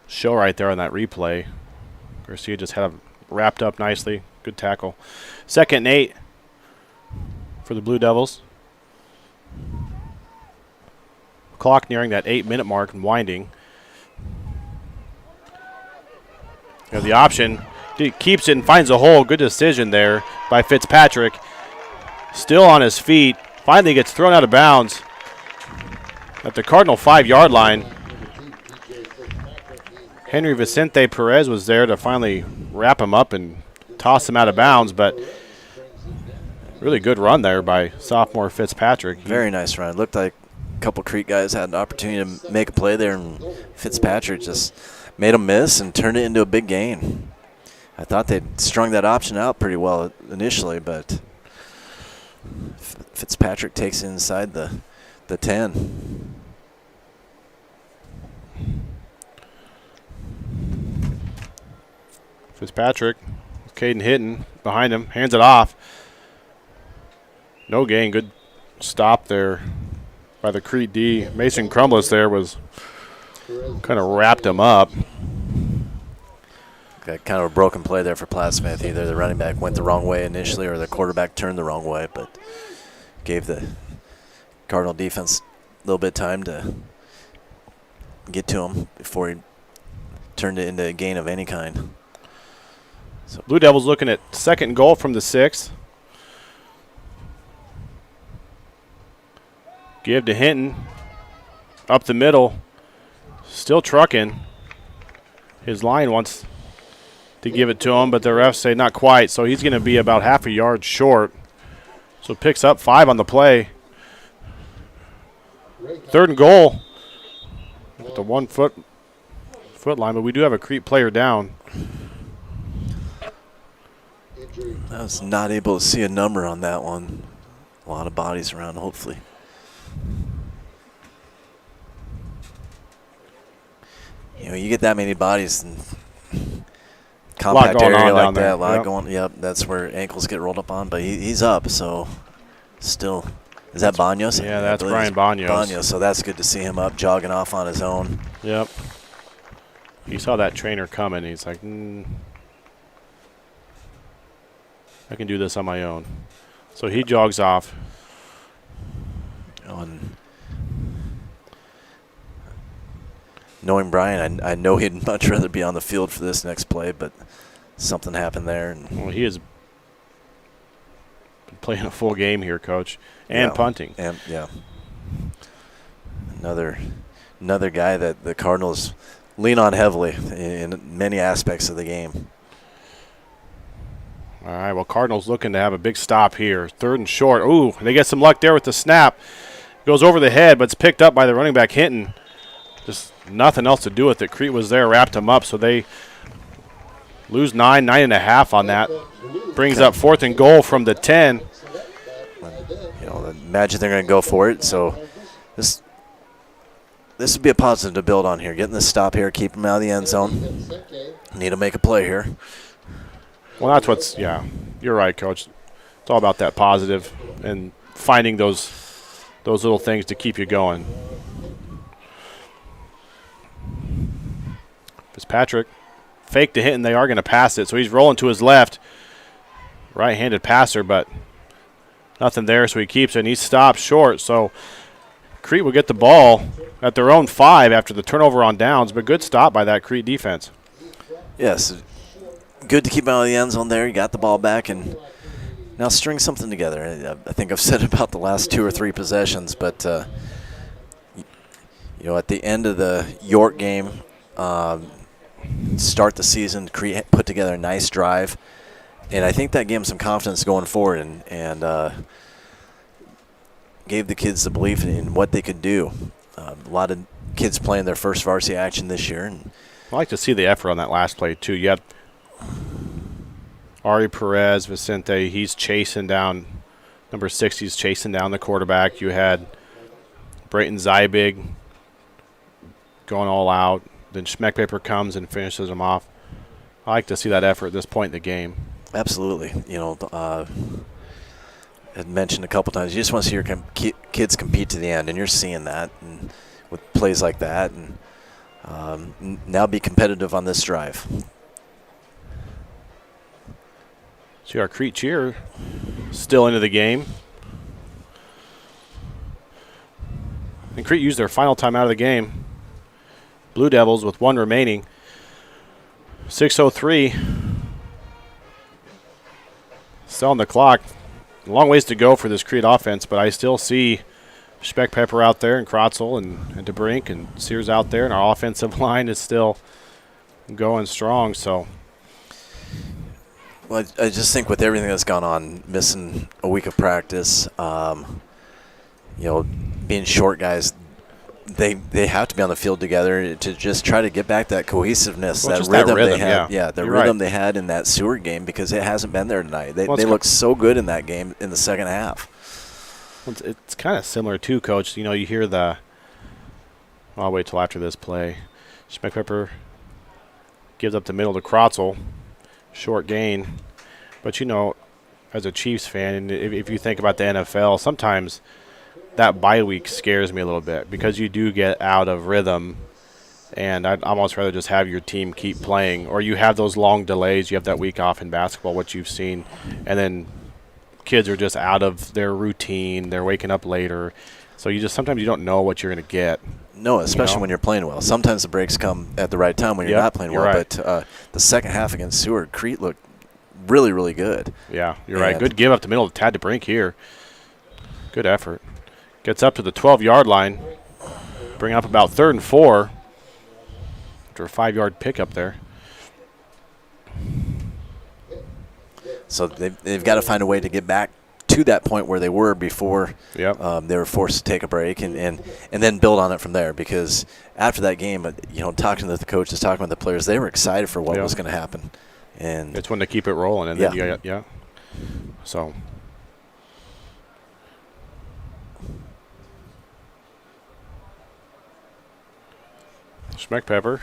show right there on that replay. Garcia just had him wrapped up nicely. Good tackle. 2nd and 8 for the Blue Devils. Clock nearing that 8-minute mark and winding. The option. He keeps it and finds a hole. Good decision there by Fitzpatrick. Still on his feet. Finally gets thrown out of bounds at the Cardinal 5-yard line. Henry Vicente Perez was there to finally wrap him up and toss him out of bounds, but really good run there by sophomore Fitzpatrick. Very nice run. Looked like a couple Crete guys had an opportunity to make a play there, and Fitzpatrick just made them miss and turned it into a big gain. I thought they'd strung that option out pretty well initially, but Fitzpatrick takes it inside the 10. Fitzpatrick, Caden Hinton behind him, hands it off. No gain, good stop there by the Crete D. Mason Crumless there was kind of wrapped him up. Got kind of a broken play there for Plattsmouth. Either the running back went the wrong way initially or the quarterback turned the wrong way, but gave the Cardinal defense a little bit of time to get to him before he turned it into a gain of any kind. So Blue Devils looking at 2nd and goal from the 6. Give to Hinton. Up the middle. Still trucking. His line wants to give it to him, but the refs say not quite, so he's going to be about half a yard short. So picks up 5 on the play. 3rd and goal at the 1 foot line, but we do have a Crete player down. I was not able to see a number on that one. A lot of bodies around, hopefully. You get that many bodies and compact area like that, a lot going. Yep, that's where ankles get rolled up on. But he's up, so still. Is that Banos? Yeah, that's Brian Banos. So that's good to see him up, jogging off on his own. Yep. He saw that trainer coming. He's like, I can do this on my own. So he jogs off. Knowing Brian, I know he'd much rather be on the field for this next play, but something happened there. Well, he has been playing a full game here, Coach, and punting. And another guy that the Cardinals lean on heavily in many aspects of the game. All right, well, Cardinals looking to have a big stop here. 3rd and short. Ooh, they get some luck there with the snap. Goes over the head, but it's picked up by the running back Hinton. Just nothing else to do with it. Crete was there, wrapped him up, so they lose 9.5 on that. Brings up 4th and goal from the 10. Imagine they're going to go for it. So this would be a positive to build on here. Getting the stop here, keep him out of the end zone. Need to make a play here. Well, that's what's, you're right, Coach. It's all about that positive and finding those little things to keep you going. Fitzpatrick fake to hit, and they are going to pass it. So he's rolling to his left. Right-handed passer, but nothing there, so he keeps it, and he stops short. So Crete will get the ball at their own 5 after the turnover on downs, but good stop by that Crete defense. Yes, good to keep out of the end zone there. You got the ball back, and now string something together. I think I've said about the last 2 or 3 possessions, but at the end of the York game, start the season, Crete put together a nice drive, and I think that gave them some confidence going forward and gave the kids the belief in what they could do. A lot of kids playing their first varsity action this year. And I like to see the effort on that last play, too. You had Ari Perez, Vicente, he's chasing down, number 6, he's chasing down the quarterback. You had Brayton Zybig going all out. Then Schmeckpaper comes and finishes them off. I like to see that effort at this point in the game. Absolutely. I mentioned a couple times, you just want to see your kids compete to the end, and you're seeing that and with plays like that, and now be competitive on this drive. See our Crete cheer still into the game. And Crete used their final time out of the game. Blue Devils with 1 remaining. 6:03. Still on the clock. A long ways to go for this Crete offense, but I still see Schmeckpaper out there and Krotzel and DeBrink and Sears out there, and our offensive line is still going strong. So, well, I just think with everything that's gone on, missing a week of practice, being short guys, they have to be on the field together to just try to get back that cohesiveness, well, that rhythm they had. Yeah, the You're rhythm right. they had in that Seward game, because it hasn't been there tonight. They Well, looked so good in that game in the second half. It's kind of similar too, Coach. You hear the – I'll wait till after this play. Schmeckpaper gives up the middle to Krotzel. Short gain. But, as a Chiefs fan, and if you think about the NFL, sometimes that bye week scares me a little bit because you do get out of rhythm, and I'd almost rather just have your team keep playing. Or you have those long delays. You have that week off in basketball, what you've seen, and then – kids are just out of their routine. They're waking up later. So sometimes you don't know what you're going to get. No, especially when you're playing well. Sometimes the breaks come at the right time when you're not playing well. Right. But the second half against Seward, Crete looked really, really good. Yeah, you're right. Good give up the middle to Tad DeBrink here. Good effort. Gets up to the 12-yard line. Bring up about 3rd and 4 after a 5-yard pickup there. So they've got to find a way to get back to that point where they were before they were forced to take a break, and then build on it from there. Because after that game, talking to the coaches, talking with the players, they were excited for what was going to happen. And it's when they keep it rolling. And then So Schmeckpaper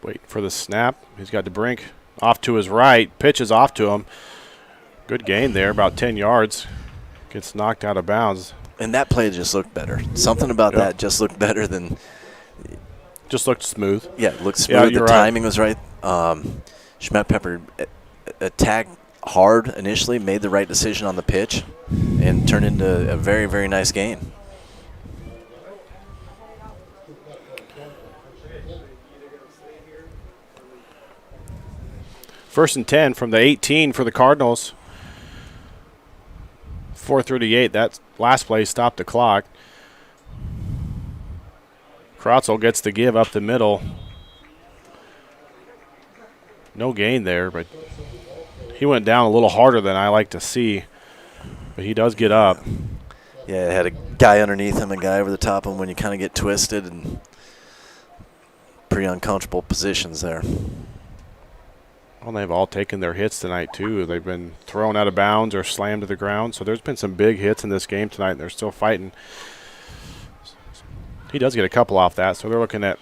waiting for the snap. He's got DeBrink off to his right. Pitches off to him. Good gain there, about 10 yards. Gets knocked out of bounds. And that play just looked better. Something about that just looked better than – just looked smooth. Yeah, it looked smooth. Yeah, the timing was right. Schmeckpaper attacked hard initially, made the right decision on the pitch, and turned into a very, very nice gain. First and 10 from the 18 for the Cardinals. 4:38. That last play stopped the clock. Krotzel gets the give up the middle. No gain there, but he went down a little harder than I like to see. But he does get up. Yeah, it had a guy underneath him, a guy over the top of him when you kind of get twisted, and pretty uncomfortable positions there. Well, they've all taken their hits tonight, too. They've been thrown out of bounds or slammed to the ground. So there's been some big hits in this game tonight, and they're still fighting. He does get a couple off that, so they're looking at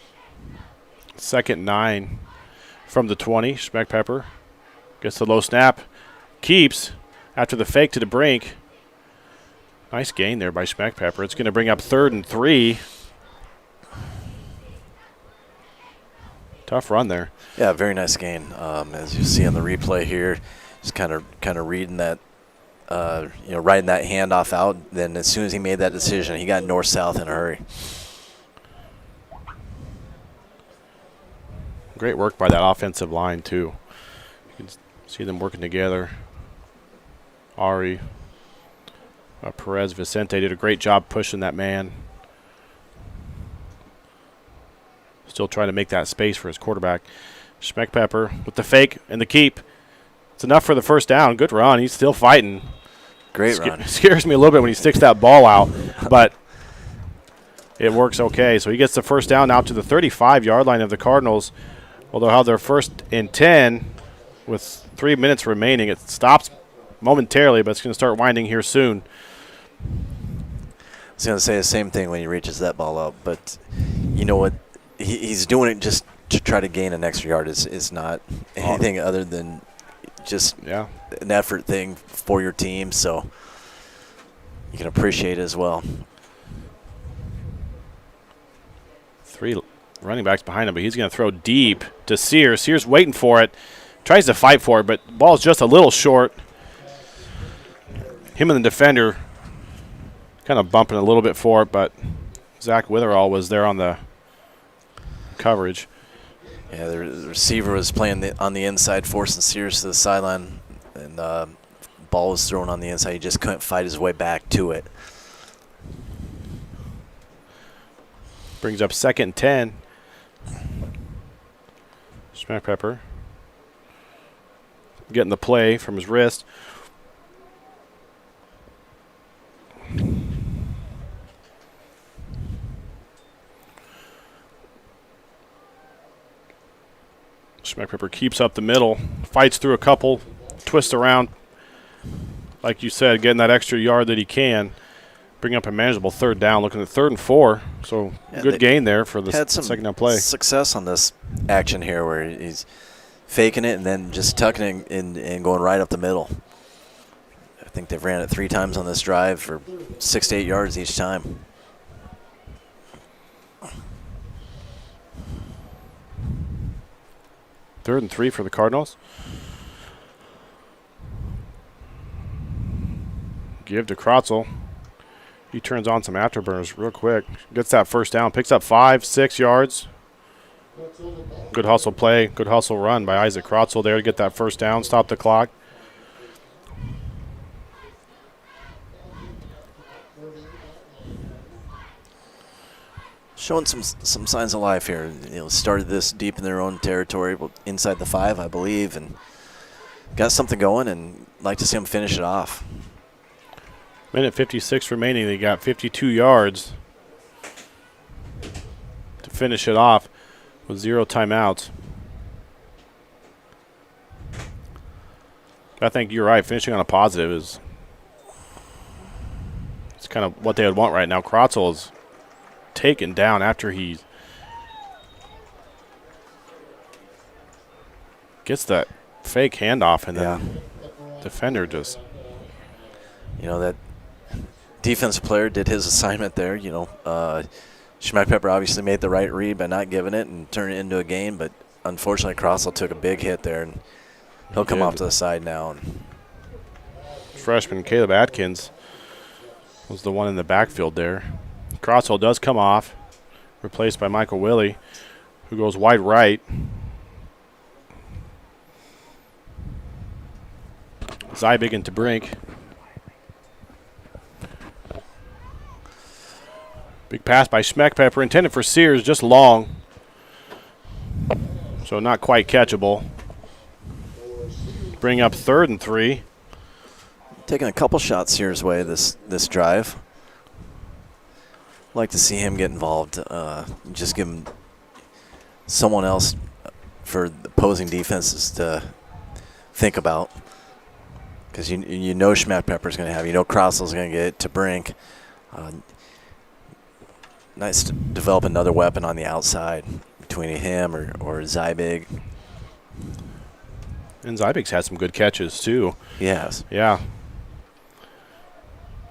2nd and 9 from the 20. Schmeckpaper gets the low snap. Keeps after the fake to the brink. Nice gain there by Schmeckpaper. It's going to bring up 3rd and 3. Tough run there. Yeah, very nice gain. As you see on the replay here, just kind of reading that, riding that handoff out. Then as soon as he made that decision, he got north-south in a hurry. Great work by that offensive line, too. You can see them working together. Ari, Perez, Vicente did a great job pushing that man. Still trying to make that space for his quarterback. Schmeckpaper with the fake and the keep. It's enough for the first down. Good run. He's still fighting. Great run. Scares me a little bit when he sticks that ball out, but it works okay. So he gets the first down now to the 35-yard line of the Cardinals. Well, they'll have their 1st and 10 with 3 minutes remaining. It stops momentarily, but it's going to start winding here soon. I was going to say the same thing when he reaches that ball out, but you know what? he's doing it just to try to gain an extra yard. Is not anything other than just an effort thing for your team. So you can appreciate it as well. 3 running backs behind him, but he's going to throw deep to Sears. Sears waiting for it. Tries to fight for it, but the ball's just a little short. Him and the defender kind of bumping a little bit for it, but Zach Witherall was there on the coverage. Yeah, the receiver was playing on the inside, forcing Sears to the sideline, and the ball was thrown on the inside. He just couldn't fight his way back to it. Brings up 2nd and 10. Schmeckpepper getting the play from his wrist. Schmeckpepper keeps up the middle, fights through a couple, twists around. Like you said, getting that extra yard that he can. Bring up a manageable 3rd down, looking at 3rd and 4. So good gain there for the second down play. Success on this action here where he's faking it and then just tucking it and going right up the middle. I think they've ran it 3 times on this drive for 6 to 8 yards each time. Third and 3 for the Cardinals. Give to Krotzel. He turns on some afterburners real quick. Gets that 1st down. Picks up 5, 6 yards. Good hustle play. Good hustle run by Isaac Krotzel there to get that 1st down. Stop the clock. Showing some signs of life here. Started this deep in their own territory, inside the 5, I believe, and got something going, and like to see them finish it off. Minute 56 remaining. They got 52 yards to finish it off with 0 timeouts. I think you're right. Finishing on a positive is it's kind of what they would want right now. Krotzel is taken down after he gets that fake handoff, and then defender just. That defensive player did his assignment there. Schmeckpepper obviously made the right read by not giving it and turning it into a gain, but unfortunately Krotzel took a big hit there, and he'll come off to the side now. Freshman Caleb Atkins was the one in the backfield there. Krotzel does come off, replaced by Michael Willie, who goes wide right. Zybig into Brink. Big pass by Schmeckpepper, intended for Sears, just long. So not quite catchable. Bring up 3rd and 3. Taking a couple shots Sears' way this drive. Like to see him get involved. Just give him someone else for the opposing defenses to think about. Because you know Schmeckpepper's going to have. Krotzel's going to get it to Brink. Nice to develop another weapon on the outside between him or Zybig. And Zybig's had some good catches too. Yes. Yeah.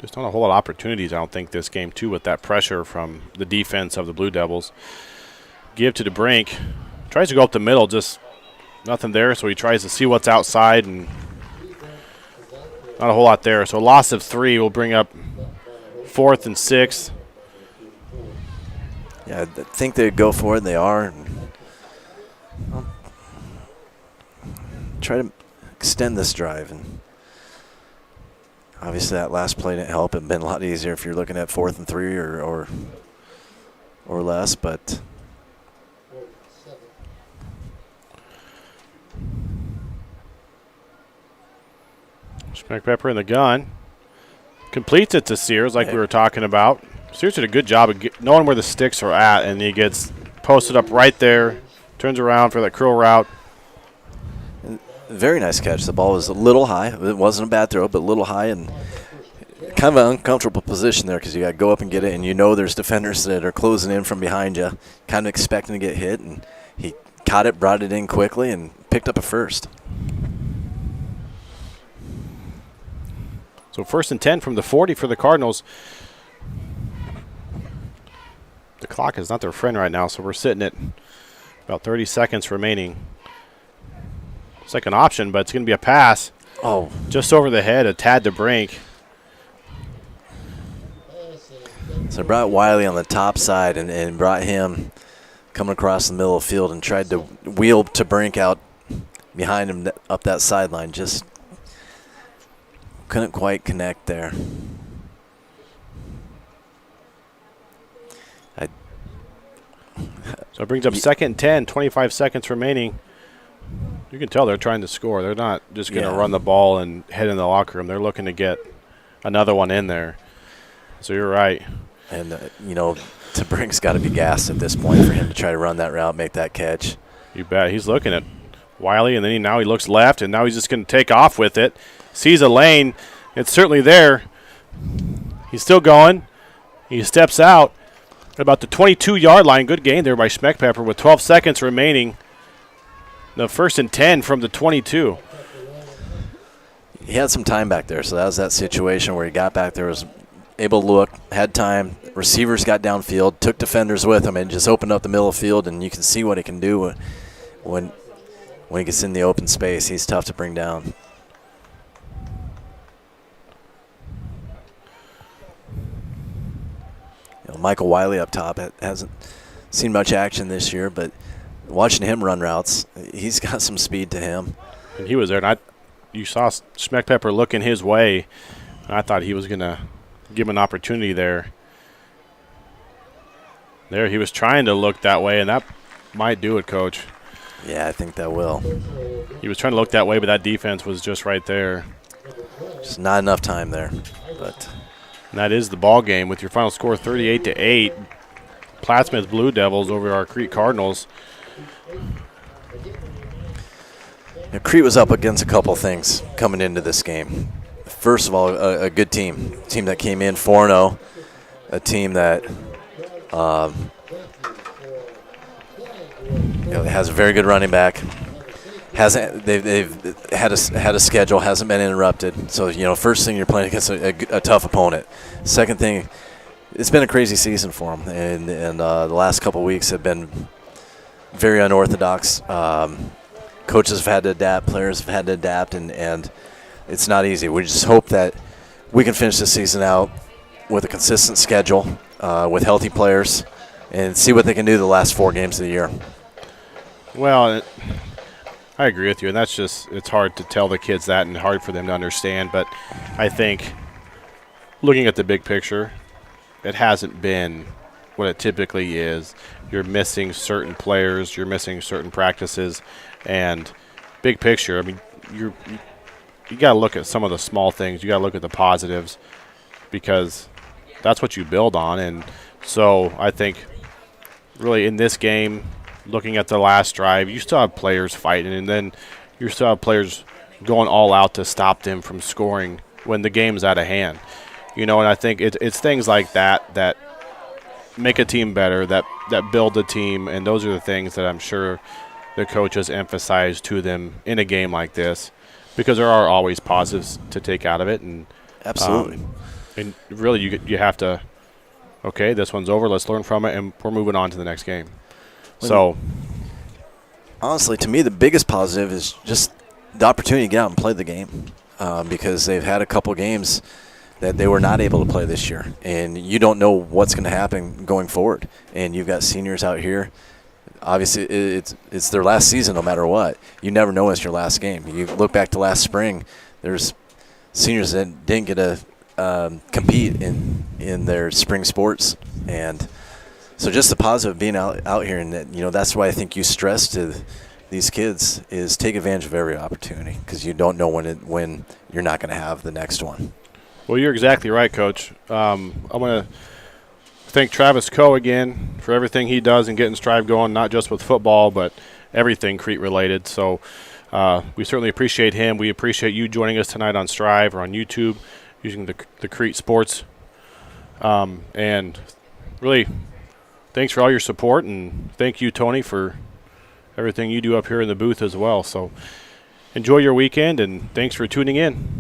Just not a whole lot of opportunities, I don't think, this game too, with that pressure from the defense of the Blue Devils. Give to DeBrink. Tries to go up the middle, just nothing there, so he tries to see what's outside, and not a whole lot there. So a loss of 3 will bring up 4th and 6. Yeah, I think they'd go for it. They are. Try to extend this drive. And obviously that last play didn't help. It would have been a lot easier if you're looking at 4th and 3 or less. But Schmeckpepper in the gun. Completes it to Sears like we were talking about. Sears did a good job of knowing where the sticks are at, and he gets posted up right there, turns around for that curl route. Very nice catch. The ball was a little high. It wasn't a bad throw, but a little high, and kind of an uncomfortable position there because you got to go up and get it, and you know there's defenders that are closing in from behind you, kind of expecting to get hit, and he caught it, brought it in quickly, and picked up a first. So 1st and 10 from the 40 for the Cardinals. The clock is not their friend right now, so we're sitting at about 30 seconds remaining. Second option, but it's going to be a pass. Oh. Just over the head, a tad to brink. So I brought Wiley on the top side and brought him coming across the middle of the field and tried to wheel to brink out behind him up that sideline. Just couldn't quite connect there. So it brings up 2nd and 10, 25 seconds remaining. You can tell they're trying to score. They're not just going to run the ball and head in the locker room. They're looking to get another one in there. So you're right. And, Brink's got to be gassed at this point for him to try to run that route, make that catch. You bet. He's looking at Wiley, and then now he looks left, and now he's just going to take off with it. Sees a lane. It's certainly there. He's still going. He steps out at about the 22-yard line. Good gain there by Schmeckpepper with 12 seconds remaining. The 1st and 10 from the 22. He had some time back there, so that was that situation where he got back there, was able to look, had time. Receivers got downfield, took defenders with him, and just opened up the middle of the field, and you can see what he can do when he gets in the open space. He's tough to bring down. Michael Wiley up top hasn't seen much action this year, but watching him run routes, he's got some speed to him. And he was there, and you saw Schmeckpepper looking his way. I thought he was going to give him an opportunity there. There, he was trying to look that way, and that might do it, Coach. Yeah, I think that will. He was trying to look that way, but that defense was just right there. Just not enough time there. And that is the ball game with your final score 38-8. Plattsmouth Blue Devils over our Crete Cardinals. Crete was up against a couple things coming into this game. First of all, a good team. A team that came in 4-0. A team that has a very good running back. They've had a schedule, hasn't been interrupted. So first thing, you're playing against a tough opponent. Second thing, it's been a crazy season for them, and the last couple of weeks have been very unorthodox. Coaches have had to adapt, players have had to adapt, and it's not easy. We just hope that we can finish this season out with a consistent schedule, with healthy players, and see what they can do the last 4 games of the year. Well, I agree with you, and it's hard to tell the kids that and hard for them to understand. But I think looking at the big picture, it hasn't been what it typically is. You're missing certain players, you're missing certain practices, and big picture, I mean, you got to look at some of the small things. You got to look at the positives because that's what you build on. And so I think really in this game, looking at the last drive, you still have players fighting, and then you still have players going all out to stop them from scoring when the game's out of hand. And I think it's things like that make a team better, that build the team, and those are the things that I'm sure the coaches emphasize to them in a game like this, because there are always positives to take out of it. And absolutely. And really you have to, okay, this one's over, let's learn from it, and we're moving on to the next game. So, honestly, to me, the biggest positive is just the opportunity to get out and play the game, because they've had a couple games that they were not able to play this year, and you don't know what's going to happen going forward. And you've got seniors out here. Obviously, it's their last season no matter what. You never know it's your last game. You look back to last spring, there's seniors that didn't get to compete in their spring sports, and so just the positive of being out here, and that's why I think you stress to these kids is take advantage of every opportunity, because you don't know when you're not going to have the next one. Well, you're exactly right, Coach. I want to thank Travis Coe again for everything he does in getting Strive going, not just with football, but everything Crete related. So we certainly appreciate him. We appreciate you joining us tonight on Strive or on YouTube. using the Crete Sports. And really, thanks for all your support, and thank you, Tony, for everything you do up here in the booth as well. So enjoy your weekend, and thanks for tuning in.